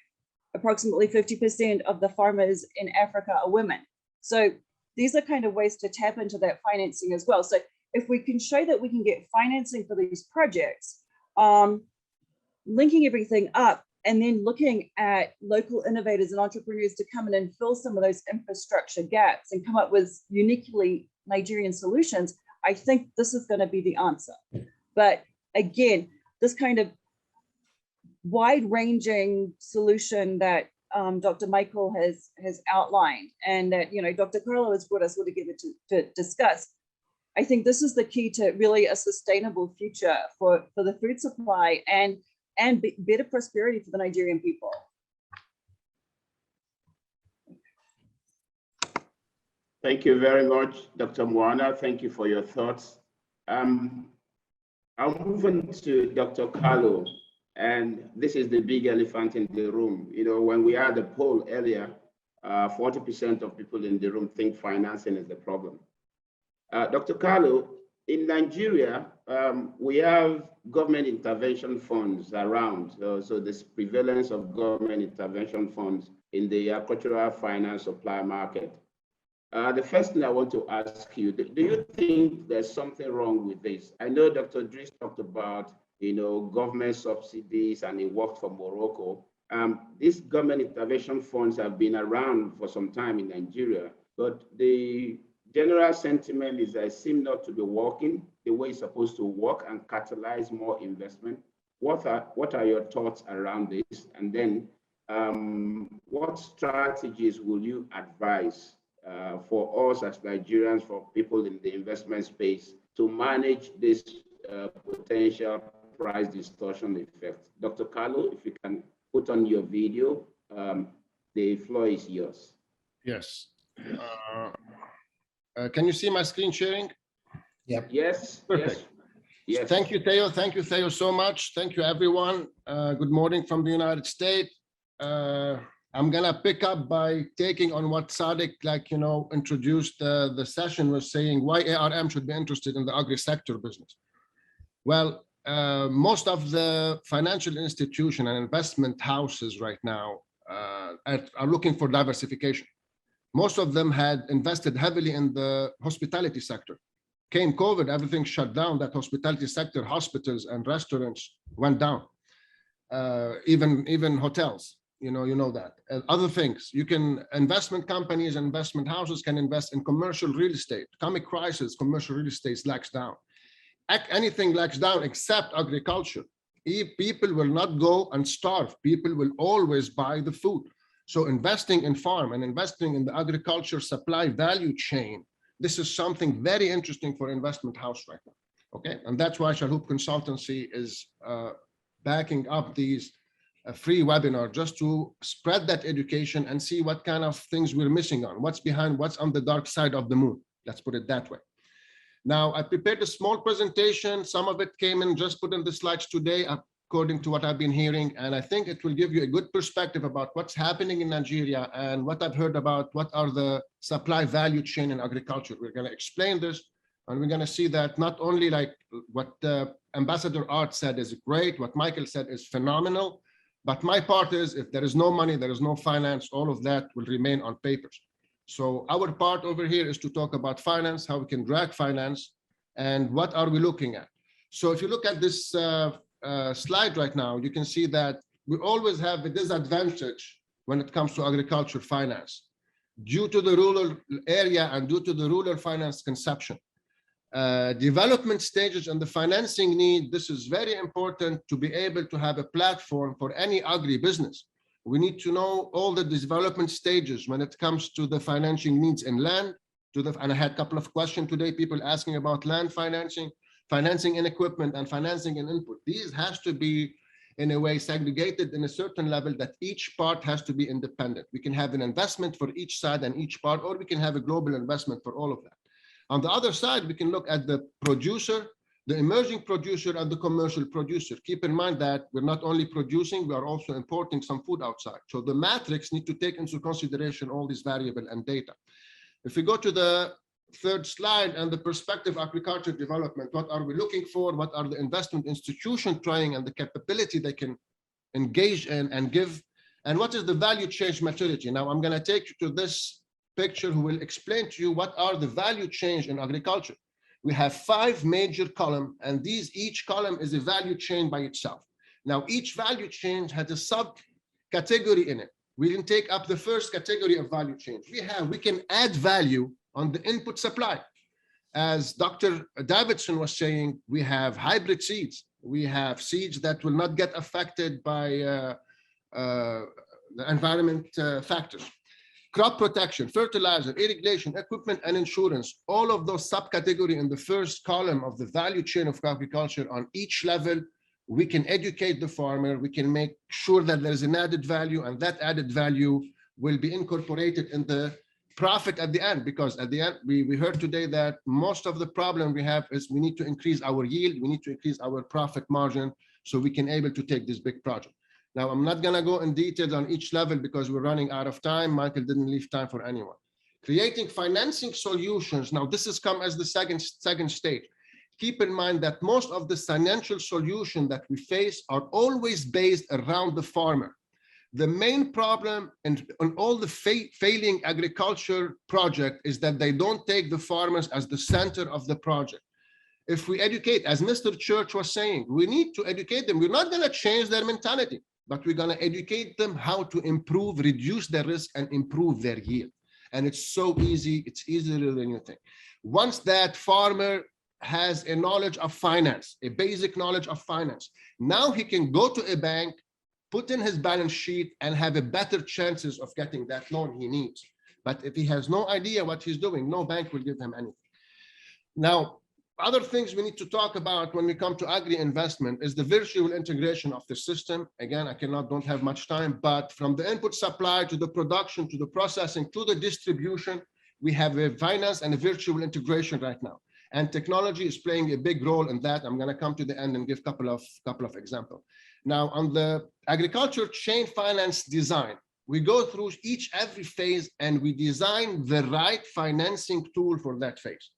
Approximately 50% of the farmers in Africa are women. So these are kind of ways to tap into that financing as well. So if we can show that we can get financing for these projects, linking everything up, and then looking at local innovators and entrepreneurs to come in and fill some of those infrastructure gaps and come up with uniquely Nigerian solutions, I think this is going to be the answer. But again, this kind of wide-ranging solution that Dr. Michael has outlined, and that Dr. Carlo has brought us all together to discuss, I think this is the key to really a sustainable future for the food supply and better prosperity for the Nigerian people. Thank you very much, Dr. Mwana. Thank you for your thoughts. I'll move on to Dr. Carlo, and this is the big elephant in the room. When we had the poll earlier, 40% of people in the room think financing is the problem. Dr. Carlo, in Nigeria, we have government intervention funds around. So this prevalence of government intervention funds in the agricultural finance supply market. The first thing I want to ask you, do you think there's something wrong with this? I know Dr. Dries talked about, government subsidies, and he worked for Morocco. These government intervention funds have been around for some time in Nigeria, but the general sentiment is that it seems not to be working the way it's supposed to work and catalyze more investment. What are your thoughts around this? And then what strategies will you advise for us as Nigerians, for people in the investment space, to manage this potential price distortion effect? Dr. Carlo, if you can put on your video, the floor is yours. Yes. Can you see my screen sharing? Yep. Yes. Perfect. Yes. Thank you, Theo. Thank you, Theo, so much. Thank you, everyone. Good morning from the United States. I'm gonna pick up by taking on what Sadiq, introduced the session, was saying why ARM should be interested in the agri-sector business. Well, most of the financial institution and investment houses right now are looking for diversification. Most of them had invested heavily in the hospitality sector. Came COVID, everything shut down. That hospitality sector, hospitals and restaurants went down. Even hotels, you know that. Other things, investment companies, investment houses can invest in commercial real estate. Comic crisis, commercial real estate lacks down. Anything lacks down except agriculture. People will not go and starve. People will always buy the food. So investing in farm and investing in the agriculture supply value chain, this is something very interesting for investment house right now. Okay, and that's why Shalhoub Consultancy is backing up these free webinar just to spread that education and see what kind of things we're missing on, what's on the dark side of the moon. Let's put it that way. Now, I prepared a small presentation. Some of it came in, just put in the slides today, according to what I've been hearing. And I think it will give you a good perspective about what's happening in Nigeria and what I've heard about what are the supply value chain in agriculture. We're going to explain this, and we're going to see that not only like what Ambassador Art said is great, what Michael said is phenomenal, but my part is if there is no money, there is no finance, all of that will remain on papers. So our part over here is to talk about finance, how we can drag finance, and what are we looking at. So if you look at this slide right now, you can see that we always have a disadvantage when it comes to agriculture finance due to the rural area and due to the rural finance conception. Development stages and the financing need, this is very important to be able to have a platform for any agribusiness. We need to know all the development stages when it comes to the financing needs in land. And I had a couple of questions today, people asking about land financing, financing in equipment, and financing in input. These has to be in a way segregated in a certain level that each part has to be independent. We can have an investment for each side and each part, or we can have a global investment for all of that. On the other side, we can look at the producer, the emerging producer, and the commercial producer. Keep in mind that we're not only producing, we are also importing some food outside. So the matrix need to take into consideration all these variables and data. If we go to the third slide and the perspective agriculture development, what are we looking for? What are the investment institution trying and the capability they can engage in and give? And what is the value chain maturity? Now I'm going to take you to this picture who will explain to you what are the value chain in agriculture. We have 5 major columns, and each column is a value chain by itself. Now, each value chain has a subcategory in it. We didn't take up the first category of value chain. We can add value on the input supply. As Dr. Davidson was saying, we have hybrid seeds. We have seeds that will not get affected by the environment factors. Crop protection, fertilizer, irrigation, equipment, and insurance, all of those subcategories in the first column of the value chain of agriculture. On each level, we can educate the farmer, we can make sure that there's an added value, and that added value will be incorporated in the profit at the end, because at the end, we heard today that most of the problem we have is we need to increase our yield, we need to increase our profit margin so we can able to take this big project. Now, I'm not going to go in details on each level because we're running out of time. Michael didn't leave time for anyone. Creating financing solutions. Now, this has come as the second stage. Keep in mind that most of the financial solutions that we face are always based around the farmer. The main problem in all the failing agriculture project is that they don't take the farmers as the center of the project. If we educate, as Mr. Church was saying, we need to educate them. We're not going to change their mentality, but we're going to educate them how to improve, reduce their risk, and improve their yield. And it's so easy. It's easier than you think. Once that farmer has a knowledge of finance, a basic knowledge of finance, now he can go to a bank, put in his balance sheet, and have a better chances of getting that loan he needs. But if he has no idea what he's doing, no bank will give him anything. Now, other things we need to talk about when we come to agri-investment is the virtual integration of the system. Again, don't have much time, but from the input supply to the production, to the processing, to the distribution, we have a finance and a virtual integration right now. And technology is playing a big role in that. I'm going to come to the end and give a couple of examples. Now, on the agriculture chain finance design, we go through every phase and we design the right financing tool for that phase,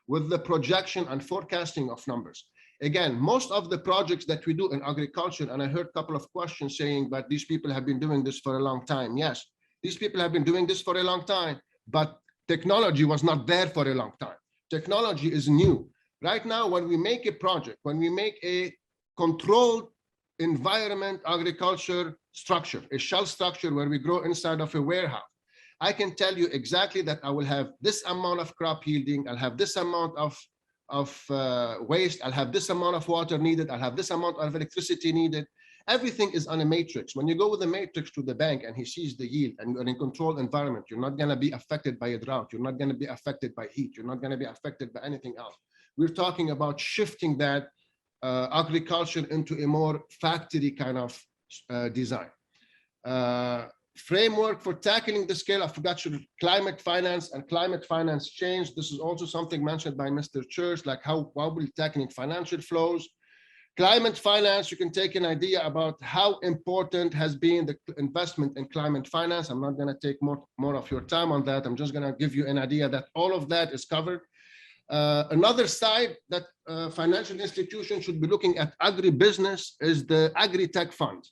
with the projection and forecasting of numbers. Again, most of the projects that we do in agriculture, and I heard a couple of questions saying, but these people have been doing this for a long time. Yes, these people have been doing this for a long time, but technology was not there for a long time. Technology is new. Right now, when we make a project, when we make a controlled environment agriculture structure, a shell structure where we grow inside of a warehouse, I can tell you exactly that I will have this amount of crop yielding, I'll have this amount of waste, I'll have this amount of water needed, I'll have this amount of electricity needed. Everything is on a matrix. When you go with a matrix to the bank and he sees the yield and you're in a controlled environment, you're not going to be affected by a drought. You're not going to be affected by heat. You're not going to be affected by anything else. We're talking about shifting that agriculture into a more factory kind of design. Framework for tackling the scale of climate finance and climate finance change. This is also something mentioned by Mr. Church, like how we're tackling financial flows. Climate finance, you can take an idea about how important has been the investment in climate finance. I'm not going to take more of your time on that. I'm just going to give you an idea that all of that is covered. Another side that financial institutions should be looking at agribusiness is the Agritech Fund.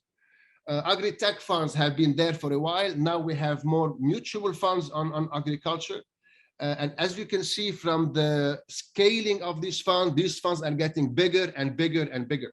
Agritech funds have been there for a while. Now we have more mutual funds on agriculture. And as you can see from the scaling of these funds are getting bigger and bigger and bigger.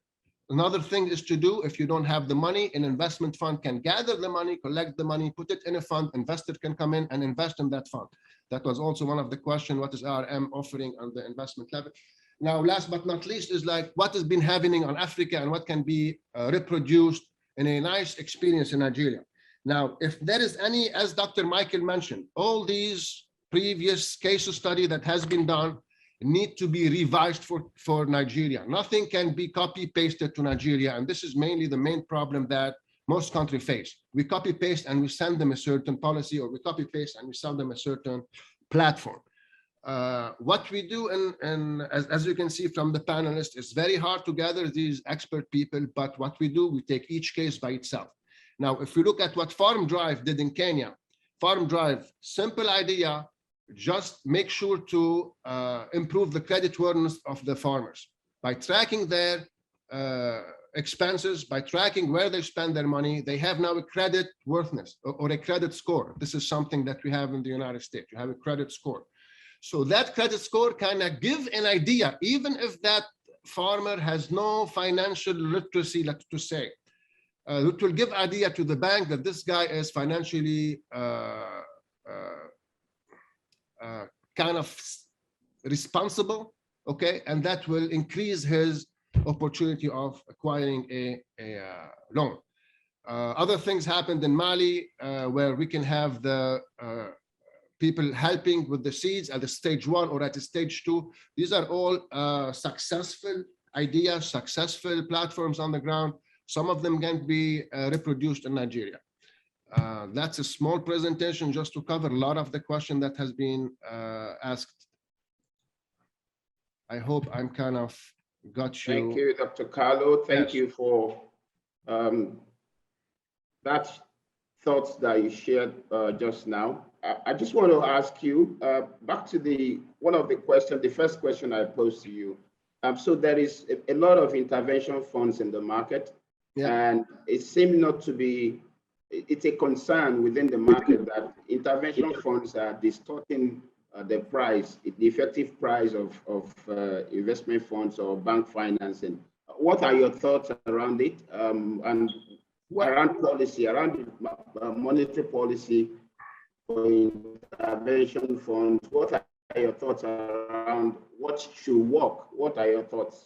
Another thing is to do, if you don't have the money, an investment fund can gather the money, collect the money, put it in a fund, investor can come in and invest in that fund. That was also one of the questions, what is RM offering on the investment level? Now, last but not least is like, what has been happening on Africa and what can be reproduced in a nice experience in Nigeria. Now, if there is any, as Dr. Michael mentioned, all these previous case study that has been done need to be revised for Nigeria. Nothing can be copy pasted to Nigeria. And this is mainly the main problem that most countries face. We copy paste and we send them a certain policy, or we copy paste and we sell them a certain platform. What we do, and as you can see from the panelists, it's very hard to gather these expert people, but what we do, we take each case by itself. Now, if we look at what Farm Drive did in Kenya, Farm Drive, simple idea, just make sure to improve the creditworthiness of the farmers by tracking their expenses, by tracking where they spend their money. They have now a credit worthiness or a credit score. This is something that we have in the United States. You have a credit score. So that credit score kind of give an idea, even if that farmer has no financial literacy, like to say, it will give idea to the bank that this guy is financially kind of responsible, okay? And that will increase his opportunity of acquiring a loan. Other things happened in Mali where we can have the people helping with the seeds at the stage 1 or at the stage 2. These are all successful ideas, successful platforms on the ground. Some of them can be reproduced in Nigeria. That's a small presentation just to cover a lot of the question that has been asked. I hope I'm kind of got you. Thank you, Dr. Carlo. Thank you for that thoughts that you shared just now. I just want to ask you back to the first question I posed to you. So there is a lot of intervention funds in the market, and it seems not to be. It's a concern within the market that intervention funds are distorting the price, the effective price of investment funds or bank financing. What are your thoughts around it and around policy, around monetary policy for intervention funds? What are your thoughts around what should work? What are your thoughts?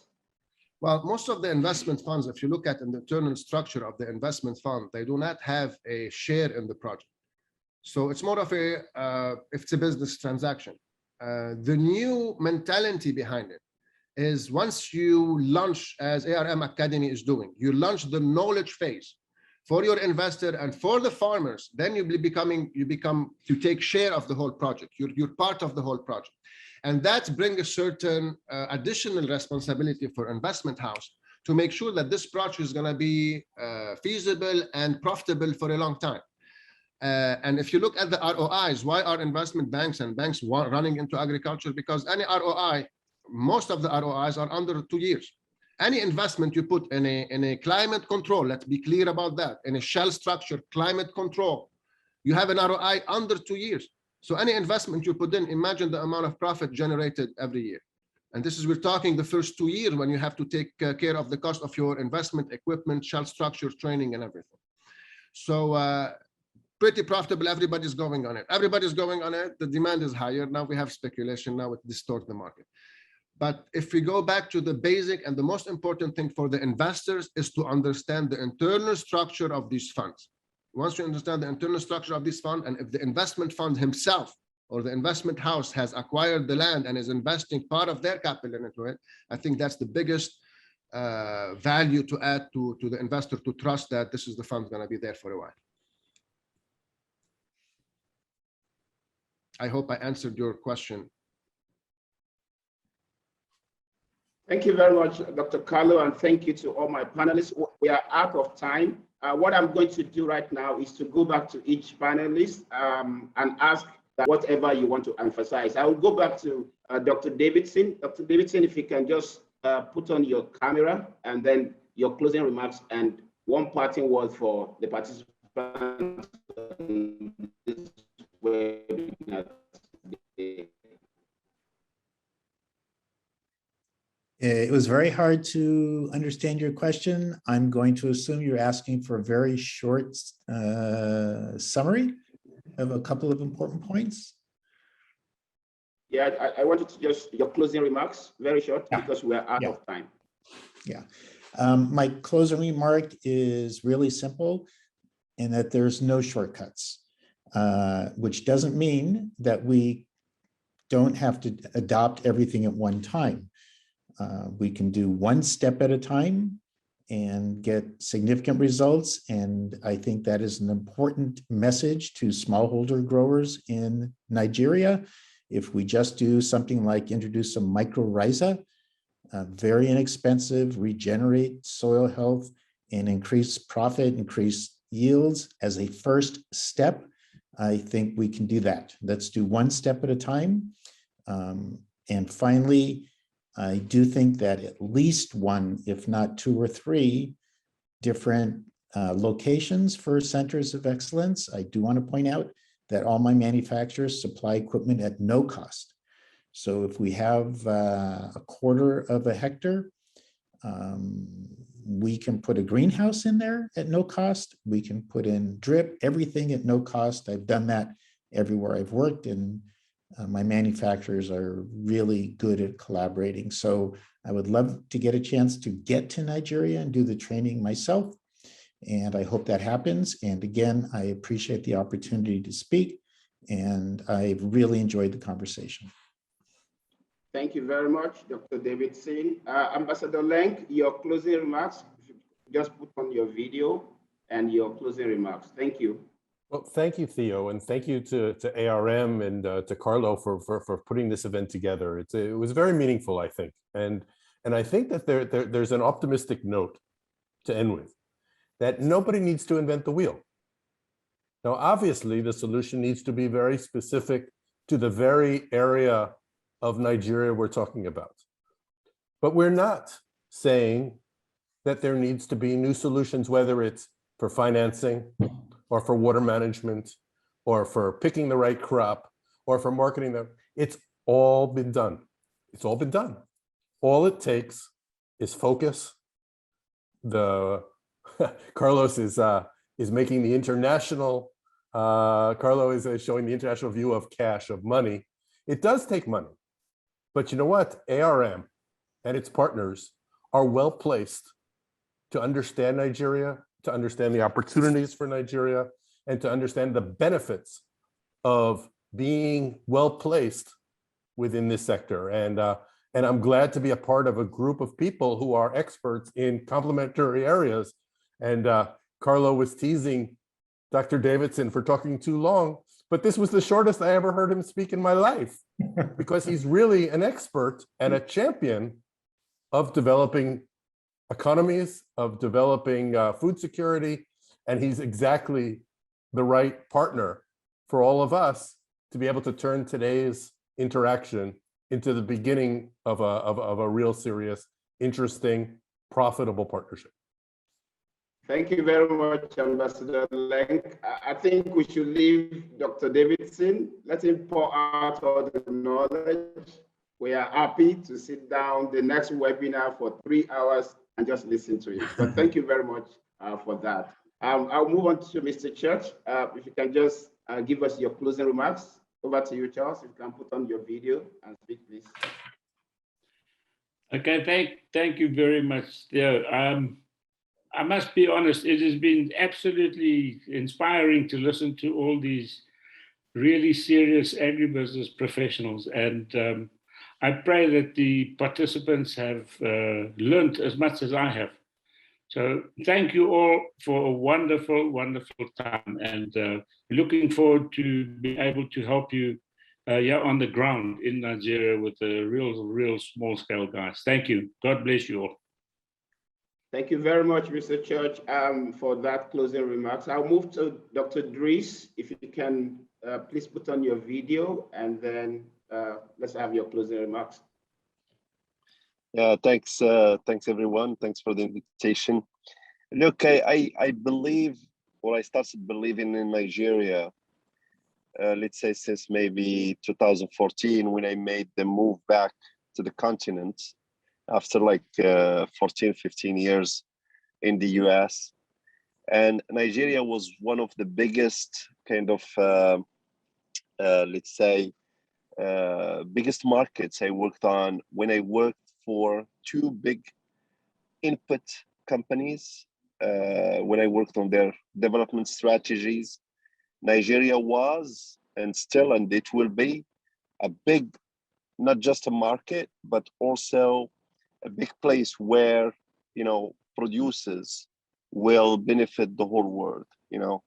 Well, most of the investment funds, if you look at the internal structure of the investment fund, they do not have a share in the project. So it's more of a, if it's a business transaction. The new mentality behind it is once you launch, as ARM Academy is doing, you launch the knowledge phase for your investor and for the farmers, then you take share of the whole project. You're part of the whole project. And that brings a certain additional responsibility for investment house to make sure that this project is going to be feasible and profitable for a long time. And if you look at the ROIs, why are investment banks and banks running into agriculture? Because any ROI, most of the ROIs are under 2 years. Any investment you put in a climate control, let's be clear about that, in a shell structure, climate control, you have an ROI under 2 years. So any investment you put in, imagine the amount of profit generated every year. And this is, we're talking the first 2 years when you have to take care of the cost of your investment, equipment, shell structure, training, and everything. So pretty profitable, everybody's going on it. Everybody's going on it, the demand is higher. Now we have speculation, now it distorts the market. But if we go back to the basic and the most important thing for the investors is to understand the internal structure of these funds. Once you understand the internal structure of this fund, and if the investment fund himself or the investment house has acquired the land and is investing part of their capital into it, I think that's the biggest value to add to the investor, to trust that this is the fund going to be there for a while. I hope I answered your question. Thank you very much, Dr. Carlo, and thank you to all my panelists. We are out of time. What I'm going to do right now is to go back to each panelist and ask whatever you want to emphasize. I will go back to Dr. Davidson. Dr. Davidson, if you can just put on your camera and then your closing remarks and one parting word for the participants in this webinar today. It was very hard to understand your question. I'm going to assume you're asking for a very short summary of a couple of important points. Yeah, I wanted to just, your closing remarks, very short, because we're out of time. Yeah, my closing remark is really simple, in that there's no shortcuts, which doesn't mean that we don't have to adopt everything at one time. We can do one step at a time and get significant results. And I think that is an important message to smallholder growers in Nigeria. If we just do something like introduce some mycorrhiza, very inexpensive, regenerate soil health and increase profit, increase yields as a first step, I think we can do that. Let's do one step at a time. And finally, I do think that at least one, if not two or three different locations for centers of excellence. I do want to point out that all my manufacturers supply equipment at no cost. So if we have a quarter of a hectare, we can put a greenhouse in there at no cost. We can put in drip, everything at no cost. I've done that everywhere I've worked, and my manufacturers are really good at collaborating. So I would love to get a chance to get to Nigeria and do the training myself. And I hope that happens. And again, I appreciate the opportunity to speak, and I've really enjoyed the conversation. Thank you very much, Dr. Davidson. Ambassador Lenk, your closing remarks, just put on your video and your closing remarks. Thank you. Well, thank you, Theo, and thank you to ARM and to Carlo for putting this event together. It was very meaningful, I think, and I think that there's an optimistic note to end with, that nobody needs to invent the wheel. Now, obviously, the solution needs to be very specific to the very area of Nigeria we're talking about. But we're not saying that there needs to be new solutions, whether it's for financing, or for water management, or for picking the right crop, or for marketing them. It's all been done. It's all been done. All it takes is focus. Carlos is making the international, Carlo is showing the international view of cash, of money. It does take money. But you know what? ARM and its partners are well placed to understand Nigeria, to understand the opportunities for Nigeria, and to understand the benefits of being well placed within this sector. And I'm glad to be a part of a group of people who are experts in complementary areas. And Carlo was teasing Dr. Davidson for talking too long, but this was the shortest I ever heard him speak in my life, because he's really an expert and a champion of developing economies, of developing food security, and he's exactly the right partner for all of us to be able to turn today's interaction into the beginning of a real serious, interesting, profitable partnership. Thank you very much, Ambassador Lenk. I think we should leave Dr. Davidson. Let him pour out all the knowledge. We are happy to sit down the next webinar for 3 hours and just listen to it. But thank you very much for that. I'll move on to Mr. Church. If you can just give us your closing remarks. Over to you, Charles. If you can put on your video and speak, please. Okay, thank you very much. Yeah, I must be honest, it has been absolutely inspiring to listen to all these really serious agribusiness professionals. And I pray that the participants have learned as much as I have. So thank you all for a wonderful, wonderful time, and looking forward to being able to help you on the ground in Nigeria with the real small scale guys. Thank you. God bless you all. Thank you very much, Mr. Church, for that closing remarks. I'll move to Dr. Dries. If you can please put on your video, and then let's have your closing remarks. Yeah, thanks everyone. Thanks for the invitation. Look, I believe, or I started believing in Nigeria, let's say since maybe 2014, when I made the move back to the continent after like 14, 15 years in the US. And Nigeria was one of the biggest kind of, let's say, biggest markets I worked on when I worked for 2 big input companies. When I worked on their development strategies, Nigeria was, and still, and it will be, a big, not just a market, but also a big place where, you know, producers will benefit the whole world. You know,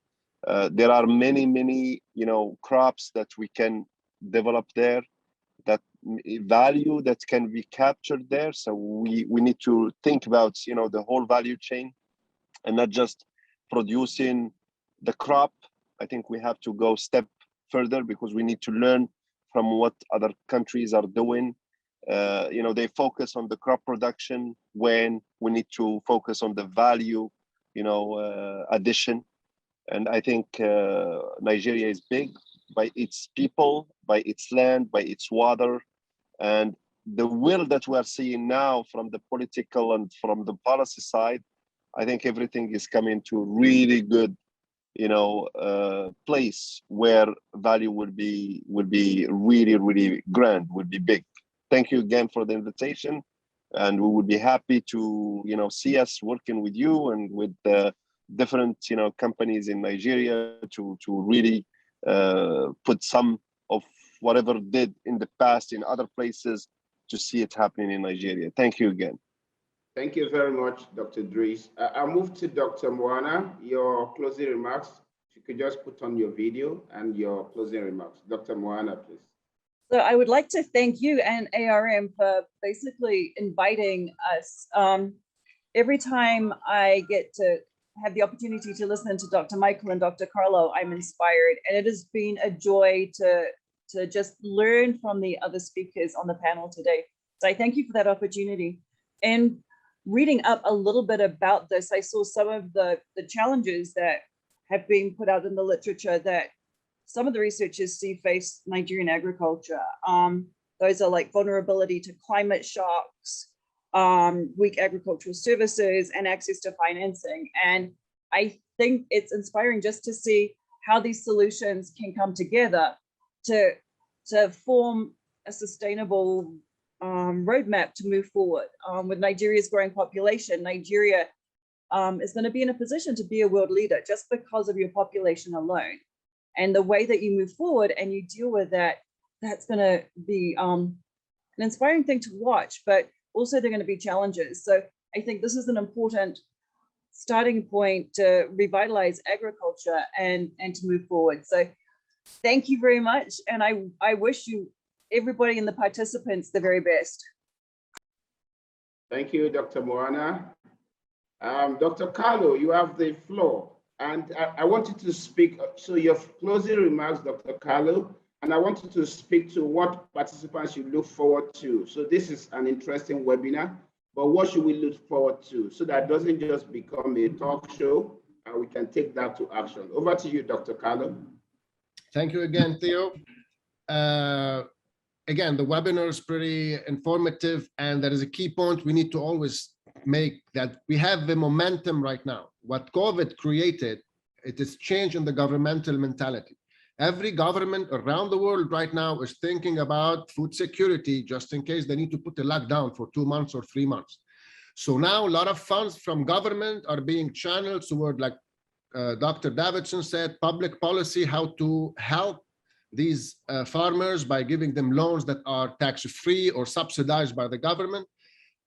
there are many, you know, crops that we can develop there, that value that can be captured there. So we need to think about, you know, the whole value chain, and not just producing the crop. I think we have to go step further, because we need to learn from what other countries are doing. You know, they focus on the crop production when we need to focus on the value, you know, addition. And I think Nigeria is big by its people, by its land, by its water, and the will that we are seeing now from the political and from the policy side. I think everything is coming to really good, you know, place where value will be really grand, will be big. Thank you again for the invitation, and we would be happy to, you know, see us working with you and with different, you know, companies in Nigeria to really put some of whatever did in the past in other places to see it happening in Nigeria. Thank you again. Thank you very much, Dr. Dries. I'll move to Dr. Moana. Your closing remarks. If you could just put on your video and your closing remarks. Dr. Moana, please. So I would like to thank you and ARM for basically inviting us. Every time I get to have the opportunity to listen to Dr. Michael and Dr. Carlo, I'm inspired, and it has been a joy to just learn from the other speakers on the panel today. So I thank you for that opportunity. And reading up a little bit about this, I saw some of the challenges that have been put out in the literature that some of the researchers see face Nigerian agriculture. Those are like vulnerability to climate shocks, weak agricultural services, and access to financing. And I think it's inspiring just to see how these solutions can come together to form a sustainable roadmap to move forward. With Nigeria's growing population, Nigeria is going to be in a position to be a world leader just because of your population alone. And the way that you move forward and you deal with that, that's going to be an inspiring thing to watch, but also there are going to be challenges. So I think this is an important starting point to revitalize agriculture and to move forward. So thank you very much. And I wish you, everybody and the participants, the very best. Thank you, Dr. Moana. Dr. Carlo, you have the floor. And I want you to speak, so your closing remarks, Dr. Carlo, and I want you to speak to what participants you look forward to. So this is an interesting webinar, but what should we look forward to so that it doesn't just become a talk show and we can take that to action? Over to you, Dr. Carlo. Thank you again, Theo. Again, the webinar is pretty informative, and there is a key point we need to always make, that we have the momentum right now. What COVID created, it is change in the governmental mentality. Every government around the world right now is thinking about food security, just in case they need to put a lockdown for 2 months or 3 months. So now a lot of funds from government are being channeled toward, like Dr. Davidson said, public policy, how to help these farmers by giving them loans that are tax-free or subsidized by the government.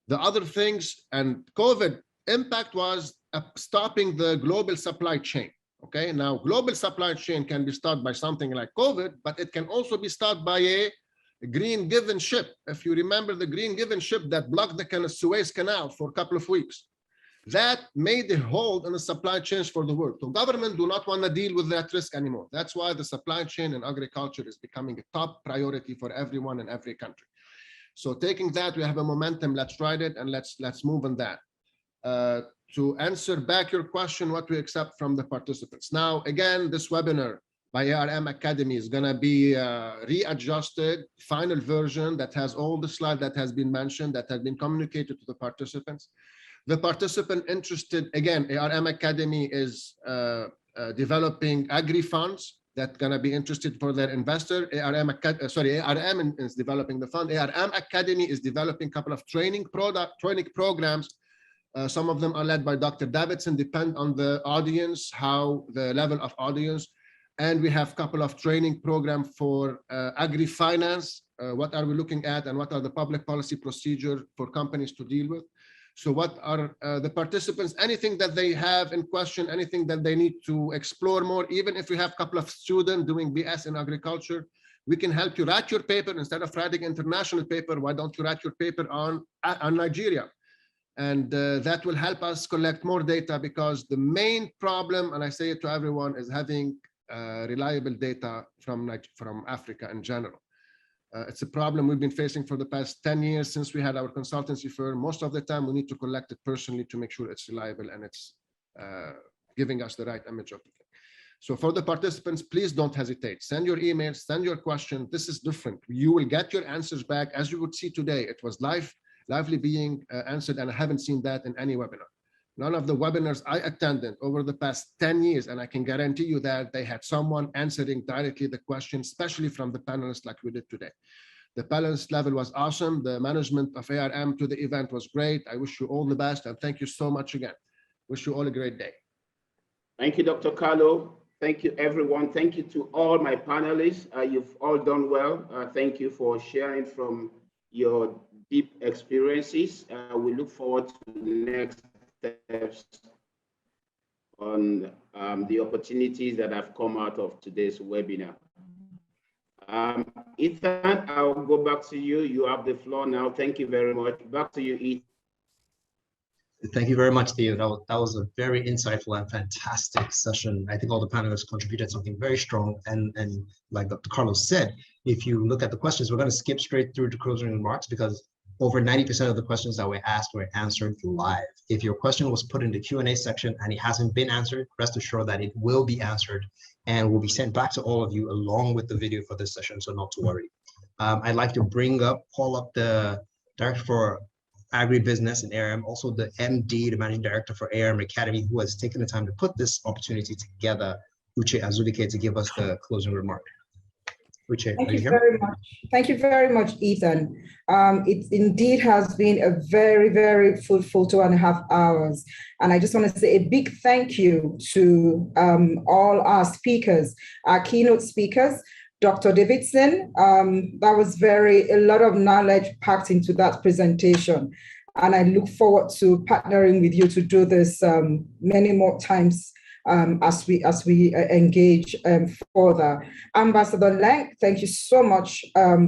The other things, and COVID impact was stopping the global supply chain. Okay, now global supply chain can be stopped by something like COVID, but it can also be stopped by a green given ship. If you remember the green given ship that blocked the Suez Canal for a couple of weeks, that made a hold on the supply chains for the world. So government do not want to deal with that risk anymore. That's why the supply chain in agriculture is becoming a top priority for everyone in every country. So taking that, we have a momentum, let's ride it, and let's move on that. To answer back your question, what we accept from the participants. Now, again, this webinar by ARM Academy is going to be readjusted, final version that has all the slides that has been mentioned, that has been communicated to the participants. The participant interested, again, ARM Academy is developing agri-funds that going to be interested for their investor. ARM is developing the fund. ARM Academy is developing a couple of training programs. Some of them are led by Dr. Davidson, depend on the audience, how the level of audience. And we have a couple of training programs for agri-finance. What are we looking at, and what are the public policy procedures for companies to deal with? So what are the participants, anything that they have in question, anything that they need to explore more, even if we have a couple of students doing BS in agriculture, we can help you write your paper. Instead of writing international paper, why don't you write your paper on Nigeria? And that will help us collect more data, because the main problem, and I say it to everyone, is having reliable data from Africa in general. It's a problem we've been facing for the past 10 years since we had our consultancy firm. Most of the time, we need to collect it personally to make sure it's reliable and it's giving us the right image of the thing. So for the participants, please don't hesitate. Send your emails, send your question. This is different. You will get your answers back. As you would see today, it was lively being answered, and I haven't seen that in any webinar. None of the webinars I attended over the past 10 years, and I can guarantee you that they had someone answering directly the question, especially from the panelists like we did today. The panelist level was awesome. The management of ARM to the event was great. I wish you all the best, and thank you so much again. Wish you all a great day. Thank you, Dr. Carlo. Thank you, everyone. Thank you to all my panelists. You've all done well. Thank you for sharing from your deep experiences. We look forward to the next steps on the opportunities that have come out of today's webinar. Ethan, I'll go back to you. You have the floor now. Thank you very much. Back to you, Ethan. Thank you very much, Theo. That was a very insightful and fantastic session. I think all the panelists contributed something very strong. And like Dr. Carlos said, if you look at the questions, we're going to skip straight through to closing remarks, because over 90% of the questions that were asked were answered live. If your question was put in the Q&A section and it hasn't been answered, rest assured that it will be answered and will be sent back to all of you along with the video for this session, so not to worry. I'd like to bring up, call up the Director for Agribusiness and ARM, also the MD, the Managing Director for ARM Academy, who has taken the time to put this opportunity together, Uche Azulike, to give us the closing remark. Uche, thank you very much. Thank you very much, Ethan. It indeed has been a very, very fruitful 2.5 hours. And I just want to say a big thank you to all our speakers, our keynote speakers. Dr. Davidson, that was a lot of knowledge packed into that presentation. And I look forward to partnering with you to do this many more times as we engage further. Ambassador Lang, thank you so much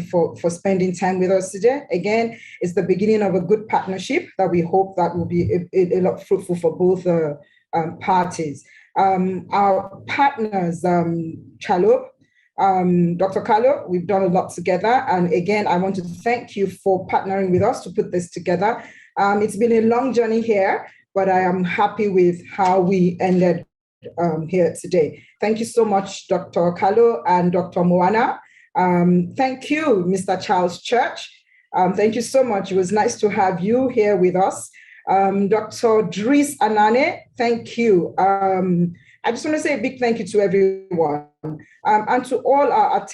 for spending time with us today. Again, it's the beginning of a good partnership that we hope that will be a lot fruitful for both parties. Our partners, Chalo, Dr. Carlo, we've done a lot together. And again, I want to thank you for partnering with us to put this together. It's been a long journey here, but I am happy with how we ended here today. Thank you so much, Dr. Kalu and Dr. Moana. Thank you, Mr. Charles Church. Thank you so much. It was nice to have you here with us. Dr. Dries Anane, thank you. I just want to say a big thank you to everyone and to all our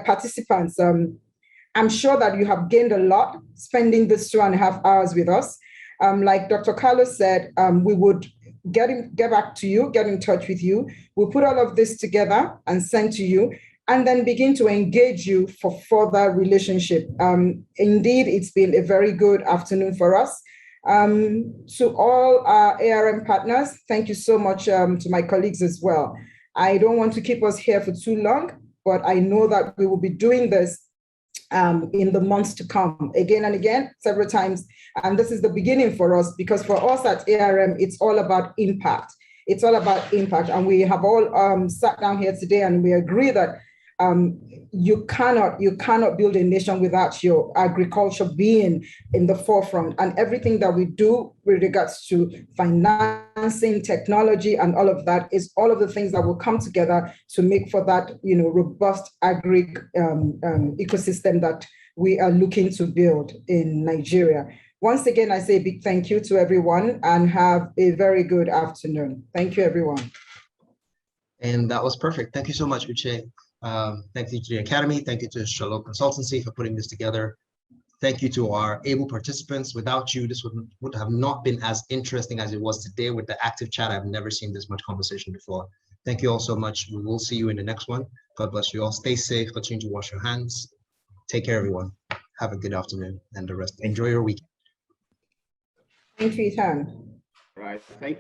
participants. I'm sure that you have gained a lot spending this 2.5 hours with us. Like Dr. Carlos said, we would get back to you, get in touch with you. We'll put all of this together and send to you, and then begin to engage you for further relationship. Indeed, it's been a very good afternoon for us. To all our ARM partners, thank you so much to my colleagues as well. I don't want to keep us here for too long, but I know that we will be doing this in the months to come, again and again, several times. And this is the beginning for us, because for us at ARM, it's all about impact. It's all about impact. And we have all sat down here today and we agree that you cannot build a nation without your agriculture being in the forefront, and everything that we do with regards to financing, technology, and all of that is all of the things that will come together to make for that, robust agri ecosystem that we are looking to build in Nigeria. Once again, I say a big thank you to everyone and have a very good afternoon. Thank you, everyone. And that was perfect. Thank you so much, Uche. Thank you to the Academy. Thank you to Shalom Consultancy for putting this together. Thank you to our able participants. Without you, this would have not been as interesting as it was today with the active chat. I've never seen this much conversation before. Thank you all so much. We will see you in the next one. God bless you all. Stay safe. Continue to wash your hands. Take care, everyone. Have a good afternoon and the rest. Enjoy your weekend. Thank you, Ethan. Right. Thank